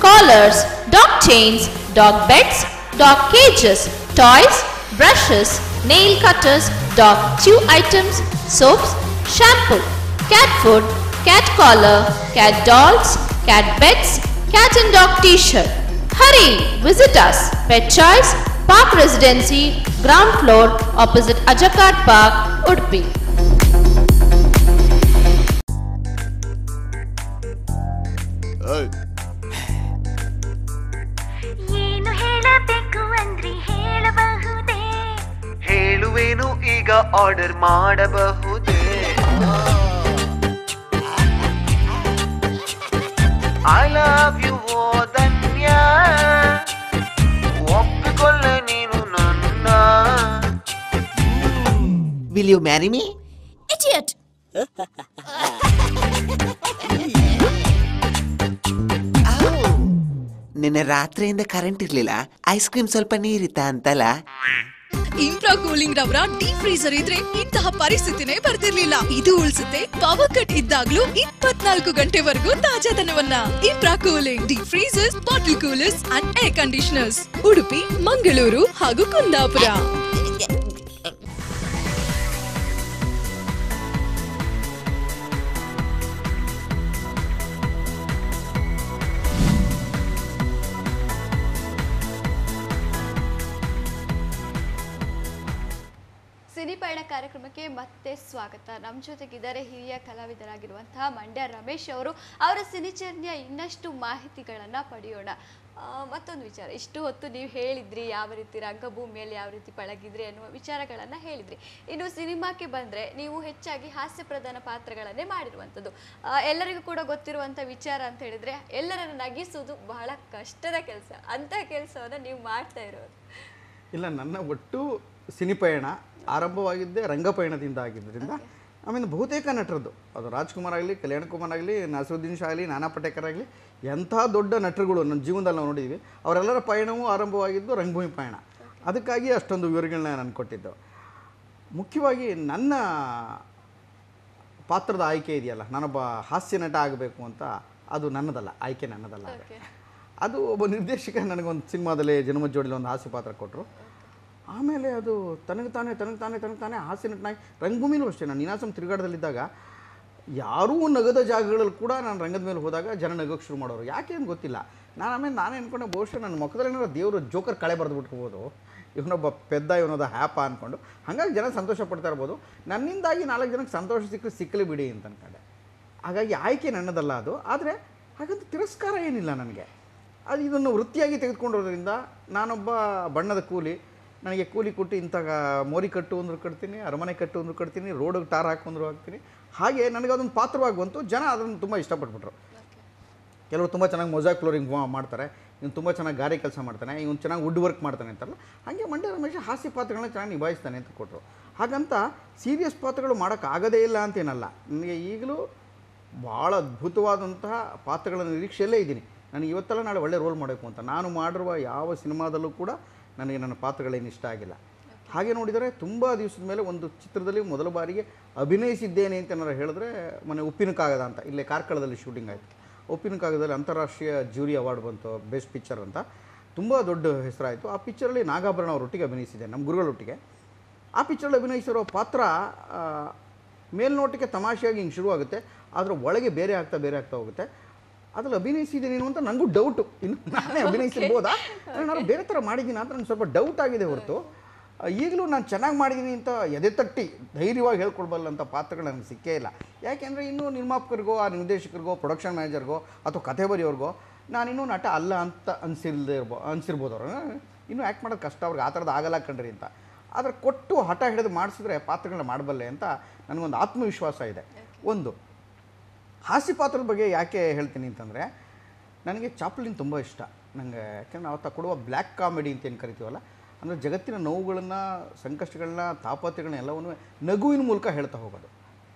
collars, dog chains, dog beds, dog cages, toys, brushes, nail cutters, dog chew items, soaps, shampoo, cat food, cat collar, cat dolls, cat beds, cat and dog t-shirt. Hurry! Visit us. Pet Choice, Park Residency, ground floor, opposite Ajakad Park, Udupi. ಏನು ಹೇಳಬೇಕು ಅಂದ್ರೆ ಹೇಳಬಹುದೇ, ಹೇಳುವೇನು ಈಗ order ಮಾಡಬಹುದೇ? I love you ಓ ಧನ್ಯ, ಒಪ್ಪಿಕೊಳ್ಳ ನೀನು ನನ್ನ. Will you marry me? Idiot! ನಿನ್ನೆ ರಾತ್ರಿಯಿಂದ ಕರೆಂಟ್ ಇರ್ಲಿಲ್ಲ, ಐಸ್ ಕ್ರೀಮ್ ಸ್ವಲ್ಪ ನೀರಿತ್ತ ಅಂತಲ್ಲ. ಇಂಪ್ರಾ ಕೂಲಿಂಗ್ ರವರ ಡೀಪ್ ಫ್ರೀಸರ್ ಇದ್ರೆ ಇಂತಹ ಪರಿಸ್ಥಿತಿನೇ ಬರ್ತಿರ್ಲಿಲ್ಲ. ಇದು ಉಳಿಸುತ್ತೆ ಪವರ್ ಕಟ್ ಇದ್ದಾಗ್ಲೂ 24 ಗಂಟೆವರೆಗೂ ತಾಜಾತನವನ್ನ. Impra cooling deep freezers, bottle coolers and air conditioners, Udupi, Mangaluru ಹಾಗೂ ಕುಂದಾಪುರ. ಸಿನಿಪಯಣ ಕಾರ್ಯಕ್ರಮಕ್ಕೆ ಮತ್ತೆ ಸ್ವಾಗತ. ನಮ್ಮ ಜೊತೆಗಿದ್ದಾರೆ ಹಿರಿಯ ಕಲಾವಿದರಾಗಿರುವಂತಹ ಮಂಡ್ಯ ರಮೇಶ್ ಅವರು. ಅವರ ಸಿನಿಚರ್ನಿಯ ಇನ್ನಷ್ಟು ಮಾಹಿತಿಗಳನ್ನು ಪಡೆಯೋಣ. ಮತ್ತೊಂದು ವಿಚಾರ, ಇಷ್ಟು ಹೊತ್ತು ನೀವು ಹೇಳಿದ್ರಿ ಯಾವ ರೀತಿ ರಂಗಭೂಮಿಯಲ್ಲಿ ಯಾವ ರೀತಿ ಪಳಗಿದ್ರಿ ಅನ್ನುವ ವಿಚಾರಗಳನ್ನು ಹೇಳಿದ್ರಿ. ಇನ್ನು ಸಿನಿಮಾಕ್ಕೆ ಬಂದರೆ ನೀವು ಹೆಚ್ಚಾಗಿ ಹಾಸ್ಯ ಪ್ರಧಾನ ಪಾತ್ರಗಳನ್ನೇ ಮಾಡಿರುವಂಥದ್ದು. ಎಲ್ಲರಿಗೂ ಕೂಡ ಗೊತ್ತಿರುವಂಥ ವಿಚಾರ ಅಂತ ಹೇಳಿದರೆ ಎಲ್ಲರನ್ನು ನಗಿಸುವುದು ಬಹಳ ಕಷ್ಟದ ಕೆಲಸ. ಅಂತಹ ಕೆಲಸವನ್ನು ನೀವು ಮಾಡ್ತಾ ಇರೋದು. ಇಲ್ಲ, ನನ್ನ ಒಟ್ಟು ಸಿನಿಪಯಣ ಆರಂಭವಾಗಿದ್ದೇ ರಂಗಪಯಣದಿಂದ ಆಗಿದ್ದರಿಂದ ಆಮೇಲೆ ಬಹುತೇಕ ನಟರದ್ದು, ಅದು ರಾಜ್ಕುಮಾರ್ ಆಗಲಿ, ಕಲ್ಯಾಣ್ ಕುಮಾರ್ ಆಗಲಿ, ನಾಸರುದ್ದೀನ್ ಶಾ ಆಗಲಿ, ನಾನಾ ಪಟೇಕರ್ ಆಗಲಿ, ಎಂಥ ದೊಡ್ಡ ನಟರುಗಳು ನನ್ನ ಜೀವನದಲ್ಲಿ ನಾವು ನೋಡಿದ್ವಿ. ಅವರೆಲ್ಲರ ಪಯಣವೂ ಆರಂಭವಾಗಿದ್ದು ರಂಗಭೂಮಿ ಪಯಣ. ಅದಕ್ಕಾಗಿ ಅಷ್ಟೊಂದು ವಿವರಗಳನ್ನ ನಾನು ಕೊಟ್ಟಿದ್ದು. ಮುಖ್ಯವಾಗಿ ನನ್ನ ಪಾತ್ರದ ಆಯ್ಕೆ ಇದೆಯಲ್ಲ, ನಾನೊಬ್ಬ ಹಾಸ್ಯ ನಟ ಆಗಬೇಕು ಅಂತ, ಅದು ನನ್ನದಲ್ಲ, ಆಯ್ಕೆ ನನ್ನದಲ್ಲ. ಅದು ಒಬ್ಬ ನಿರ್ದೇಶಕ ನನಗೊಂದು ಸಿನಿಮಾದಲ್ಲಿ ಜನ್ಮ ಜೋಡಿಲಿ ಒಂದು ಹಾಸ್ಯ ಪಾತ್ರ ಕೊಟ್ಟರು. ಆಮೇಲೆ ಅದು ತನಗೆ ತಾನೇ ಹಾಸ್ಯ ನಟನಾಗಿ ರಂಗಭೂಮಿನೂ ಅಷ್ಟೇ. ನಾನು ನೀನಾಸಂ ತಿರುಗಾಟದಲ್ಲಿದ್ದಾಗ ಯಾರೂ ನಗದ ಜಾಗಗಳಲ್ಲಿ ಕೂಡ ನಾನು ರಂಗದ ಮೇಲೆ ಹೋದಾಗ ಜನ ನಗೋಕ್ಕೆ ಶುರು ಮಾಡೋರು. ಯಾಕೆ ಅಂತ ಗೊತ್ತಿಲ್ಲ. ಆಮೇಲೆ ನಾನೇ ಅಂದ್ಕೊಂಡೆ, ಬಹುಶಃ ನನ್ನ ಮುಖದಲ್ಲಿ ಏನಾದ್ರು ದೇವರು ಜೋಕರ್ ಕಳೆ ಬರೆದುಬಿಟ್ಕೋಬೋದು, ಇವನೊಬ್ಬ ಪೆದ್ದ, ಇವನೊಬ್ಬ ಹ್ಯಾಪ ಅಂದ್ಕೊಂಡು. ಹಾಗಾಗಿ ಜನ ಸಂತೋಷ ಪಡ್ತಾ ಇರ್ಬೋದು. ನನ್ನಿಂದಾಗಿ 4 ಜನಕ್ಕೆ ಸಂತೋಷ ಸಿಕ್ಕಲಿ ಬಿಡಿ ಅಂತ ಅಂದ್ಕೊಂಡೆ. ಹಾಗಾಗಿ ಆಯ್ಕೆ ನನ್ನದಲ್ಲ ಅದು. ಆದರೆ ಹಾಗಂತ ತಿರಸ್ಕಾರ ಏನಿಲ್ಲ ನನಗೆ. ಅದು ಇದನ್ನು ವೃತ್ತಿಯಾಗಿ ತೆಗೆದುಕೊಂಡಿರೋದ್ರಿಂದ ನಾನೊಬ್ಬ ಬಣ್ಣದ ಕೂಲಿ. ನನಗೆ ಕೂಲಿ ಕೊಟ್ಟು ಇಂಥ ಮೋರಿ ಕಟ್ಟು ಅಂದರೂ ಕಟ್ತೀನಿ, ಅರಮನೆ ಕಟ್ಟು ಅಂದರೂ ಕಟ್ತೀನಿ, ರೋಡಿಗೆ ಟಾರ್ ಹಾಕೊಂಡ್ರು ಹಾಕ್ತೀನಿ. ಹಾಗೆ ನನಗೆ ಅದೊಂದು ಪಾತ್ರವಾಗಿ ಬಂತು. ಜನ ಅದನ್ನು ತುಂಬ ಇಷ್ಟಪಟ್ಬಿಟ್ರು. ಕೆಲವರು ತುಂಬ ಚೆನ್ನಾಗಿ ಮೊಜಾಕ್ ಫ್ಲೋರಿಂಗ್ ಮಾಡ್ತಾರೆ, ಇವನು ತುಂಬ ಚೆನ್ನಾಗಿ ಗಾರೆ ಕೆಲಸ ಮಾಡ್ತಾನೆ, ಇವನು ಚೆನ್ನಾಗಿ ವುಡ್ ವರ್ಕ್ ಮಾಡ್ತಾನೆ ಅಂತಾರಲ್ಲ, ಹಾಗೆ ಮಂಡ್ಯ ರಮೇಶ್ ಹಾಸ್ಯ ಪಾತ್ರಗಳನ್ನ ಚೆನ್ನಾಗಿ ನಿಭಾಯಿಸ್ತಾನೆ ಅಂತ ಕೊಟ್ಟರು. ಹಾಗಂತ ಸೀರಿಯಸ್ ಪಾತ್ರಗಳು ಮಾಡೋಕ್ಕಾಗದೇ ಇಲ್ಲ ಅಂತೇನಲ್ಲ. ನನಗೆ ಈಗಲೂ ಭಾಳ ಅದ್ಭುತವಾದಂತಹ ಪಾತ್ರಗಳ ನಿರೀಕ್ಷೆಯಲ್ಲೇ ಇದ್ದೀನಿ. ನನಗೆ ಇವತ್ತೆಲ್ಲ ನಾಳೆ ಒಳ್ಳೆ ರೋಲ್ ಮಾಡಬೇಕು ಅಂತ. ನಾನು ಮಾಡಿರುವ ಯಾವ ಸಿನಿಮಾದಲ್ಲೂ ಕೂಡ ನನಗೆ ನನ್ನ ಪಾತ್ರಗಳೇನು ಇಷ್ಟ ಆಗಿಲ್ಲ. ಹಾಗೆ ನೋಡಿದರೆ ತುಂಬ ದಿವಸದ ಮೇಲೆ ಒಂದು ಚಿತ್ರದಲ್ಲಿ ಮೊದಲ ಬಾರಿಗೆ ಅಭಿನಯಿಸಿದ್ದೇನೆ ಅಂತ ಏನಾರು ಹೇಳಿದ್ರೆ, ಮೊನ್ನೆ ಉಪ್ಪಿನ ಕಾಗದ ಅಂತ ಇಲ್ಲೇ ಕಾರ್ಕಳದಲ್ಲಿ ಶೂಟಿಂಗ್ ಆಯಿತು. ಉಪ್ಪಿನ ಕಾಗದದಲ್ಲಿ ಅಂತಾರಾಷ್ಟ್ರೀಯ ಜ್ಯೂರಿ ಅವಾರ್ಡ್ ಬಂತು, ಬೆಸ್ಟ್ ಪಿಕ್ಚರ್ ಅಂತ. ತುಂಬ ದೊಡ್ಡ ಹೆಸರಾಯಿತು. ಆ ಪಿಕ್ಚರಲ್ಲಿ ನಾಗಾಭರಣ ಅವರೊಟ್ಟಿಗೆ ಅಭಿನಯಿಸಿದೆ, ನಮ್ಮ ಗುರುಗಳೊಟ್ಟಿಗೆ. ಆ ಪಿಕ್ಚರಲ್ಲಿ ಅಭಿನಯಿಸಿರೋ ಪಾತ್ರ ಮೇಲ್ನೋಟಕ್ಕೆ ತಮಾಷೆಯಾಗಿ ಹಿಂಗೆ ಶುರುವಾಗುತ್ತೆ, ಆದರೆ ಒಳಗೆ ಬೇರೆ ಆಗ್ತಾ ಹೋಗುತ್ತೆ. ಅದ್ರಲ್ಲಿ ಅಭಿನಯಿಸಿದ್ದೀನಿ ಅಂತ ನನಗೂ ಡೌಟು. ಇನ್ನು ನಾನೇ ಅಭಿನಯಿಸಿರ್ಬೋದಾ, ನಾನು ಬೇರೆ ಥರ ಮಾಡಿದ್ದೀನಿ ಅಂತ ನನಗೆ ಸ್ವಲ್ಪ ಡೌಟ್ ಆಗಿದೆ ಹೊರತು, ಈಗಲೂ ನಾನು ಚೆನ್ನಾಗಿ ಮಾಡಿದ್ದೀನಿ ಅಂತ ಎದೆ ತಟ್ಟಿ ಧೈರ್ಯವಾಗಿ ಹೇಳ್ಕೊಳ್ಬಲ್ಲಂಥ ಪಾತ್ರಗಳು ನನಗೆ ಸಿಕ್ಕೇ ಇಲ್ಲ. ಯಾಕೆಂದರೆ ಇನ್ನೂ ನಿರ್ಮಾಪಕರಿಗೋ, ಆ ನಿರ್ದೇಶಕರಿಗೋ, ಪ್ರೊಡಕ್ಷನ್ ಮ್ಯಾನೇಜರ್ಗೋ ಅಥವಾ ಕಥೆ ಬರೆಯೋರಿಗೋ ನಾನಿನ್ನೂ ನಟ ಅಲ್ಲ ಅಂತ ಅನಿಸಿರ್ಬೋದು. ಅವರು ಇನ್ನೂ ಆ್ಯಕ್ಟ್ ಮಾಡೋದು ಕಷ್ಟ, ಅವ್ರಿಗೆ ಆ ಥರದ್ದು ಆಗಲ್ಲ ಕಣ್ರಿ ಅಂತ. ಆದರೆ ಕೊಟ್ಟು ಹಠ ಹಿಡಿದು ಮಾಡಿಸಿದ್ರೆ ಪಾತ್ರಗಳನ್ನ ಮಾಡಬಲ್ಲೆ ಅಂತ ನನಗೊಂದು ಆತ್ಮವಿಶ್ವಾಸ ಇದೆ. ಒಂದು ಹಾಸ್ಯ ಪಾತ್ರದ ಬಗ್ಗೆ ಯಾಕೆ ಹೇಳ್ತೀನಿ ಅಂತಂದರೆ, ನನಗೆ ಚಾಪ್ಲಿನ್ ತುಂಬ ಇಷ್ಟ ನನಗೆ. ಯಾಕೆಂದರೆ ಅವತ್ತ ಕೊಡುವ ಬ್ಲ್ಯಾಕ್ ಕಾಮಿಡಿ ಅಂತ ಏನು ಕರಿತೀವಲ್ಲ, ಅಂದರೆ ಜಗತ್ತಿನ ನೋವುಗಳನ್ನು, ಸಂಕಷ್ಟಗಳನ್ನ, ತಾಪತ್ರೆಗಳನ್ನ ಎಲ್ಲವನ್ನೂ ನಗುವಿನ ಮೂಲಕ ಹೇಳ್ತಾ ಹೋಗೋದು.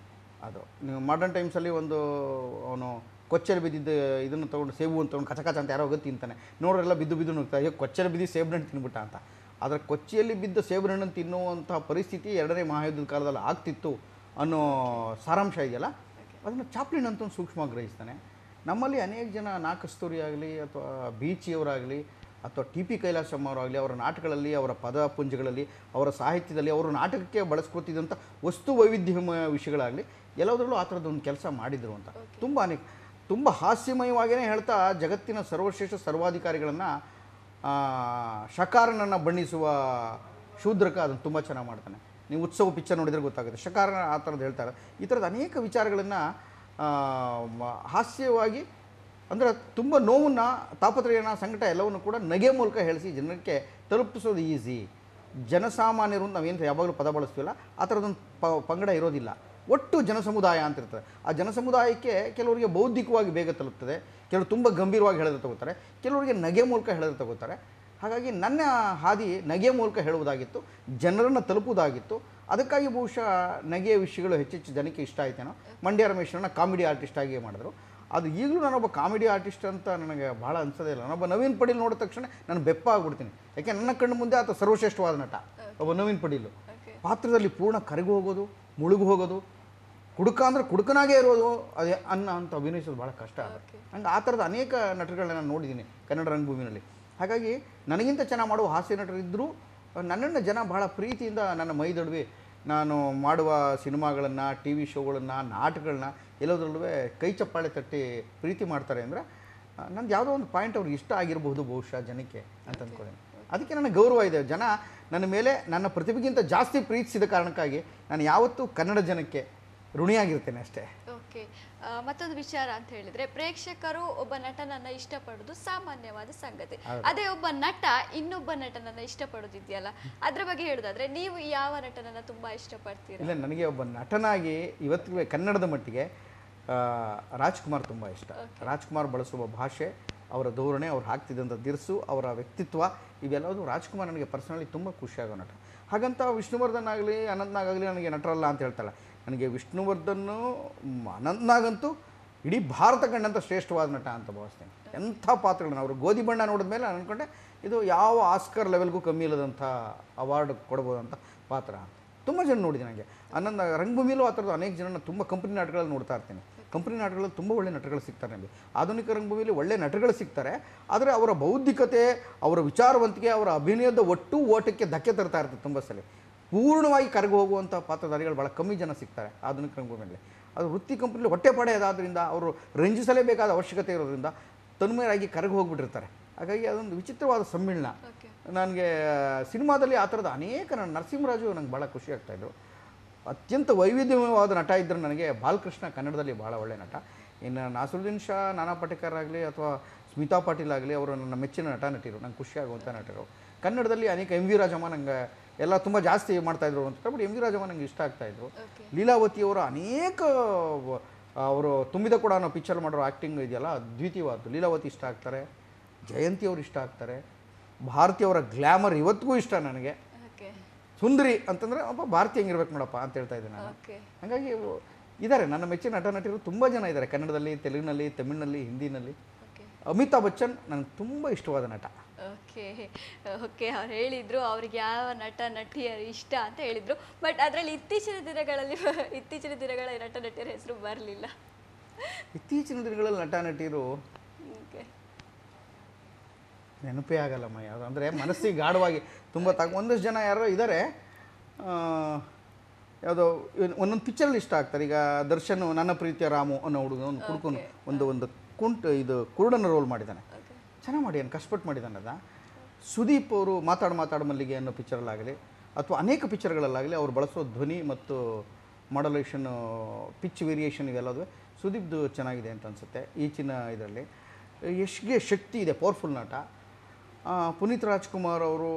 ಅದು ನೀವು ಮಾಡರ್ನ್ ಟೈಮ್ಸಲ್ಲಿ ಒಂದು ಅವನು ಕೊಚ್ಚಲ್ಲಿ ಬಿದ್ದಿದ್ದು ಇದನ್ನು ತೊಗೊಂಡು ಸೇಬು ಅಂತ ತೊಗೊಂಡು ಕಚ ಅಂತ ಯಾರೋ ಹೋಗಿ ತಿಂತಾನೆ, ನೋಡ್ರೆಲ್ಲ ಬಿದ್ದು ಬಿದ್ದು ನುಗ್ತಾ ಅಯ್ಯೋ ಕೊಚ್ಚಲ್ಲಿ ಬಿದ್ದು ಸೇಬು ಹಣ್ಣು ತಿನ್ಬಿಟ್ಟ ಅಂತ. ಆದರೆ ಕೊಚ್ಚಿಯಲ್ಲಿ ಬಿದ್ದ ಸೇಬು ಹಣ್ಣನ್ನು ತಿನ್ನುವಂತಹ ಪರಿಸ್ಥಿತಿ 2ನೇ ಮಹಾಯುದ್ಧದ ಕಾಲದಲ್ಲಿ ಆಗ್ತಿತ್ತು ಅನ್ನೋ ಸಾರಾಂಶ ಇದೆಯಲ್ಲ, ಅದನ್ನು ಚಾಪ್ಲಿನ್ ಅಂತ ಒಂದು ಸೂಕ್ಷ್ಮವಾಗಿ ಗ್ರಹಿಸ್ತಾನೆ. ನಮ್ಮಲ್ಲಿ ಅನೇಕ ಜನ ನಾಕಸ್ತೂರಿ ಆಗಲಿ ಅಥವಾ ಬೀಚಿಯವರಾಗಲಿ ಅಥವಾ ಟಿ ಪಿ ಕೈಲಾಸಮ್ಮ ಅವರಾಗಲಿ ಅವರ ನಾಟಕಗಳಲ್ಲಿ, ಅವರ ಪದಪುಂಜಗಳಲ್ಲಿ, ಅವರ ಸಾಹಿತ್ಯದಲ್ಲಿ, ಅವರು ನಾಟಕಕ್ಕೆ ಬಳಸ್ಕೊತಿದ್ದಂಥ ವಸ್ತು ವೈವಿಧ್ಯಮಯ ವಿಷಯಗಳಾಗಲಿ ಎಲ್ಲದರಲ್ಲೂ ಆ ಥರದ್ದೊಂದು ಕೆಲಸ ಮಾಡಿದರು ಅಂತ. ತುಂಬ ಹಾಸ್ಯಮಯವಾಗಿಯೇ ಹೇಳ್ತಾ ಜಗತ್ತಿನ ಸರ್ವಶ್ರೇಷ್ಠ ಸರ್ವಾಧಿಕಾರಿಗಳನ್ನು ಶಕಾರನನ್ನು ಬಣ್ಣಿಸುವ ಶೂದ್ರಕ ಅದನ್ನು ತುಂಬ ಚೆನ್ನಾಗಿ ಮಾಡ್ತಾನೆ. ನೀವು ಉತ್ಸವ ಪಿಕ್ಚರ್ ನೋಡಿದರೆ ಗೊತ್ತಾಗುತ್ತೆ. ಶಕಾರನ ಆ ಥರದ್ದು ಹೇಳ್ತಾರೆ. ಈ ಥರದ ಅನೇಕ ವಿಚಾರಗಳನ್ನು ಹಾಸ್ಯವಾಗಿ ಅಂದರೆ ತುಂಬ ನೋವನ್ನು, ತಾಪತ್ರಯನ, ಸಂಕಟ ಎಲ್ಲವನ್ನು ಕೂಡ ನಗೆ ಮೂಲಕ ಹೇಳಿಸಿ ಜನಕ್ಕೆ ತಲುಪಿಸೋದು ಈಸಿ. ಜನಸಾಮಾನ್ಯರು ನಾವೇನು ಯಾವಾಗಲೂ ಪದ ಬಳಸ್ತೀವಲ್ಲ ಆ ಥರದೊಂದು ಪಂಗಡ ಇರೋದಿಲ್ಲ. ಒಟ್ಟು ಜನಸಮುದಾಯ ಅಂತ ಇರ್ತದೆ. ಆ ಜನಸಮುದಾಯಕ್ಕೆ ಕೆಲವರಿಗೆ ಬೌದ್ಧಿಕವಾಗಿ ಬೇಗ ತಲುಪ್ತದೆ, ಕೆಲವರು ತುಂಬ ಗಂಭೀರವಾಗಿ ಹೇಳಿದ್ರೆ ತಗೋತಾರೆ, ಕೆಲವರಿಗೆ ನಗೆ ಮೂಲಕ ಹೇಳಿದ್ರೆ ತಗೋತಾರೆ. ಹಾಗಾಗಿ ನನ್ನ ಹಾದಿ ನಗೆ ಮೂಲಕ ಹೇಳುವುದಾಗಿತ್ತು, ಜನರನ್ನು ತಲುಪುವುದಾಗಿತ್ತು. ಅದಕ್ಕಾಗಿ ಬಹುಶಃ ನಗೆಯ ವಿಷಯಗಳು ಹೆಚ್ಚೆಚ್ಚು ಜನಕ್ಕೆ ಇಷ್ಟ ಆಯ್ತೇನೋ. ಮಂಡ್ಯ ರಮೇಶ್ರನ್ನ ಕಾಮಿಡಿ ಆರ್ಟಿಸ್ಟ್ ಆಗಿಯೇ ಮಾಡಿದ್ರು. ಅದು ಈಗಲೂ ನಾನೊಬ್ಬ ಕಾಮಿಡಿ ಆರ್ಟಿಸ್ಟ್ ಅಂತ ನನಗೆ ಭಾಳ ಅನ್ಸೋದೇ ಇಲ್ಲ. ನಾನೊಬ್ಬ ನವೀನ್ ಪಡೀಲ್ ನೋಡಿದ ತಕ್ಷಣ ನಾನು ಬೆಪ್ಪ ಆಗ್ಬಿಡ್ತೀನಿ. ಯಾಕೆ ನನ್ನ ಕಣ್ಣು ಮುಂದೆ ಆತ ಸರ್ವಶ್ರೇಷ್ಠವಾದ ನಟ ಒಬ್ಬ ನವೀನ್ ಪಡೀಲು. ಪಾತ್ರದಲ್ಲಿ ಪೂರ್ಣ ಕರಗಿ ಹೋಗೋದು, ಮುಳುಗು ಹೋಗೋದು, ಕುಡುಕ ಅಂದರೆ ಕುಡುಕನಾಗೇ ಇರೋದು, ಅದೇ ಅಂತ ಅಭಿನಯಿಸೋದು ಭಾಳ ಕಷ್ಟ. ಹಂಗೆ ಆ ಥರದ ಅನೇಕ ನಟರುಗಳನ್ನ ನಾನು ನೋಡಿದ್ದೀನಿ ಕನ್ನಡ ರಂಗಭೂಮಿನಲ್ಲಿ. ಹಾಗಾಗಿ ನನಗಿಂತ ಚೆನ್ನಾಗಿ ಮಾಡುವ ಹಾಸ್ಯ ನಟರಿದ್ದರೂ ನನ್ನನ್ನು ಜನ ಭಾಳ ಪ್ರೀತಿಯಿಂದ ನನ್ನ ಮೈದೊಡವೆ ನಾನು ಮಾಡುವ ಸಿನಿಮಾಗಳನ್ನು, ಟಿ ವಿ ಶೋಗಳನ್ನು, ನಾಟಕಗಳನ್ನ ಎಲ್ಲದರಲ್ಲೂ ಕೈ ಚಪ್ಪಾಳೆ ತಟ್ಟಿ ಪ್ರೀತಿ ಮಾಡ್ತಾರೆ. ಅಂದರೆ ನಂದು ಯಾವುದೋ ಒಂದು ಪಾಯಿಂಟ್ ಅವ್ರಿಗೆ ಇಷ್ಟ ಆಗಿರಬಹುದು ಬಹುಶಃ ಜನಕ್ಕೆ ಅಂತ ಅಂದ್ಕೊಳ್ಳಿ. ಅದಕ್ಕೆ ನನಗೆ ಗೌರವ ಇದೆ. ಜನ ನನ್ನ ಮೇಲೆ ನನ್ನ ಪ್ರತಿಭೆಗಿಂತ ಜಾಸ್ತಿ ಪ್ರೀತಿಸಿದ ಕಾರಣಕ್ಕಾಗಿ ನಾನು ಯಾವತ್ತೂ ಕನ್ನಡ ಜನಕ್ಕೆ ಋಣಿಯಾಗಿರ್ತೇನೆ ಅಷ್ಟೇ. ಓಕೆ, ಮತ್ತೊಂದು ವಿಚಾರ ಅಂತ ಹೇಳಿದ್ರೆ ಪ್ರೇಕ್ಷಕರು ಒಬ್ಬ ನಟನನ್ನ ಇಷ್ಟಪಡೋದು ಸಾಮಾನ್ಯವಾದ ಸಂಗತಿ. ಅದೇ ಒಬ್ಬ ನಟ ಇನ್ನೊಬ್ಬ ನಟನನ್ನ ಇಷ್ಟಪಡೋದಿದೆಯಲ್ಲ, ಅದ್ರ ಬಗ್ಗೆ ಹೇಳೋದಾದ್ರೆ ನೀವು ಯಾವ ನಟನನ್ನ ತುಂಬಾ ಇಷ್ಟಪಡ್ತೀರಾ? ಇಲ್ಲ, ನನಗೆ ಒಬ್ಬ ನಟನಾಗಿ ಇವತ್ತಿಗೆ ಕನ್ನಡದ ಮಟ್ಟಿಗೆ ರಾಜ್ಕುಮಾರ್ ತುಂಬ ಇಷ್ಟ. ರಾಜ್ಕುಮಾರ್ ಬಳಸುವ ಭಾಷೆ, ಅವರ ಧೋರಣೆ, ಅವ್ರು ಹಾಕ್ತಿದ್ದಂಥ ದಿರ್ಸು, ಅವರ ವ್ಯಕ್ತಿತ್ವ ಇವೆಲ್ಲವೂ ರಾಜ್ಕುಮಾರ್ ನನಗೆ ಪರ್ಸನಲಿ ತುಂಬ ಖುಷಿಯಾಗೋ ನಟ. ಹಾಗಂತ ವಿಷ್ಣುವರ್ಧನ್ ಆಗಲಿ ಅನಂತ್ನಾಗಾಗಲಿ ನನಗೆ ನಟರಲ್ಲ ಅಂತ ಹೇಳ್ತಾಳೆ. ನನಗೆ ವಿಷ್ಣುವರ್ಧನ್ನು, ಅನಂತ್ನಾಗಂತೂ ಇಡೀ ಭಾರತ ಕಂಡಂಥ ಶ್ರೇಷ್ಠವಾದ ನಟ ಅಂತ ಭಾವಿಸ್ತೇನೆ. ಎಂಥ ಪಾತ್ರಗಳನ್ನ ಅವರು ಗೋಧಿ ಬಣ್ಣ ನೋಡಿದ ಮೇಲೆ ನಾನು ಅಂದ್ಕೊಂಡೆ ಇದು ಯಾವ ಆಸ್ಕರ್ ಲೆವೆಲ್ಗೂ ಕಮ್ಮಿ ಇಲ್ಲದಂಥ ಅವಾರ್ಡ್ ಕೊಡ್ಬೋದಂಥ ಪಾತ್ರ. ತುಂಬ ಜನ ನೋಡಿದೆ. ನನಗೆ ಅನಂತ ರಂಗಭೂಮಿಯಲ್ಲೂ ಆ ಥರದ್ದು ಅನೇಕ ಜನ ತುಂಬ ಕಂಪನಿ ನಾಟಕಗಳಲ್ಲಿ ನೋಡ್ತಾ ಇರ್ತೀನಿ. ಕಂಪನಿ ನಾಟಕಗಳಲ್ಲಿ ತುಂಬ ಒಳ್ಳೆ ನಟಗಳು ಸಿಗ್ತಾರೆ. ನಮಗೆ ಆಧುನಿಕ ರಂಗಭೂಮಿಯಲ್ಲಿ ಒಳ್ಳೆ ನಟಗಳು ಸಿಗ್ತಾರೆ. ಆದರೆ ಅವರ ಬೌದ್ಧಿಕತೆ, ಅವರ ವಿಚಾರವಂತಿಕೆ, ಅವರ ಅಭಿನಯದ ಒಟ್ಟು ಓಟಕ್ಕೆ ಧಕ್ಕೆ ತರ್ತಾ ಇರ್ತದೆ. ತುಂಬ ಸಲ ಪೂರ್ಣವಾಗಿ ಕರಗಿ ಹೋಗುವಂಥ ಪಾತ್ರಧಾರಿಗಳು ಭಾಳ ಕಮ್ಮಿ ಜನ ಸಿಗ್ತಾರೆ ಆಧುನಿಕ ರಂಗಭೂಮಿಯಲ್ಲಿ. ಅದು ವೃತ್ತಿ ಕಂಪನಿಯಲ್ಲಿ ಹೊಟ್ಟೆಪಾಡೆ ಅದಾದ್ದರಿಂದ ಅವರು ರಂಜಿಸಲೇಬೇಕಾದ ಅವಶ್ಯಕತೆ ಇರೋದ್ರಿಂದ ತನ್ಮಯರಾಗಿ ಕರಗಿ ಹೋಗ್ಬಿಟ್ಟಿರ್ತಾರೆ. ಹಾಗಾಗಿ ಅದೊಂದು ವಿಚಿತ್ರವಾದ ಸಮ್ಮಿಳನ. ನನಗೆ ಸಿನಿಮಾದಲ್ಲಿ ಆ ಥರದ ಅನೇಕ ನರಸಿಂಹರಾಜು ನಂಗೆ ಭಾಳ ಖುಷಿ ಆಗ್ತಾಯಿದ್ರು. ಅತ್ಯಂತ ವೈವಿಧ್ಯಮಯವಾದ ನಟ ಇದ್ದರೆ ನನಗೆ ಬಾಲಕೃಷ್ಣ ಕನ್ನಡದಲ್ಲಿ ಭಾಳ ಒಳ್ಳೆಯ ನಟ. ಇನ್ನು ನಾಸರುದ್ದೀನ್ ಶಾ, ನಾನಾ ಪಾಟೇಕರ್ ಆಗಲಿ ಅಥವಾ ಸ್ಮಿತಾ ಪಾಟೀಲ್ ಆಗಲಿ ಅವರು ನನ್ನ ಮೆಚ್ಚಿನ ನಟ ನಟಿರು, ನಂಗೆ ಖುಷಿಯಾಗುವಂಥ ನಟರು. ಕನ್ನಡದಲ್ಲಿ ಅನೇಕ ಎಂ ವಿ ರಾಜಮ್ಮ ನಂಗೆ ಎಲ್ಲ ತುಂಬ ಜಾಸ್ತಿ ಮಾಡ್ತಾಯಿದ್ರು ಅಂತ. ಬಟ್ ಎಂ ವಿ ರಾಜಮ್ಮ ನಂಗೆ ಇಷ್ಟ ಆಗ್ತಾಯಿದ್ರು. ಲೀಲಾವತಿಯವರ ಅನೇಕ ಅವರು ತುಂಬಿದ ಕೂಡ ಅನ್ನೋ ಪಿಕ್ಚರ್ ಮಾಡಿರೋ ಆ್ಯಕ್ಟಿಂಗ್ ಇದೆಯಲ್ಲ ಅದ್ವಿತೀಯವಾದ್ದು. ಲೀಲಾವತಿ ಇಷ್ಟ ಆಗ್ತಾರೆ, ಜಯಂತಿಯವರು ಇಷ್ಟ ಆಗ್ತಾರೆ, ಭಾರತೀಯವರ ಗ್ಲ್ಯಾಮರ್ ಇವತ್ತಿಗೂ ಇಷ್ಟ ನನಗೆ. ಸುಂದರಿ ಅಂತಂದರೆ ಒಬ್ಬ ಭಾರತೀಯ ಹೆಂಗಿರ್ಬೇಕು ನೋಡಪ್ಪ ಅಂತ ಹೇಳ್ತಾ ಇದ್ದೆ ನಾನು. ಹಾಗಾಗಿ ಇದ್ದಾರೆ ನನ್ನ ಮೆಚ್ಚಿನ ನಟ ನಟಿರು ತುಂಬ ಜನ ಇದ್ದಾರೆ ಕನ್ನಡದಲ್ಲಿ, ತೆಲುಗಿನಲ್ಲಿ, ತಮಿಳಿನಲ್ಲಿ, ಹಿಂದಿನಲ್ಲಿ. ಅಮಿತಾಬ್ ಬಚ್ಚನ್ ನನಗೆ ತುಂಬ ಇಷ್ಟವಾದ ನಟ. ಓಕೆ ಓಕೆ, ಅವ್ರು ಹೇಳಿದರು ಅವ್ರಿಗೆ ಯಾವ ನಟ ನಟಿಯರು ಇಷ್ಟ ಅಂತ ಹೇಳಿದರು. ಬಟ್ ಅದರಲ್ಲಿ ಇತ್ತೀಚಿನ ದಿನಗಳ ನಟ ನಟಿಯರ ಹೆಸರು ಬರಲಿಲ್ಲ. ಇತ್ತೀಚಿನ ದಿನಗಳಲ್ಲಿ ನಟ ನಟಿಯರು ನೆನಪೇ ಆಗಲ್ಲಮ್ಮ ಯಾವುದು. ಅಂದರೆ ಮನಸ್ಸಿಗೆ ಗಾಢವಾಗಿ ತುಂಬ ಒಂದಷ್ಟು ಜನ ಯಾರೋ ಇದ್ದಾರೆ, ಯಾವುದೋ ಒಂದೊಂದು ಪಿಕ್ಚರಲ್ಲಿ ಇಷ್ಟ ಆಗ್ತಾರೆ. ಈಗ ದರ್ಶನ್ ನನ್ನ ಪ್ರೀತಿಯ ರಾಮು ಅನ್ನೋ ಹುಡುಗ ಒಂದು ಕುಡ್ಕೊಂಡು ಒಂದು ಇದು ಕುರುಡನ ರೋಲ್ ಮಾಡಿದ್ದಾನೆ, ಚೆನ್ನಾಗಿ ಮಾಡಿದ್ದಾನೆ, ಕಷ್ಟಪಟ್ಟು ಮಾಡಿದ್ದಾನೆ. ಅದ ಸುದೀಪ್ ಅವರು ಮಾತಾಡು ಮಲ್ಲಿಗೆ ಅನ್ನೋ ಪಿಕ್ಚರಲ್ಲಾಗಲಿ ಅಥವಾ ಅನೇಕ ಪಿಕ್ಚರ್ಗಳಲ್ಲಾಗಲಿ ಅವ್ರು ಬಳಸೋ ಧ್ವನಿ ಮತ್ತು ಮಾಡಲೇಷನ್, ಪಿಚ್ ವೇರಿಯೇಷನ್ ಇವೆಲ್ಲದು ಸುದೀಪ್ದು ಚೆನ್ನಾಗಿದೆ ಅಂತ ಅನಿಸುತ್ತೆ. ಈಚಿನ ಇದರಲ್ಲಿ ಯಶ್ಗೆ ಶಕ್ತಿ ಇದೆ, ಪವರ್ಫುಲ್ ನಟ. ಪುನೀತ್ ರಾಜ್ಕುಮಾರ್ ಅವರು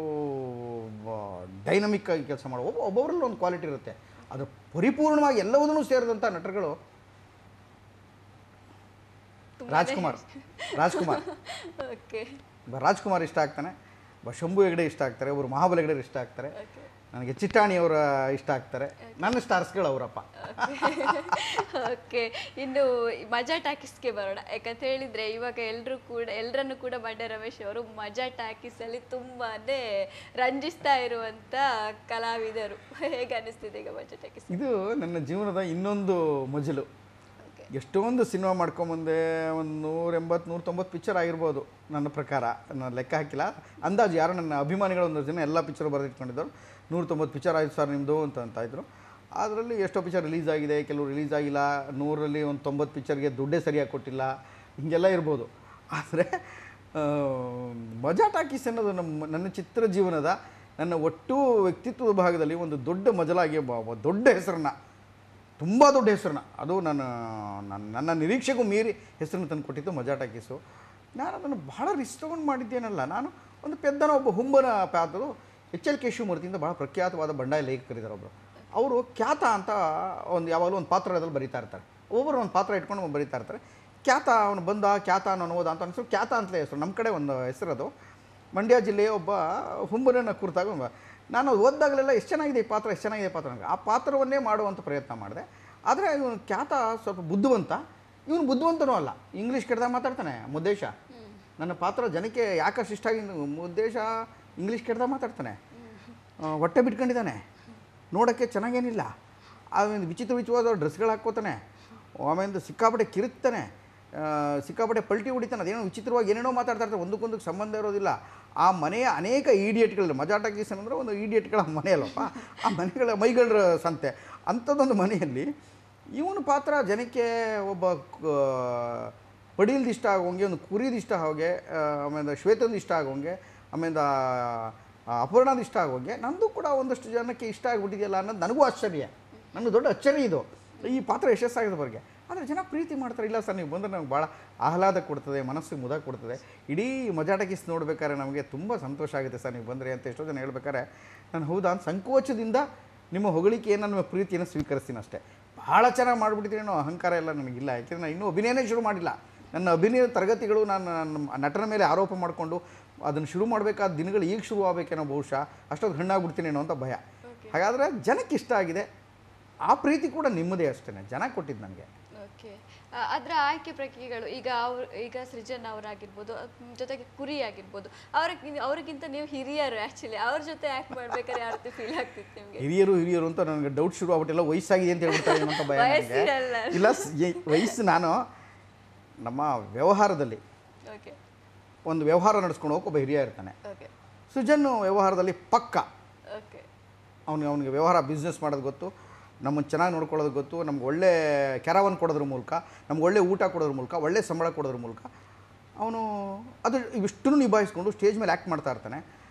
ಡೈನಮಿಕ್ ಆಗಿ ಕೆಲಸ ಮಾಡೋ ಒಬ್ಬೊಬ್ಬರಲ್ಲಿ ಒಂದು ಕ್ವಾಲಿಟಿ ಇರುತ್ತೆ. ಅದು ಪರಿಪೂರ್ಣವಾಗಿ ಎಲ್ಲವನ್ನೂ ಸೇರಿದಂಥ ನಟರುಗಳು ರಾಜ್ಕುಮಾರ್ ಇಷ್ಟ ಆಗ್ತಾನೆ, ಶಂಭು ಹೆಗಡೆ ಇಷ್ಟ ಆಗ್ತಾರೆ, ಒಬ್ಬರು ಮಹಾಬಲ ಹೆಗಡೆ ಇಷ್ಟ ಆಗ್ತಾರೆ. ನನಗೆ ಚಿಟ್ಟಾಣಿಯವರ ಇಷ್ಟ ಆಗ್ತಾರೆ, ನನ್ನ ಸ್ಟಾರ್ಸ್ಗಳು ಅವರಪ್ಪ. ಓಕೆ, ಇನ್ನು ಮಜಾ ಟಾಕೀಸ್ಗೆ ಬರೋಣ. ಯಾಕಂತ ಹೇಳಿದ್ರೆ ಇವಾಗ ಎಲ್ಲರನ್ನು ಕೂಡ ಮಂಡ್ಯ ರಮೇಶ್ ಅವರು ಮಜಾ ಟಾಕೀಸಲ್ಲಿ ತುಂಬಾನೇ ರಂಜಿಸ್ತಾ ಇರುವಂತ ಕಲಾವಿದರು. ಹೇಗೆ ಅನಿಸ್ತಿದೆ ಈಗ ಮಜಾ ಟಾಕೀಸ್? ಇದು ನನ್ನ ಜೀವನದ ಇನ್ನೊಂದು ಮಜಲು. ಎಷ್ಟೊಂದು ಸಿನಿಮಾ ಮಾಡ್ಕೊಂಬಂದೆ, ಒಂದು 180-190 ಪಿಕ್ಚರ್ ಆಗಿರ್ಬೋದು ನನ್ನ ಪ್ರಕಾರ, ನಾನು ಲೆಕ್ಕ ಹಾಕಿಲ್ಲ. ಅಂದಾಜು ಯಾರು ನನ್ನ ಅಭಿಮಾನಿಗಳು ಒಂದು ಜನ ಎಲ್ಲ ಪಿಕ್ಚರ್ ಬರೆದಿಟ್ಕೊಂಡಿದ್ದರು. 190 ಪಿಕ್ಚರ್ ಆಯಿತು ಸರ್ ನಿಮ್ಮದು ಅಂತ ಇದ್ರು. ಅದರಲ್ಲಿ ಎಷ್ಟೋ ಪಿಕ್ಚರ್ ರಿಲೀಸ್ ಆಗಿದೆ, ಕೆಲವು ರಿಲೀಸ್ ಆಗಿಲ್ಲ. 100ರಲ್ಲಿ ಒಂದು 90 ಪಿಕ್ಚರ್ಗೆ ದುಡ್ಡೇ ಸರಿಯಾಗಿ ಕೊಟ್ಟಿಲ್ಲ, ಹಿಂಗೆಲ್ಲ ಇರ್ಬೋದು. ಆದರೆ ಮಜಾ ಟಾಕೀಸ್ ಅನ್ನೋದು ನನ್ನ ಚಿತ್ರ ಜೀವನದ ನನ್ನ ಒಟ್ಟು ವ್ಯಕ್ತಿತ್ವದ ಭಾಗದಲ್ಲಿ ಒಂದು ದೊಡ್ಡ ಮಜಲಾಗಿ ದೊಡ್ಡ ಹೆಸರನ್ನ, ತುಂಬ ದೊಡ್ಡ ಹೆಸರನ್ನ, ಅದು ನನ್ನ ನಿರೀಕ್ಷೆಗೂ ಮೀರಿ ಹೆಸರನ್ನು ತಂದು ಕೊಟ್ಟಿದ್ದು ಮಜಾ ಟಾಕೀಸು. ನಾನು ಅದನ್ನು ಬಹಳ ರಿಸ್ಕ್ ತೊಗೊಂಡು ಮಾಡಿದ್ದೇನಲ್ಲ. ನಾನು ಒಂದು ಪೆದ್ದನ ಒಬ್ಬ ಹುಂಬನ ಪಾತ್ರರು HL ಕೇಶವಮೂರ್ತಿಯಿಂದ ಭಾಳ ಪ್ರಖ್ಯಾತವಾದ ಬಂಡಾಯ ಲೇಖಕರಿದ್ದಾರೆ ಒಬ್ಬರು. ಅವರು ಖ್ಯಾತ ಅಂತ ಯಾವಾಗಲೂ ಒಂದು ಪಾತ್ರದಲ್ಲಿ ಬರೀತಾ ಇರ್ತಾರೆ. ಒಬ್ಬರು ಒಂದು ಪಾತ್ರ ಇಟ್ಕೊಂಡು ಬರೀತಾ ಇರ್ತಾರೆ. ಖ್ಯಾತ ಅವನು ಬಂದ, ಖ್ಯಾತ ಅನ್ನೋ ಹೋದ ಅಂತ ಅನಿಸು, ಖ್ಯಾತ ಅಂತಲೇ ಹೆಸರು. ನಮ್ಮ ಕಡೆ ಒಂದು ಹೆಸರದು. ಮಂಡ್ಯ ಜಿಲ್ಲೆಯ ಒಬ್ಬ ಹುಂಬನನ್ನು ಕುರಿತಾಗ ನಾನು ಓದ್ದಾಗಲೆಲ್ಲ ಎಷ್ಟು ಚೆನ್ನಾಗಿದೆ ಈ ಪಾತ್ರ, ಎಷ್ಟು ಚೆನ್ನಾಗಿದೆ ಪಾತ್ರ ನನಗೆ ಆ ಪಾತ್ರವನ್ನೇ ಮಾಡುವಂಥ ಪ್ರಯತ್ನ ಮಾಡಿದೆ. ಆದರೆ ಇವನು ಖ್ಯಾತ ಸ್ವಲ್ಪ ಬುದ್ಧಿವಂತ, ಇವನು ಬುದ್ಧಿವಂತನೂ ಅಲ್ಲ. ಇಂಗ್ಲೀಷ್ ಕೆಡ್ದಾಗ ಮಾತಾಡ್ತಾನೆ ಮುದ್ದೇಶ. ನನ್ನ ಪಾತ್ರ ಜನಕ್ಕೆ ಯಾಕಷ್ಟು ಇಷ್ಟ ಆಗಿ, ಮುದ್ದೇಶ ಇಂಗ್ಲೀಷ್ ಕೆಡ್ದಾಗ ಮಾತಾಡ್ತಾನೆ, ಹೊಟ್ಟೆ ಬಿಟ್ಕೊಂಡಿದ್ದಾನೆ, ನೋಡೋಕ್ಕೆ ಚೆನ್ನಾಗೇನಿಲ್ಲ, ಆಮೇಲೆ ವಿಚಿತ್ರವಾದ ಡ್ರೆಸ್ಗಳು ಹಾಕ್ಕೋತಾನೆ, ಆಮೇಲೆ ಸಿಕ್ಕಾಪಟ್ಟೆ ಕಿರುತ್ತಾನೆ, ಸಿಕ್ಕಾಪಟ್ಟೆ ಪಲ್ಟಿ ಹೊಡಿತಾನೆ, ಅದೇನೋ ವಿಚಿತ್ರವಾಗಿ ಏನೇನೋ ಮಾತಾಡ್ತಾ ಇರ್ತಾರೆ, ಒಂದಕ್ಕೊಂದಕ್ಕೆ ಸಂಬಂಧ ಇರೋದಿಲ್ಲ. ಆ ಮನೆಯ ಅನೇಕ ಈಡಿಯಟ್ಗಳು, ಮಜಾ ಟಾಕೀಸ್ ಅಂದರೆ ಒಂದು ಈಡಿಯಟ್ಗಳ ಮನೆ ಅಲ್ಲಪ್ಪ, ಆ ಮನೆಗಳ ಮೈಗಳ ಸಂತೆ. ಅಂಥದ್ದೊಂದು ಮನೆಯಲ್ಲಿ ಇವನು ಪಾತ್ರ ಜನಕ್ಕೆ ಒಬ್ಬ ಪಡೀಲ್ದು ಇಷ್ಟ ಆಗೋಂಗೆ, ಒಂದು ಕುರಿದು ಇಷ್ಟ ಆಗೋಂಗೆ, ಆಮೇಲೆ ಶ್ವೇತಂದು ಇಷ್ಟ ಆಗೋಂಗೆ, ಆಮೇಲೆ ಅಪೂರ್ಣದ ಇಷ್ಟ ಆಗೋಂಗೆ, ನಂದು ಕೂಡ ಒಂದಷ್ಟು ಜನಕ್ಕೆ ಇಷ್ಟ ಆಗಿಬಿಟ್ಟಿದೆಯಲ್ಲ ಅನ್ನೋದು ನನಗೂ ಆಶ್ಚರ್ಯ, ನನ್ನ ದೊಡ್ಡ ಆಶ್ಚರ್ಯ ಇದು. ಈ ಪಾತ್ರ ಯಶಸ್ಸಾಗಿದ್ದವರೆಗೆ. ಆದರೆ ಜನ ಪ್ರೀತಿ ಮಾಡ್ತಾರೆ. ಇಲ್ಲ ಸರ್ ನೀವು ಬಂದರೆ ನಮ್ಗೆ ಭಾಳ ಆಹ್ಲಾದ ಕೊಡ್ತದೆ, ಮನಸ್ಸಿಗೆ ಮುದ ಕೊಡ್ತದೆ. ಇಡೀ ಮಜಾ ಟಾಕೀಸ್ ನೋಡ್ಬೇಕಾದ್ರೆ ನಮಗೆ ತುಂಬ ಸಂತೋಷ ಆಗುತ್ತೆ ಸರ್ ನೀವು ಬಂದರೆ ಅಂತ ಎಷ್ಟೋ ಜನ ಹೇಳ್ಬೇಕಾದ್ರೆ ನಾನು ಹೌದಾ ಸಂಕೋಚದಿಂದ ನಿಮ್ಮ ಹೊಗಳಿಕೆಯನ್ನು, ನಿಮ್ಮ ಪ್ರೀತಿಯನ್ನು ಸ್ವೀಕರಿಸ್ತೀನಿ ಅಷ್ಟೇ. ಭಾಳ ಚೆನ್ನಾಗಿ ಮಾಡಿಬಿಟ್ಟಿದ್ದೀನಿ ಅನ್ನೋ ಅಹಂಕಾರ ಎಲ್ಲ ನನಗಿಲ್ಲ. ಯಾಕೆಂದರೆ ನಾನು ಇನ್ನೂ ಅಭಿನಯನೇ ಶುರು ಮಾಡಿಲ್ಲ. ನನ್ನ ಅಭಿನಯ ತರಗತಿಗಳು ನಾನು ನನ್ನ ನಟನ ಮೇಲೆ ಆರೋಪ ಮಾಡಿಕೊಂಡು ಅದನ್ನು ಶುರು ಮಾಡಬೇಕಾದ ದಿನಗಳು ಈಗ ಶುರು ಆಗಬೇಕೇನೋ, ಬಹುಶಃ ಅಷ್ಟೊಂದು ಹಣ್ಣಾಗ್ಬಿಡ್ತೀನಿ ಅನ್ನೋ ಅಂತ ಭಯ. ಹಾಗಾದರೆ ಜನಕ್ಕೆ ಇಷ್ಟ ಆಗಿದೆ, ಆ ಪ್ರೀತಿ ಕೂಡ ನಿಮ್ಮದೇ ಅಷ್ಟೇ, ಜನ ಕೊಟ್ಟಿದ್ದು ನನಗೆ. ಓಕೆ, ಅದರ ಆಯ್ಕೆ ಪ್ರಕ್ರಿಯೆಗಳು ಈಗ ಸೃಜನ್ ಅವರಾಗಿರ್ಬೋದು, ಜೊತೆಗೆ ಕುರಿ ಆಗಿರ್ಬೋದು, ಅವ್ರಿಗಿಂತ ನೀವು ಹಿರಿಯರು. ಆ್ಯಕ್ಚುಲಿ ಅವ್ರ ಜೊತೆ ಆ್ಯಕ್ಟ್ ಮಾಡ್ಬೇಕಾದ್ರೆ ಯಾವ ರೀತಿ ಫೀಲ್ ಆಗ್ತಿತ್ತು ನಿಮಗೆ? ಹಿರಿಯರು ಅಂತ ನನಗೆ ಡೌಟ್ ಶುರು ಆಗ್ಬಿಟ್ಟಿಲ್ಲ, ವಯಸ್ಸಾಗಿದೆ ಅಂತ ಹೇಳ್ಬಿಡ್ತಾರೆ ಅಂತ ಭಯ ನನಗೆ. ಇಲ್ಲ, ವಯಸ್ಸು ನಾನು ನಮ್ಮ ವ್ಯವಹಾರದಲ್ಲಿ ಒಂದು ವ್ಯವಹಾರ ನಡೆಸ್ಕೊಂಡು ಹೋಗಿ ಒಬ್ಬ ಹಿರಿಯ ಇರ್ತಾನೆ. ಸೃಜನ್ ವ್ಯವಹಾರದಲ್ಲಿ ಪಕ್ಕ, ಅವನಿಗೆ ವ್ಯವಹಾರ ಬಿಸ್ನೆಸ್ ಮಾಡೋದು ಗೊತ್ತು, ನಮ್ಮನ್ನು ಚೆನ್ನಾಗಿ ನೋಡ್ಕೊಳ್ಳೋದು ಗೊತ್ತು, ನಮ್ಗೆ ಒಳ್ಳೆ ಕ್ಯಾರವನ್ ಕೊಡೋದ್ರ ಮೂಲಕ, ನಮ್ಗೆ ಒಳ್ಳೆ ಊಟ ಕೊಡೋದ್ರ ಮೂಲಕ, ಒಳ್ಳೆ ಸಂಬಳ ಕೊಡೋದ್ರ ಮೂಲಕ ಅವನು ಅದು ಇವಿಷ್ಟನ್ನು ನಿಭಾಯಿಸ್ಕೊಂಡು ಸ್ಟೇಜ್ ಮೇಲೆ ಆ್ಯಕ್ಟ್ ಮಾಡ್ತಾ ಇರ್ತಾನೆ.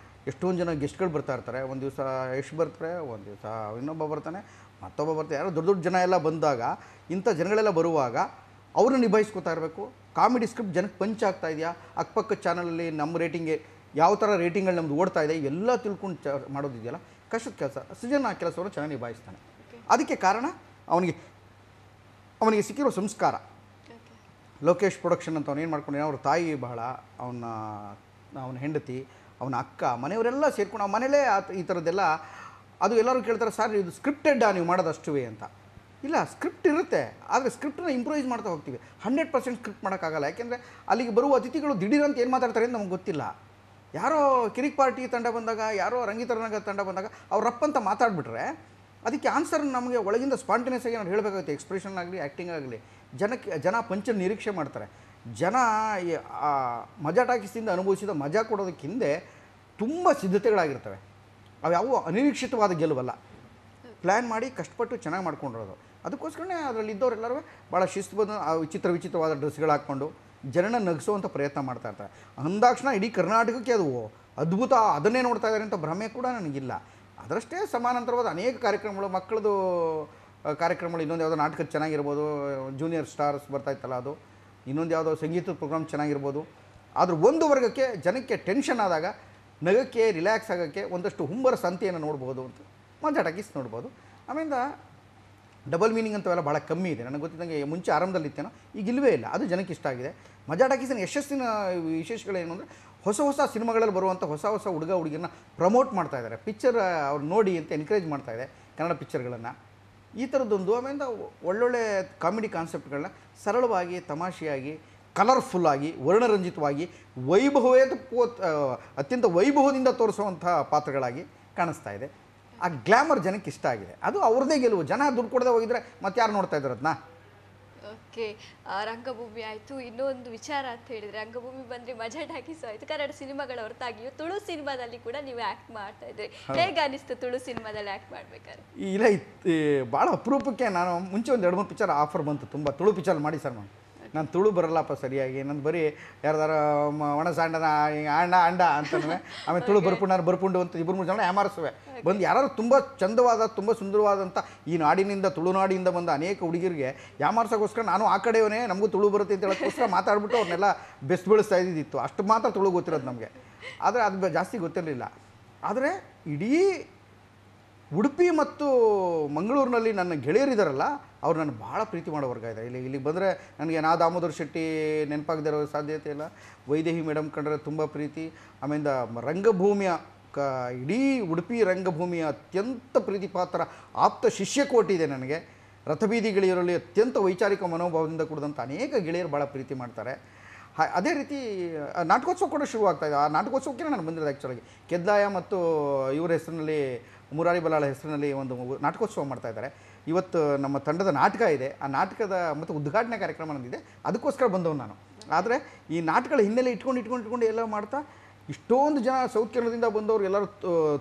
ಎಷ್ಟೊಂದು ಜನ ಗೆಸ್ಟ್ಗಳು ಬರ್ತಾ ಇರ್ತಾರೆ. ಒಂದು ದಿವಸ ಯಶ್ ಬರ್ತಾರೆ, ಒಂದು ದಿವಸ ಇನ್ನೊಬ್ಬ ಬರ್ತಾನೆ, ಮತ್ತೊಬ್ಬ ಬರ್ತಾರೆ. ಯಾರೋ ದೊಡ್ಡ ದೊಡ್ಡ ಜನ ಎಲ್ಲ ಬಂದಾಗ, ಇಂಥ ಜನಗಳೆಲ್ಲ ಬರುವಾಗ ಅವ್ರನ್ನ ನಿಭಾಯಿಸ್ಕೊತಾ ಇರಬೇಕು. ಕಾಮಿಡಿ ಸ್ಕ್ರಿಪ್ಟ್ ಜನಕ್ಕೆ ಪಂಚ್ ಆಗ್ತಾ ಇದೆಯಾ, ಅಕ್ಕಪಕ್ಕ ಚಾನಲಲ್ಲಿ ನಮ್ಮ ರೇಟಿಂಗ್ಗೆ ಯಾವ ಥರ ರೇಟಿಂಗ್ಗಳು ನಮ್ದು ಓಡ್ತಾ ಇದೆ ಎಲ್ಲ ತಿಳ್ಕೊಂಡು ಮಾಡೋದಿದೆಯಲ್ಲ, ಕಷ್ಟದ ಕೆಲಸ. ಸೃಜನ್ ಆ ಕೆಲಸವನ್ನು ಚೆನ್ನಾಗಿ ನಿಭಾಯಿಸ್ತಾನೆ. ಅದಕ್ಕೆ ಕಾರಣ ಅವನಿಗೆ ಸಿಕ್ಕಿರೋ ಸಂಸ್ಕಾರ. ಲೋಕೇಶ್ ಪ್ರೊಡಕ್ಷನ್ ಅಂತ ಅವನೇನು ಮಾಡ್ಕೊಂಡಿದ್ದಾನೆ, ಅವ್ರ ತಾಯಿ ಬಹಳ, ಅವನ ಹೆಂಡತಿ, ಅವನ ಅಕ್ಕ, ಮನೆಯವರೆಲ್ಲ ಸೇರ್ಕೊಂಡು ಅವ್ನ ಮನೇಲೇ ಈ ಥರದ್ದೆಲ್ಲ. ಅದು ಎಲ್ಲರೂ ಕೇಳ್ತಾರೆ, ಸರ್ ಇದು ಸ್ಕ್ರಿಪ್ಟೆಡ್ಡಾ ನೀವು ಮಾಡೋದಷ್ಟುವೇ ಅಂತ. ಇಲ್ಲ, ಸ್ಕ್ರಿಪ್ಟ್ ಇರುತ್ತೆ, ಆದರೆ ಸ್ಕ್ರಿಪ್ಟನ್ನ ಇಂಪ್ರೂವೈಸ್ ಮಾಡ್ತಾ ಹೋಗ್ತೀವಿ. 100% ಸ್ಕ್ರಿಪ್ಟ್ ಮಾಡೋಕ್ಕಾಗಲ್ಲ. ಯಾಕೆಂದರೆ ಅಲ್ಲಿಗೆ ಬರುವ ಅತಿಥಿಗಳು ದಿಢೀರಂತ ಏನು ಮಾತಾಡ್ತಾರೆ ಅಂತ ನಮ್ಗೆ ಗೊತ್ತಿಲ್ಲ. ಯಾರೋ ಕಿರಿಕ್ ಪಾರ್ಟಿ ತಂಡ ಬಂದಾಗ, ಯಾರೋ ರಂಗಿತರನಾಗ ತಂಡ ಬಂದಾಗ ಅವ್ರು ರಪ್ಪಂತ ಮಾತಾಡ್ಬಿಟ್ರೆ ಅದಕ್ಕೆ ಆನ್ಸರ್ ನಮಗೆ ಒಳಗಿಂದ ಸ್ಪಾಂಟೇನಿಯಸ್ ಆಗಿ ನಾವು ಹೇಳಬೇಕಾಗುತ್ತೆ. ಎಕ್ಸ್ಪ್ರೆಷನ್ ಆಗಲಿ, ಆ್ಯಕ್ಟಿಂಗ್ ಆಗಲಿ, ಜನ ಪಂಚ ನಿರೀಕ್ಷೆ ಮಾಡ್ತಾರೆ. ಜನ ಮಜಾ ಟಾಕೀಸಿಂದ ಅನುಭವಿಸಿದ ಮಜಾ ಕೊಡೋದಕ್ಕೆ ಹಿಂದೆ ತುಂಬ ಸಿದ್ಧತೆಗಳಾಗಿರ್ತವೆ. ಅವ್ಯಾವು ಅನಿರೀಕ್ಷಿತವಾದ ಗೆಲುವಲ್ಲ, ಪ್ಲ್ಯಾನ್ ಮಾಡಿ ಕಷ್ಟಪಟ್ಟು ಚೆನ್ನಾಗಿ ಮಾಡ್ಕೊಂಡಿರೋದು. ಅದಕ್ಕೋಸ್ಕರನೇ ಅದರಲ್ಲಿ ಇದ್ದವರೆಲ್ಲರೂ ಭಾಳ ಶಿಸ್ತುಬದ್ಧ, ವಿಚಿತ್ರವಾದ ಡ್ರೆಸ್ಗಳು ಹಾಕ್ಕೊಂಡು ಜನನ ನಗಿಸೋವಂಥ ಪ್ರಯತ್ನ ಮಾಡ್ತಾ ಇರ್ತಾರೆ. ಅಂದಾಕ್ಷಣ ಇಡೀ ಕರ್ನಾಟಕಕ್ಕೆ ಅದು ಅದ್ಭುತ, ಅದನ್ನೇ ನೋಡ್ತಾ ಇದ್ದಾರೆ ಅಂತ ಭ್ರಮೆ ಕೂಡ ನನಗಿಲ್ಲ. ಅದರಷ್ಟೇ ಸಮಾನಾಂತರವಾದ ಅನೇಕ ಕಾರ್ಯಕ್ರಮಗಳು, ಮಕ್ಕಳದು ಕಾರ್ಯಕ್ರಮಗಳು, ಇನ್ನೊಂದು ಯಾವುದೋ ನಾಟಕ ಚೆನ್ನಾಗಿರ್ಬೋದು, ಜೂನಿಯರ್ ಸ್ಟಾರ್ಸ್ ಬರ್ತಾಯಿತ್ತಲ್ಲ ಅದು, ಇನ್ನೊಂದು ಯಾವುದೋ ಸಂಗೀತದ ಪ್ರೋಗ್ರಾಮ್ ಚೆನ್ನಾಗಿರ್ಬೋದು. ಆದರೂ ಒಂದು ವರ್ಗಕ್ಕೆ ಜನಕ್ಕೆ ಟೆನ್ಷನ್ ಆದಾಗ ನಗಕ್ಕೆ, ರಿಲ್ಯಾಕ್ಸ್ ಆಗೋಕ್ಕೆ ಒಂದಷ್ಟು ಹುಂಬರ ಸಂತೆಯನ್ನು ನೋಡ್ಬೋದು ಅಂತ ಮಜಾ ಟಾಕೀಸ್ ನೋಡ್ಬೋದು. ಆಮೇಲೆ ಡಬಲ್ ಮೀನಿಂಗ್ ಅಂತವೆಲ್ಲ ಭಾಳ ಕಮ್ಮಿ ಇದೆ. ನನಗೆ ಗೊತ್ತಿದ್ದಂಗೆ ಮುಂಚೆ ಆರಂಭದಲ್ಲಿ ಇತ್ತೇನೋ, ಈಗ ಇಲ್ಲವೇ ಇಲ್ಲ. ಅದು ಜನಕ್ಕೆ ಇಷ್ಟ ಆಗಿದೆ. ಮಜಾ ಟಾಕೀಸಿನ ಯಶಸ್ಸಿನ ವಿಶೇಷಗಳೇನು ಅಂದರೆ ಹೊಸ ಹೊಸ ಸಿನಿಮಾಗಳಲ್ಲಿ ಬರುವಂಥ ಹೊಸ ಹೊಸ ಹುಡುಗ ಹುಡುಗಿಯನ್ನ ಪ್ರಮೋಟ್ ಮಾಡ್ತಾ ಇದ್ದಾರೆ. ಪಿಕ್ಚರ್ ಅವ್ರು ನೋಡಿ ಅಂತ ಎನ್ಕರೇಜ್ ಮಾಡ್ತಾ ಇದೆ ಕನ್ನಡ ಪಿಕ್ಚರ್ಗಳನ್ನು. ಈ ಥರದ್ದೊಂದು ಆಮೇಲೆ ಒಳ್ಳೊಳ್ಳೆ ಕಾಮಿಡಿ ಕಾನ್ಸೆಪ್ಟ್ಗಳನ್ನ ಸರಳವಾಗಿ, ತಮಾಷೆಯಾಗಿ, ಕಲರ್ಫುಲ್ಲಾಗಿ, ವರ್ಣರಂಜಿತವಾಗಿ, ಅತ್ಯಂತ ವೈಭವದಿಂದ ತೋರಿಸುವಂಥ ಪಾತ್ರಗಳಾಗಿ ಕಾಣಿಸ್ತಾ ಇದೆ. ಆ ಗ್ಲ್ಯಾಮರ್ ಜನಕ್ಕೆ ಇಷ್ಟ ಆಗಿದೆ. ಅದು ಅವ್ರದ್ದೇ ಗೆಲುವು. ಜನ ದುಡ್ಡು ಕೊಡದೆ ಹೋಗಿದ್ರೆ ಮತ್ತೆ ಯಾರು ನೋಡ್ತಾ ಇದ್ದಾರೆ ಅದನ್ನ? ಓಕೆ, ರಂಗಭೂಮಿ ಆಯಿತು. ಇನ್ನೊಂದು ವಿಚಾರ ಅಂತ ಹೇಳಿದರೆ, ರಂಗಭೂಮಿ ಬಂದರೆ ಮಜಾ ಟಾಕೀಸು ಆಯಿತು, ಕನ್ನಡ ಸಿನಿಮಾಗಳ ಹೊರತಾಗಿಯೂ ತುಳು ಸಿನಿಮಾದಲ್ಲಿ ಕೂಡ ನೀವು ಆ್ಯಕ್ಟ್ ಮಾಡ್ತಾ ಇದ್ರಿ. ಹೇಗೆ ಅನಿಸ್ತು ತುಳು ಸಿನಿಮಾದಲ್ಲಿ ಆ್ಯಕ್ಟ್ ಮಾಡ್ಬೇಕಾದ್ರೆ? ಇಲ್ಲ, ಭಾಳ ಅಪರೂಪಕ್ಕೆ ನಾನು ಮುಂಚೆ ಒಂದು 2-3 ಪಿಕ್ಚರ್ ಆಫರ್ ಬಂತು. ತುಂಬ ತುಳು ಪಿಕ್ಚರ್ ಮಾಡಿ ಸರ್ ನಾನು ತುಳು ಬರಲ್ಲಪ್ಪ ಸರಿಯಾಗಿ, ನಂದು ಬರೀ ಯಾರ್ದಾರ ಒಣಸಾಂಡನ ಅಂಡ ಅಂಡ ಅಂತನೂ, ಆಮೇಲೆ ತುಳು ಬರ್ಪುಂಡು ಅಂತ 2-3 ಜನ ಯಾಮಾರಿಸುವೆ ಬಂದು ಯಾರು ತುಂಬ ಚಂದವಾದ, ತುಂಬ ಸುಂದರವಾದಂಥ ಈ ನಾಡಿನಿಂದ, ತುಳುನಾಡಿನಿಂದ ಬಂದ ಅನೇಕ ಹುಡುಗಿರಿಗೆ ಯಾಮಾರ್ಸೋಕ್ಕೋಸ್ಕರ ನಾನು ಆ ಕಡೆಯವನೇ, ನಮಗೂ ತುಳು ಬರುತ್ತೆ ಅಂತ ಹೇಳೋಕ್ಕೋಸ್ಕರ ಮಾತಾಡ್ಬಿಟ್ಟು ಅವ್ರನ್ನೆಲ್ಲ ಬೆಸ್ಟ್ ಬೆಳೆಸ್ತಾ ಇದ್ದಿತ್ತು. ಅಷ್ಟು ಮಾತ್ರ ತುಳು ಗೊತ್ತಿರೋದು ನಮಗೆ. ಆದರೆ ಅದು ಜಾಸ್ತಿ ಗೊತ್ತಿರಲಿಲ್ಲ. ಆದರೆ ಇಡೀ ಉಡುಪಿ ಮತ್ತು ಮಂಗಳೂರಿನಲ್ಲಿ ನನ್ನ ಗೆಳೆಯರಿದ್ದಾರಲ್ಲ, ಅವ್ರು ನನ್ನ ಭಾಳ ಪ್ರೀತಿ ಮಾಡೋ ವರ್ಗ ಇದೆ. ಇಲ್ಲಿಗೆ ಬಂದರೆ ನನಗೆ ದಾಮೋದರ್ ಶೆಟ್ಟಿ ನೆನಪಾಗದೇ ಇರೋ ಸಾಧ್ಯತೆ ಇಲ್ಲ. ವೈದೇಹಿ ಮೇಡಮ್ ಕಂಡ್ರೆ ತುಂಬ ಪ್ರೀತಿ. ಆಮೇಲೆ ರಂಗಭೂಮಿಯ ಇಡೀ ಉಡುಪಿ ರಂಗಭೂಮಿಯ ಅತ್ಯಂತ ಪ್ರೀತಿ ಪಾತ್ರ ಆಪ್ತ ಶಿಷ್ಯಕೋಟಿ ಇದೆ ನನಗೆ. ರಥಬೀದಿ ಗೆಳೆಯರಲ್ಲಿ ಅತ್ಯಂತ ವೈಚಾರಿಕ ಮನೋಭಾವದಿಂದ ಕೂಡಿದಂಥ ಅನೇಕ ಗೆಳೆಯರು ಭಾಳ ಪ್ರೀತಿ ಮಾಡ್ತಾರೆ. ಅದೇ ರೀತಿ ನಾಟಕೋತ್ಸವ ಕೂಡ ಶುರುವಾಗ್ತಾಯಿದೆ. ಆ ನಾಟಕೋತ್ಸವಕ್ಕೆ ನಾನು ಬಂದಿರೋದು ಆ್ಯಕ್ಚುಲಾಗಿ. ಕೆದ್ದಾಯ ಮತ್ತು ಇವರ ಹೆಸರಿನಲ್ಲಿ, ಮುರಾರಿ ಬಲಾಳ ಹೆಸರಿನಲ್ಲಿ ಒಂದು ನಾಟಕೋತ್ಸವ ಮಾಡ್ತಾಯಿದ್ದಾರೆ. ಇವತ್ತು ನಮ್ಮ ತಂಡದ ನಾಟಕ ಇದೆ. ಆ ನಾಟಕದ ಮತ್ತು ಉದ್ಘಾಟನೆ ಕಾರ್ಯಕ್ರಮ ನಂದಿದೆ. ಅದಕ್ಕೋಸ್ಕರ ಬಂದವನು ನಾನು. ಆದರೆ ಈ ನಾಟಕಗಳ ಹಿನ್ನೆಲೆ ಇಟ್ಕೊಂಡು ಎಲ್ಲ ಮಾಡ್ತಾ ಇಷ್ಟೊಂದು ಜನ ಸೌತ್ ಕೇರಳದಿಂದ ಬಂದವರು ಎಲ್ಲರೂ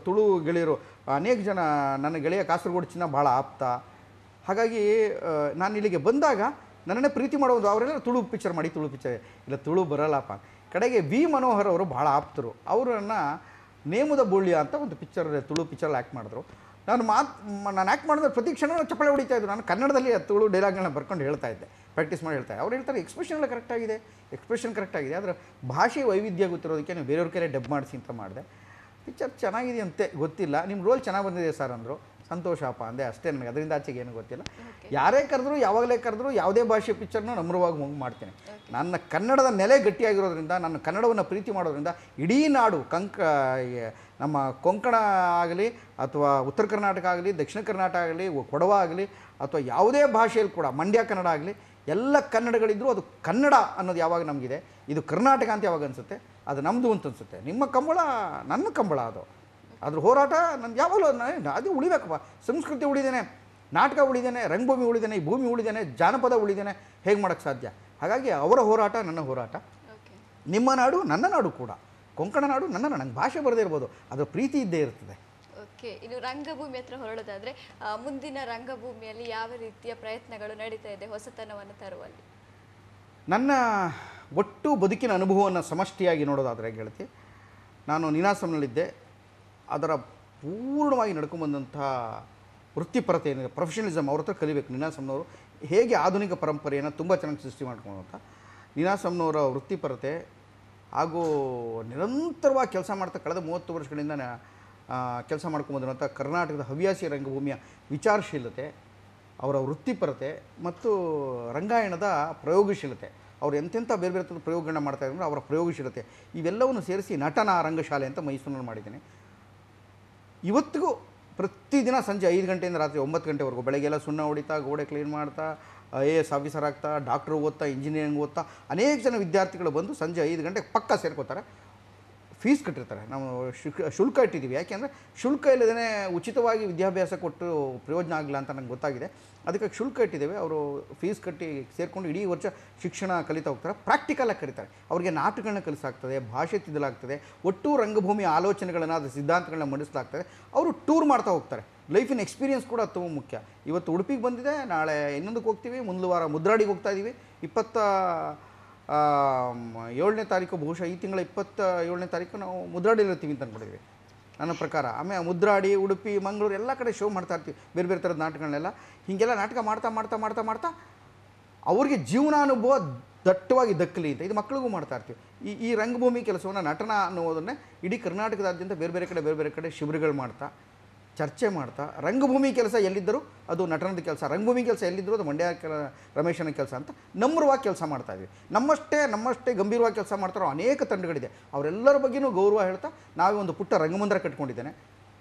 ತುಳು ಗೆಳೆಯರು. ಅನೇಕ ಜನ ನನ್ನ ಗೆಳೆಯ ಕಾಸರಗೋಡು ಚಿನ್ನ ಭಾಳ ಆಪ್ತ. ಹಾಗಾಗಿ ನಾನು ಇಲ್ಲಿಗೆ ಬಂದಾಗ ನನ್ನನ್ನೇ ಪ್ರೀತಿ ಮಾಡೋದು. ಅವರೆಲ್ಲ ತುಳು ಪಿಕ್ಚರ್ ಮಾಡಿ, ತುಳು ಪಿಕ್ಚರ್ ಇಲ್ಲ, ತುಳು ಬರಲ್ಲಪ್ಪ. ಕಡೆಗೆ ವಿ ಮನೋಹರ್ ಅವರು ಭಾಳ ಆಪ್ತರು. ಅವರನ್ನು ನೇಮದ ಬೋಳ್ಯ ಅಂತ ಒಂದು ಪಿಕ್ಚರ್, ತುಳು ಪಿಕ್ಚರಲ್ಲಿ ಆ್ಯಕ್ಟ್ ಮಾಡಿದ್ರು. ನಾನು ಆ್ಯಕ್ಟ್ ಮಾಡಿದ್ರೆ ಪ್ರತಿ ಕ್ಷಣ ಚಪ್ಪಳೆ ಹೊಡಿತಾ ಇದ್ದರು. ನಾನು ಕನ್ನಡದಲ್ಲಿ ತುಳು ಡೈಲಾಗ್ಗಳನ್ನ ಬರ್ಕೊಂಡು ಹೇಳ್ತಾ ಇದ್ದೆ, ಪ್ರಾಕ್ಟೀಸ್ ಮಾಡಿ ಹೇಳ್ತಾ. ಅವ್ರು ಹೇಳ್ತಾರೆ ಎಕ್ಸ್ಪ್ರೆಷನ್ ಎಲ್ಲ ಕರೆಕ್ಟಾಗಿದೆ, ಆದರೆ ಭಾಷೆ ವೈವಿಧ್ಯ ಗೊತ್ತಿರೋದಕ್ಕೆ ನೀವು ಬೇರೆಯವ್ರ ಕೈಲೇ ಡಬ್ ಮಾಡಿಸಿ ಅಂತ ಮಾಡಿದೆ. ಪಿಕ್ಚರ್ ಚೆನ್ನಾಗಿದೆಯಂತೆ, ಗೊತ್ತಿಲ್ಲ. ನಿಮ್ಮ ರೋಲ್ ಚೆನ್ನಾಗಿ ಬಂದಿದೆ ಸರ್ ಅಂದರು. ಸಂತೋಷಪ್ಪ ಅಂದೆ, ಅಷ್ಟೇ. ನನಗೆ ಅದರಿಂದ ಆಚೆಗೆ ಏನು ಗೊತ್ತಿಲ್ಲ. ಯಾರೇ ಕರೆದ್ರು, ಯಾವಾಗಲೇ ಕರೆದ್ರು, ಯಾವುದೇ ಭಾಷೆ ಪಿಕ್ಚರ್ನ ನಮ್ರವಾಗಿ ಹೋಗಿ ಮಾಡ್ತೇನೆ. ನನ್ನ ಕನ್ನಡದ ನೆಲೆ ಗಟ್ಟಿಯಾಗಿರೋದ್ರಿಂದ, ನನ್ನ ಕನ್ನಡವನ್ನು ಪ್ರೀತಿ ಮಾಡೋದ್ರಿಂದ ಇಡೀ ನಾಡು, ನಮ್ಮ ಕೊಂಕಣ ಆಗಲಿ ಅಥವಾ ಉತ್ತರ ಕರ್ನಾಟಕ ಆಗಲಿ, ದಕ್ಷಿಣ ಕರ್ನಾಟಕ ಆಗಲಿ, ಕೊಡವ ಆಗಲಿ, ಅಥವಾ ಯಾವುದೇ ಭಾಷೆಯಲ್ಲಿ ಕೂಡ, ಮಂಡ್ಯ ಕನ್ನಡ ಆಗಲಿ, ಎಲ್ಲ ಕನ್ನಡಗಳಿದ್ದರೂ ಅದು ಕನ್ನಡ ಅನ್ನೋದು ಯಾವಾಗ ನಮಗಿದೆ, ಇದು ಕರ್ನಾಟಕ ಅಂತ ಯಾವಾಗ ಅನಿಸುತ್ತೆ, ಅದು ನಮ್ಮದು ಅಂತ ಅನಿಸುತ್ತೆ. ನಿಮ್ಮ ಕಂಬಳ ನನ್ನ ಕಂಬಳ, ಅದ್ರ ಹೋರಾಟ ನನ್ನ ಯಾವಾಗಲೂ ಅದು ಉಳಿಬೇಕಪ್ಪ. ಸಂಸ್ಕೃತಿ ಉಳಿದೇನೆ, ನಾಟಕ ಉಳಿದೇನೆ, ರಂಗಭೂಮಿ ಉಳಿದೇನೆ, ಈ ಭೂಮಿ ಉಳಿದೇನೆ, ಜಾನಪದ ಉಳಿದೇನೆ, ಹೇಗೆ ಮಾಡೋಕ್ಕೆ ಸಾಧ್ಯ? ಹಾಗಾಗಿ ಅವರ ಹೋರಾಟ ನನ್ನ ಹೋರಾಟ. ನಿಮ್ಮ ನಾಡು ನನ್ನ ನಾಡು ಕೂಡ, ಕೊಂಕಣ ನಾಡು ನನ್ನ ನಾಡು. ನಂಗೆ ಭಾಷೆ ಬರದೇ ಇರ್ಬೋದು, ಅದರ ಪ್ರೀತಿ ಇದ್ದೇ ಇರ್ತದೆ. ಓಕೆ, ಇನ್ನು ರಂಗಭೂಮಿ ಹತ್ರ ಹೊರಡೋದಾದರೆ, ಮುಂದಿನ ರಂಗಭೂಮಿಯಲ್ಲಿ ಯಾವ ರೀತಿಯ ಪ್ರಯತ್ನಗಳು ನಡೀತಾ ಇದೆ ಹೊಸತನವನ್ನು ತರುವಲ್ಲಿ? ನನ್ನ ಒಟ್ಟು ಬದುಕಿನ ಅನುಭವವನ್ನು ಸಮಷ್ಟಿಯಾಗಿ ನೋಡೋದಾದರೆ ಗೆಳತಿ, ನಾನು ನೀನಾಸಂನಲ್ಲಿದ್ದೆ. ಅದರ ಪೂರ್ಣವಾಗಿ ನಡ್ಕೊಂಬಂದಂಥ ವೃತ್ತಿಪರತೆ ಏನಿದೆ, ಪ್ರೊಫೆಷನಲಿಸಮ್, ಅವ್ರ ಹತ್ರ ಕಲಿಬೇಕು. ನೀನಾಸಂನವರು ಹೇಗೆ ಆಧುನಿಕ ಪರಂಪರೆಯನ್ನು ತುಂಬ ಚೆನ್ನಾಗಿ ಸೃಷ್ಟಿ ಮಾಡ್ಕೊಳ್ಳೋಂಥ ನೀನಾಸಂನವರ ವೃತ್ತಿಪರತೆ ಹಾಗೂ ನಿರಂತರವಾಗಿ ಕೆಲಸ ಮಾಡ್ತಾ ಕಳೆದ 30 ವರ್ಷಗಳಿಂದ ಕೆಲಸ ಮಾಡ್ಕೊಂಬಂದಿರುವಂಥ ಕರ್ನಾಟಕದ ಹವ್ಯಾಸಿ ರಂಗಭೂಮಿಯ ವಿಚಾರಶೀಲತೆ, ಅವರ ವೃತ್ತಿಪರತೆ ಮತ್ತು ರಂಗಾಯಣದ ಪ್ರಯೋಗಶೀಲತೆ, ಅವರು ಎಂತೆಂಥ ಬೇರೆ ಬೇರೆ ಥರದ ಪ್ರಯೋಗಗಳನ್ನ ಮಾಡ್ತಾಯಿದ್ರು, ಅವರ ಪ್ರಯೋಗಶೀಲತೆ, ಇವೆಲ್ಲವನ್ನು ಸೇರಿಸಿ ನಟನಾ ರಂಗಶಾಲೆ ಅಂತ ಮೈಸೂರಿನಲ್ಲಿ ಮಾಡಿದ್ದೇನೆ. ಇವತ್ತಿಗೂ ಪ್ರತಿದಿನ ಸಂಜೆ 5 ಗಂಟೆಯಿಂದ ರಾತ್ರಿ 9 ಗಂಟೆವರೆಗೂ, ಬೆಳಗ್ಗೆಲ್ಲ ಸುಣ್ಣ ಹೊಡಿತಾ, ಗೋಡೆ ಕ್ಲೀನ್ ಮಾಡ್ತಾ, AS ಆಫೀಸರ್ ಆಗ್ತಾ, ಡಾಕ್ಟ್ರು ಓದ್ತಾ, ಇಂಜಿನಿಯರಿಂಗ್ ಓದ್ತಾ ಅನೇಕ ಜನ ವಿದ್ಯಾರ್ಥಿಗಳು ಬಂದು ಸಂಜೆ 5 ಗಂಟೆಗೆ ಪಕ್ಕ ಸೇರ್ಕೋತಾರೆ. ಫೀಸ್ ಕಟ್ಟಿರ್ತಾರೆ. ನಾವು ಶುಲ್ಕ ಇಟ್ಟಿದ್ದೀವಿ. ಯಾಕೆಂದರೆ ಶುಲ್ಕ ಇಲ್ಲದೇ ಉಚಿತವಾಗಿ ವಿದ್ಯಾಭ್ಯಾಸ ಕೊಟ್ಟು ಪ್ರಯೋಜನ ಆಗಿಲ್ಲ ಅಂತ ನಂಗೆ ಗೊತ್ತಾಗಿದೆ. ಅದಕ್ಕೆ ಶುಲ್ಕ ಇಟ್ಟಿದ್ದೇವೆ. ಅವರು ಫೀಸ್ ಕಟ್ಟಿ ಸೇರಿಕೊಂಡು ಇಡೀ ವರ್ಷ ಶಿಕ್ಷಣ ಕಲಿತಾ ಹೋಗ್ತಾರೆ. ಪ್ರಾಕ್ಟಿಕಲಾಗಿ ಕಲಿತಾರೆ. ಅವರಿಗೆ ನಾಟಕಗಳನ್ನ ಕಲಿಸಾಗ್ತದೆ, ಭಾಷೆ ತಿದ್ದಲಾಗ್ತದೆ, ಒಟ್ಟು ರಂಗಭೂಮಿಯ ಆಲೋಚನೆಗಳನ್ನು, ಅದರ ಸಿದ್ಧಾಂತಗಳನ್ನ ಮಂಡಿಸಲಾಗ್ತದೆ. ಅವರು ಟೂರ್ ಮಾಡ್ತಾ ಹೋಗ್ತಾರೆ. ಲೈಫಿನ ಎಕ್ಸ್ಪೀರಿಯನ್ಸ್ ಕೂಡ ತುಂಬ ಮುಖ್ಯ. ಇವತ್ತು ಉಡುಪಿಗೆ ಬಂದಿದೆ, ನಾಳೆ ಇನ್ನೊಂದಕ್ಕೆ ಹೋಗ್ತೀವಿ, ಮುಂದಿನ ವಾರ ಮುದ್ರಾಡಿಗೆ ಹೋಗ್ತಾ ಇದ್ದೀವಿ. 27ನೇ ತಾರೀಕು, ಬಹುಶಃ ಈ ತಿಂಗಳ 27ನೇ ತಾರೀಕು ನಾವು ಮುದ್ರಾಡಿಲಿರ್ತೀವಿ ಅಂತ ಅಂದ್ಕೊಂಡಿದ್ವಿ ನನ್ನ ಪ್ರಕಾರ. ಆಮೇಲೆ ಮುದ್ರಾಡಿ, ಉಡುಪಿ, ಮಂಗಳೂರು ಎಲ್ಲ ಕಡೆ ಶೋ ಮಾಡ್ತಾ ಇರ್ತೀವಿ, ಬೇರೆ ಬೇರೆ ಥರದ ನಾಟಕಗಳನ್ನೆಲ್ಲ. ಹೀಗೆಲ್ಲ ನಾಟಕ ಮಾಡ್ತಾ ಮಾಡ್ತಾ ಮಾಡ್ತಾ ಮಾಡ್ತಾ ಅವ್ರಿಗೆ ಜೀವನಾನುಭವ ದಟ್ಟವಾಗಿ ದಕ್ಕಲಿ ಅಂತ ಇದು ಮಕ್ಕಳಿಗೂ ಮಾಡ್ತಾ ಇರ್ತೀವಿ. ಈ ರಂಗಭೂಮಿ ಕೆಲಸವನ್ನು, ನಟನ ಅನ್ನೋದನ್ನೇ ಇಡೀ ಕರ್ನಾಟಕದಾದ್ಯಂತ ಬೇರೆ ಬೇರೆ ಕಡೆ ಶಿಬಿರಗಳು ಮಾಡ್ತಾ ಚರ್ಚೆ ಮಾಡ್ತಾ ರಂಗಭೂಮಿ ಕೆಲಸ ಎಲ್ಲಿದ್ದರೂ ಅದು ನಟನದ ಕೆಲಸ, ರಂಗಭೂಮಿ ಕೆಲಸ ಎಲ್ಲಿದ್ದರೂ ಅದು ಮಂಡ್ಯ ರಮೇಶನ ಕೆಲಸ ಅಂತ ನಮ್ರವಾಗಿ ಕೆಲಸ ಮಾಡ್ತಾಯಿದ್ವಿ. ನಮ್ಮಷ್ಟೇ ಗಂಭೀರವಾಗಿ ಕೆಲಸ ಮಾಡ್ತಾರೋ ಅನೇಕ ತಂಡಗಳಿದೆ. ಅವರೆಲ್ಲರ ಬಗ್ಗೆಯೂ ಗೌರವ ಹೇಳ್ತಾ ನಾವೇ ಒಂದು ಪುಟ್ಟ ರಂಗಮಂದಿರ ಕಟ್ಕೊಂಡಿದ್ದೇನೆ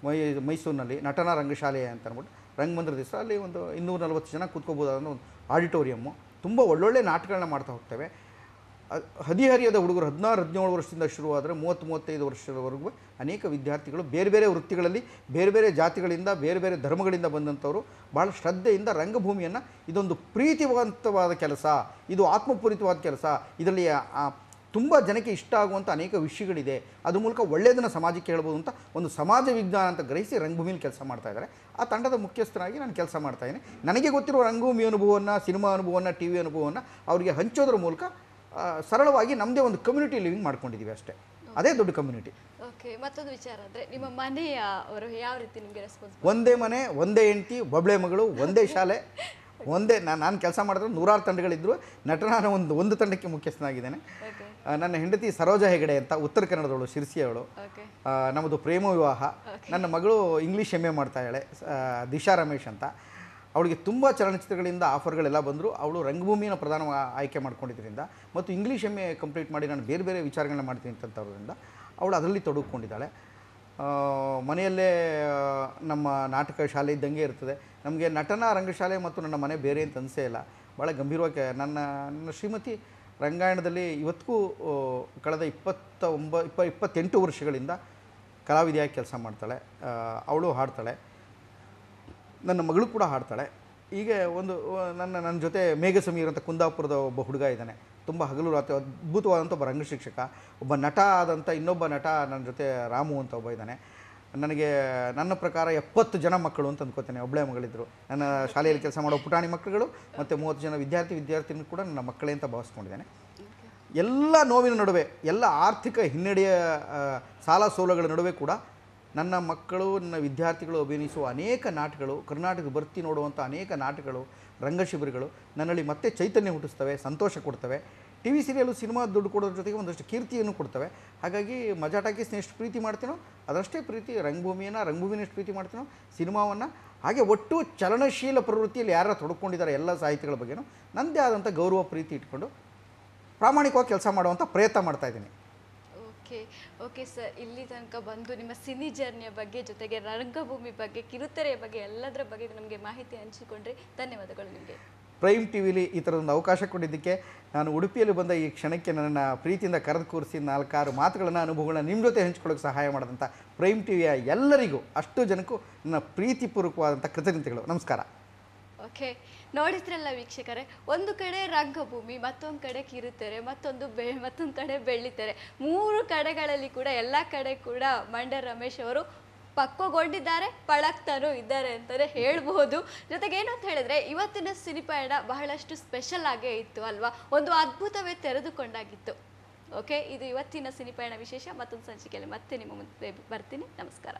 ಮೈಸೂರಿನಲ್ಲಿ, ನಟನ ರಂಗಶಾಲೆ ಅಂತ ಅಂದ್ಬಿಟ್ಟು. ರಂಗಮಂದಿರದ ಹೆಸರು ಅಲ್ಲಿ ಒಂದು 240 ಜನ ಕೂತ್ಕೋಬೋದಾದ ಒಂದು ಆಡಿಟೋರಿಯಮ್ಮು. ತುಂಬ ಒಳ್ಳೊಳ್ಳೆ ನಾಟಕಗಳನ್ನ ಮಾಡ್ತಾ ಹೋಗ್ತೇವೆ. ಹದಿಹರಿಯದ ಹುಡುಗರು 16-17 ವರ್ಷದಿಂದ ಶುರುವಾದರೆ 30-35 ವರ್ಷದವರೆಗೂ ಅನೇಕ ವಿದ್ಯಾರ್ಥಿಗಳು ಬೇರೆ ಬೇರೆ ವೃತ್ತಿಗಳಲ್ಲಿ ಬೇರೆ ಬೇರೆ ಜಾತಿಗಳಿಂದ ಬೇರೆ ಬೇರೆ ಧರ್ಮಗಳಿಂದ ಬಂದಂಥವರು ಭಾಳ ಶ್ರದ್ಧೆಯಿಂದ ರಂಗಭೂಮಿಯನ್ನು ಇದೊಂದು ಪ್ರೀತಿವಂತವಾದ ಕೆಲಸ, ಇದು ಆತ್ಮಪೂರಿತವಾದ ಕೆಲಸ, ಇದರಲ್ಲಿ ತುಂಬ ಜನಕ್ಕೆ ಇಷ್ಟ ಆಗುವಂಥ ಅನೇಕ ವಿಷಯಗಳಿದೆ, ಅದ್ರ ಮೂಲಕ ಒಳ್ಳೆಯದನ್ನು ಸಮಾಜಕ್ಕೆ ಹೇಳ್ಬೋದು ಅಂತ ಒಂದು ಸಮಾಜ ವಿಜ್ಞಾನ ಅಂತ ಗ್ರಹಿಸಿ ರಂಗಭೂಮಿಯಲ್ಲಿ ಕೆಲಸ ಮಾಡ್ತಾಯಿದ್ದಾರೆ. ಆ ತಂಡದ ಮುಖ್ಯಸ್ಥನಾಗಿ ನಾನು ಕೆಲಸ ಮಾಡ್ತಾಯಿದ್ದೀನಿ. ನನಗೆ ಗೊತ್ತಿರುವ ರಂಗಭೂಮಿ ಅನುಭವವನ್ನು, ಸಿನಿಮಾ ಅನುಭವವನ್ನು, ಟಿ ವಿ ಅನುಭವವನ್ನು ಅವರಿಗೆ ಹಂಚೋದ್ರ ಮೂಲಕ ಸರಳವಾಗಿ ನಮ್ಮದೇ ಒಂದು ಕಮ್ಯುನಿಟಿ ಲಿವಿಂಗ್ ಮಾಡ್ಕೊಂಡಿದ್ದೀವಿ ಅಷ್ಟೇ. ಅದೇ ದೊಡ್ಡ ಕಮ್ಯುನಿಟಿ. ಓಕೆ, ಮತ್ತೊಂದು ವಿಚಾರ ಅಂದರೆ ನಿಮ್ಮ ಮನೆಯ ಅವರು ಯಾವ ರೀತಿ ನಿಮಗೆ ರೆಸ್ಪಾನ್ಸ್? ಒಂದೇ ಮನೆ, ಒಂದೇ ಹೆಂಡತಿ, ಒಬ್ಬಳೆ ಮಗಳು, ಒಂದೇ ಶಾಲೆ, ಒಂದೇ ನಾನು ಕೆಲಸ ಮಾಡಿದ್ರೆ 100 ತಂಡಗಳಿದ್ದರು. ನಟನ ಒಂದು ತಂಡಕ್ಕೆ ಮುಖ್ಯಸ್ಥನಾಗಿದ್ದೇನೆ. ನನ್ನ ಹೆಂಡತಿ ಸರೋಜಾ ಹೆಗಡೆ ಅಂತ, ಉತ್ತರ ಕನ್ನಡದವಳು, ಶಿರ್ಸಿಯವಳು. ನಮ್ಮದು ಪ್ರೇಮ ವಿವಾಹ. ನನ್ನ ಮಗಳು ಇಂಗ್ಲೀಷ್ MA ಮಾಡ್ತಾ ಇದ್ದಾಳೆ, ದಿಶಾ ರಮೇಶ್ ಅಂತ. ಅವಳಿಗೆ ತುಂಬ ಚಲನಚಿತ್ರಗಳಿಂದ ಆಫರ್ಗಳೆಲ್ಲ ಬಂದರು. ಅವಳು ರಂಗಭೂಮಿಯನ್ನು ಪ್ರಧಾನ ಆಯ್ಕೆ ಮಾಡ್ಕೊಂಡಿದ್ದರಿಂದ ಮತ್ತು ಇಂಗ್ಲೀಷ್ MA ಕಂಪ್ಲೀಟ್ ಮಾಡಿ ನಾನು ಬೇರೆ ಬೇರೆ ವಿಚಾರಗಳನ್ನ ಮಾಡ್ತೀನಿ ಅಂತಂಥವ್ರಿಂದ ಅವಳು ಅದರಲ್ಲಿ ತೊಡಗಿಕೊಂಡಿದ್ದಾಳೆ. ಮನೆಯಲ್ಲೇ ನಮ್ಮ ನಾಟಕ ಶಾಲೆ ಇದ್ದಂಗೆ ಇರ್ತದೆ. ನಮಗೆ ನಟನ ರಂಗಶಾಲೆ ಮತ್ತು ನನ್ನ ಮನೆ ಬೇರೆ ಅಂತ ಅನಿಸೇ ಇಲ್ಲ. ಭಾಳ ಗಂಭೀರವಾಗಿ ನನ್ನ ಶ್ರೀಮತಿ ರಂಗಾಯಣದಲ್ಲಿ ಇವತ್ತಿಗೂ ಕಳೆದ 28 ವರ್ಷಗಳಿಂದ ಕಲಾವಿದೆಯಾಗಿ ಕೆಲಸ ಮಾಡ್ತಾಳೆ. ಅವಳು ಹಾಡ್ತಾಳೆ, ನನ್ನ ಮಗಳು ಕೂಡ ಹಾಡ್ತಾಳೆ. ಹೀಗೆ ನನ್ನ ಜೊತೆ ಮೇಘ ಸಮೀರ್ ಅಂತ ಕುಂದಾಪುರದ ಒಬ್ಬ ಹುಡುಗ ಇದ್ದಾನೆ. ತುಂಬ ಹಗಲು ರಾತ್ರಿ ಅದ್ಭುತವಾದಂಥ ಒಬ್ಬ ರಂಗಶಿಕ್ಷಕ. ಒಬ್ಬ ನಟ ಆದಂಥ ಇನ್ನೊಬ್ಬ ನಟ ನನ್ನ ಜೊತೆ ರಾಮು ಅಂತ ಒಬ್ಬ ಇದ್ದಾನೆ. ನನ್ನ ಪ್ರಕಾರ 70 ಜನ ಮಕ್ಕಳು ಅಂತ ಅಂದ್ಕೋತೇನೆ. ಒಬ್ಬಳೇ ಮಗಳಿದ್ದರು. ನನ್ನ ಶಾಲೆಯಲ್ಲಿ ಕೆಲಸ ಮಾಡೋ ಪುಟಾಣಿ ಮಕ್ಕಳುಗಳು ಮತ್ತು 30 ಜನ ವಿದ್ಯಾರ್ಥಿನಿಗಳು ಕೂಡ ನನ್ನ ಮಕ್ಕಳೇ ಅಂತ ಭಾವಿಸ್ಕೊಂಡಿದ್ದೇನೆ. ಎಲ್ಲ ನೋವಿನ ನಡುವೆ, ಎಲ್ಲ ಆರ್ಥಿಕ ಹಿನ್ನಡೆಯ ಸಾಲ ಸೋಲಗಳ ನಡುವೆ ಕೂಡ ನನ್ನ ಮಕ್ಕಳು, ನನ್ನ ವಿದ್ಯಾರ್ಥಿಗಳು ಅಭಿನಯಿಸುವ ಅನೇಕ ನಾಟಕಗಳು, ಕರ್ನಾಟಕ ಬರ್ತಿ ನೋಡುವಂಥ ಅನೇಕ ನಾಟಕಗಳು, ರಂಗಶಿಬಿರಗಳು ನನ್ನಲ್ಲಿ ಮತ್ತೆ ಚೈತನ್ಯ ಹುಟ್ಟಿಸ್ತವೆ, ಸಂತೋಷ ಕೊಡ್ತವೆ. TV ಸೀರಿಯಲು ಸಿನಿಮಾ ದುಡ್ಡು ಕೊಡೋದ್ರ ಜೊತೆಗೆ ಒಂದಷ್ಟು ಕೀರ್ತಿಯನ್ನು ಕೊಡ್ತವೆ. ಹಾಗಾಗಿ ಮಜಾ ಟಾಕೀಸ್ನ ಎಷ್ಟು ಪ್ರೀತಿ ಮಾಡ್ತೀನೋ ಅದಷ್ಟೇ ಪ್ರೀತಿ ರಂಗಭೂಮಿನಷ್ಟು ಪ್ರೀತಿ ಮಾಡ್ತೀನೋ ಸಿನಿಮಾವನ್ನು. ಹಾಗೆ ಒಟ್ಟು ಚಲನಶೀಲ ಪ್ರವೃತ್ತಿಯಲ್ಲಿ ಯಾರು ತೊಡ್ಕೊಂಡಿದ್ದಾರೆ ಎಲ್ಲ ಸಾಹಿತಿಗಳ ಬಗ್ಗೆನೂ ನನ್ನದೇ ಆದಂಥ ಗೌರವ ಪ್ರೀತಿ ಇಟ್ಕೊಂಡು ಪ್ರಾಮಾಣಿಕವಾಗಿ ಕೆಲಸ ಮಾಡುವಂಥ ಪ್ರಯತ್ನ ಮಾಡ್ತಾಯಿದ್ದೀನಿ. ಓಕೆ ಸರ್, ಇಲ್ಲಿ ತನಕ ಬಂದು ನಿಮ್ಮ ಸಿನಿ ಜರ್ನಿಯ ಬಗ್ಗೆ, ಜೊತೆಗೆ ರಂಗಭೂಮಿ ಬಗ್ಗೆ, ಕಿರುತೆರೆಯ ಬಗ್ಗೆ, ಎಲ್ಲದರ ಬಗ್ಗೆ ನಮಗೆ ಮಾಹಿತಿ ಹಂಚಿಕೊಂಡ್ರಿ. ಧನ್ಯವಾದಗಳು ನಿಮಗೆ. ಪ್ರೈಮ್ ಟಿವಿಲಿ ಈ ಥರದೊಂದು ಅವಕಾಶ ಕೊಟ್ಟಿದ್ದಕ್ಕೆ, ನಾನು ಉಡುಪಿಯಲ್ಲಿ ಬಂದ ಈ ಕ್ಷಣಕ್ಕೆ ನನ್ನನ್ನು ಪ್ರೀತಿಯಿಂದ ಕರೆದು ಕೂರಿಸಿ 4-6 ಮಾತುಗಳನ್ನು, ಅನುಭವಗಳನ್ನ ನಿಮ್ಮ ಜೊತೆ ಹಂಚ್ಕೊಳ್ಳೋಕ್ಕೆ ಸಹಾಯ ಮಾಡಿದಂಥ ಪ್ರೈಮ್ ಟಿವಿಯ ಎಲ್ಲರಿಗೂ, ಅಷ್ಟು ಜನಕ್ಕೂ ನನ್ನ ಪ್ರೀತಿಪೂರ್ವಕವಾದಂಥ ಕೃತಜ್ಞತೆಗಳು. ನಮಸ್ಕಾರ. ಓಕೆ, ನೋಡಿದ್ರಲ್ಲ ವೀಕ್ಷಕರೇ, ಒಂದು ಕಡೆ ರಂಗಭೂಮಿ, ಮತ್ತೊಂದು ಕಡೆ ಕಿರುತೆರೆ, ಮತ್ತೊಂದು ಕಡೆ ಬೆಳ್ಳಿತೆರೆ, 3 ಕಡೆಗಳಲ್ಲಿ ಕೂಡ ಎಲ್ಲ ಕಡೆ ಕೂಡ ಮಂಡ್ಯ ರಮೇಶ್ ಅವರು ಪಕ್ವಗೊಂಡಿದ್ದಾರೆ, ಪಳಗ್ತಾನೂ ಇದ್ದಾರೆ ಅಂತಲೇ ಹೇಳ್ಬೋದು. ಜೊತೆಗೆ ಏನು ಅಂತ ಹೇಳಿದ್ರೆ, ಇವತ್ತಿನ ಸಿನಿಪಯಣ ಬಹಳಷ್ಟು ಸ್ಪೆಷಲ್ ಆಗೇ ಇತ್ತು ಅಲ್ವಾ, ಒಂದು ಅದ್ಭುತವೇ ತೆರೆದುಕೊಂಡಾಗಿತ್ತು. ಓಕೆ, ಇದು ಇವತ್ತಿನ ಸಿನಿಪಯಣ ವಿಶೇಷ. ಮತ್ತೊಂದು ಸಂಚಿಕೆಯಲ್ಲಿ ಮತ್ತೆ ನಿಮ್ಮ ಮುಂದೆ ಬರ್ತೀನಿ. ನಮಸ್ಕಾರ.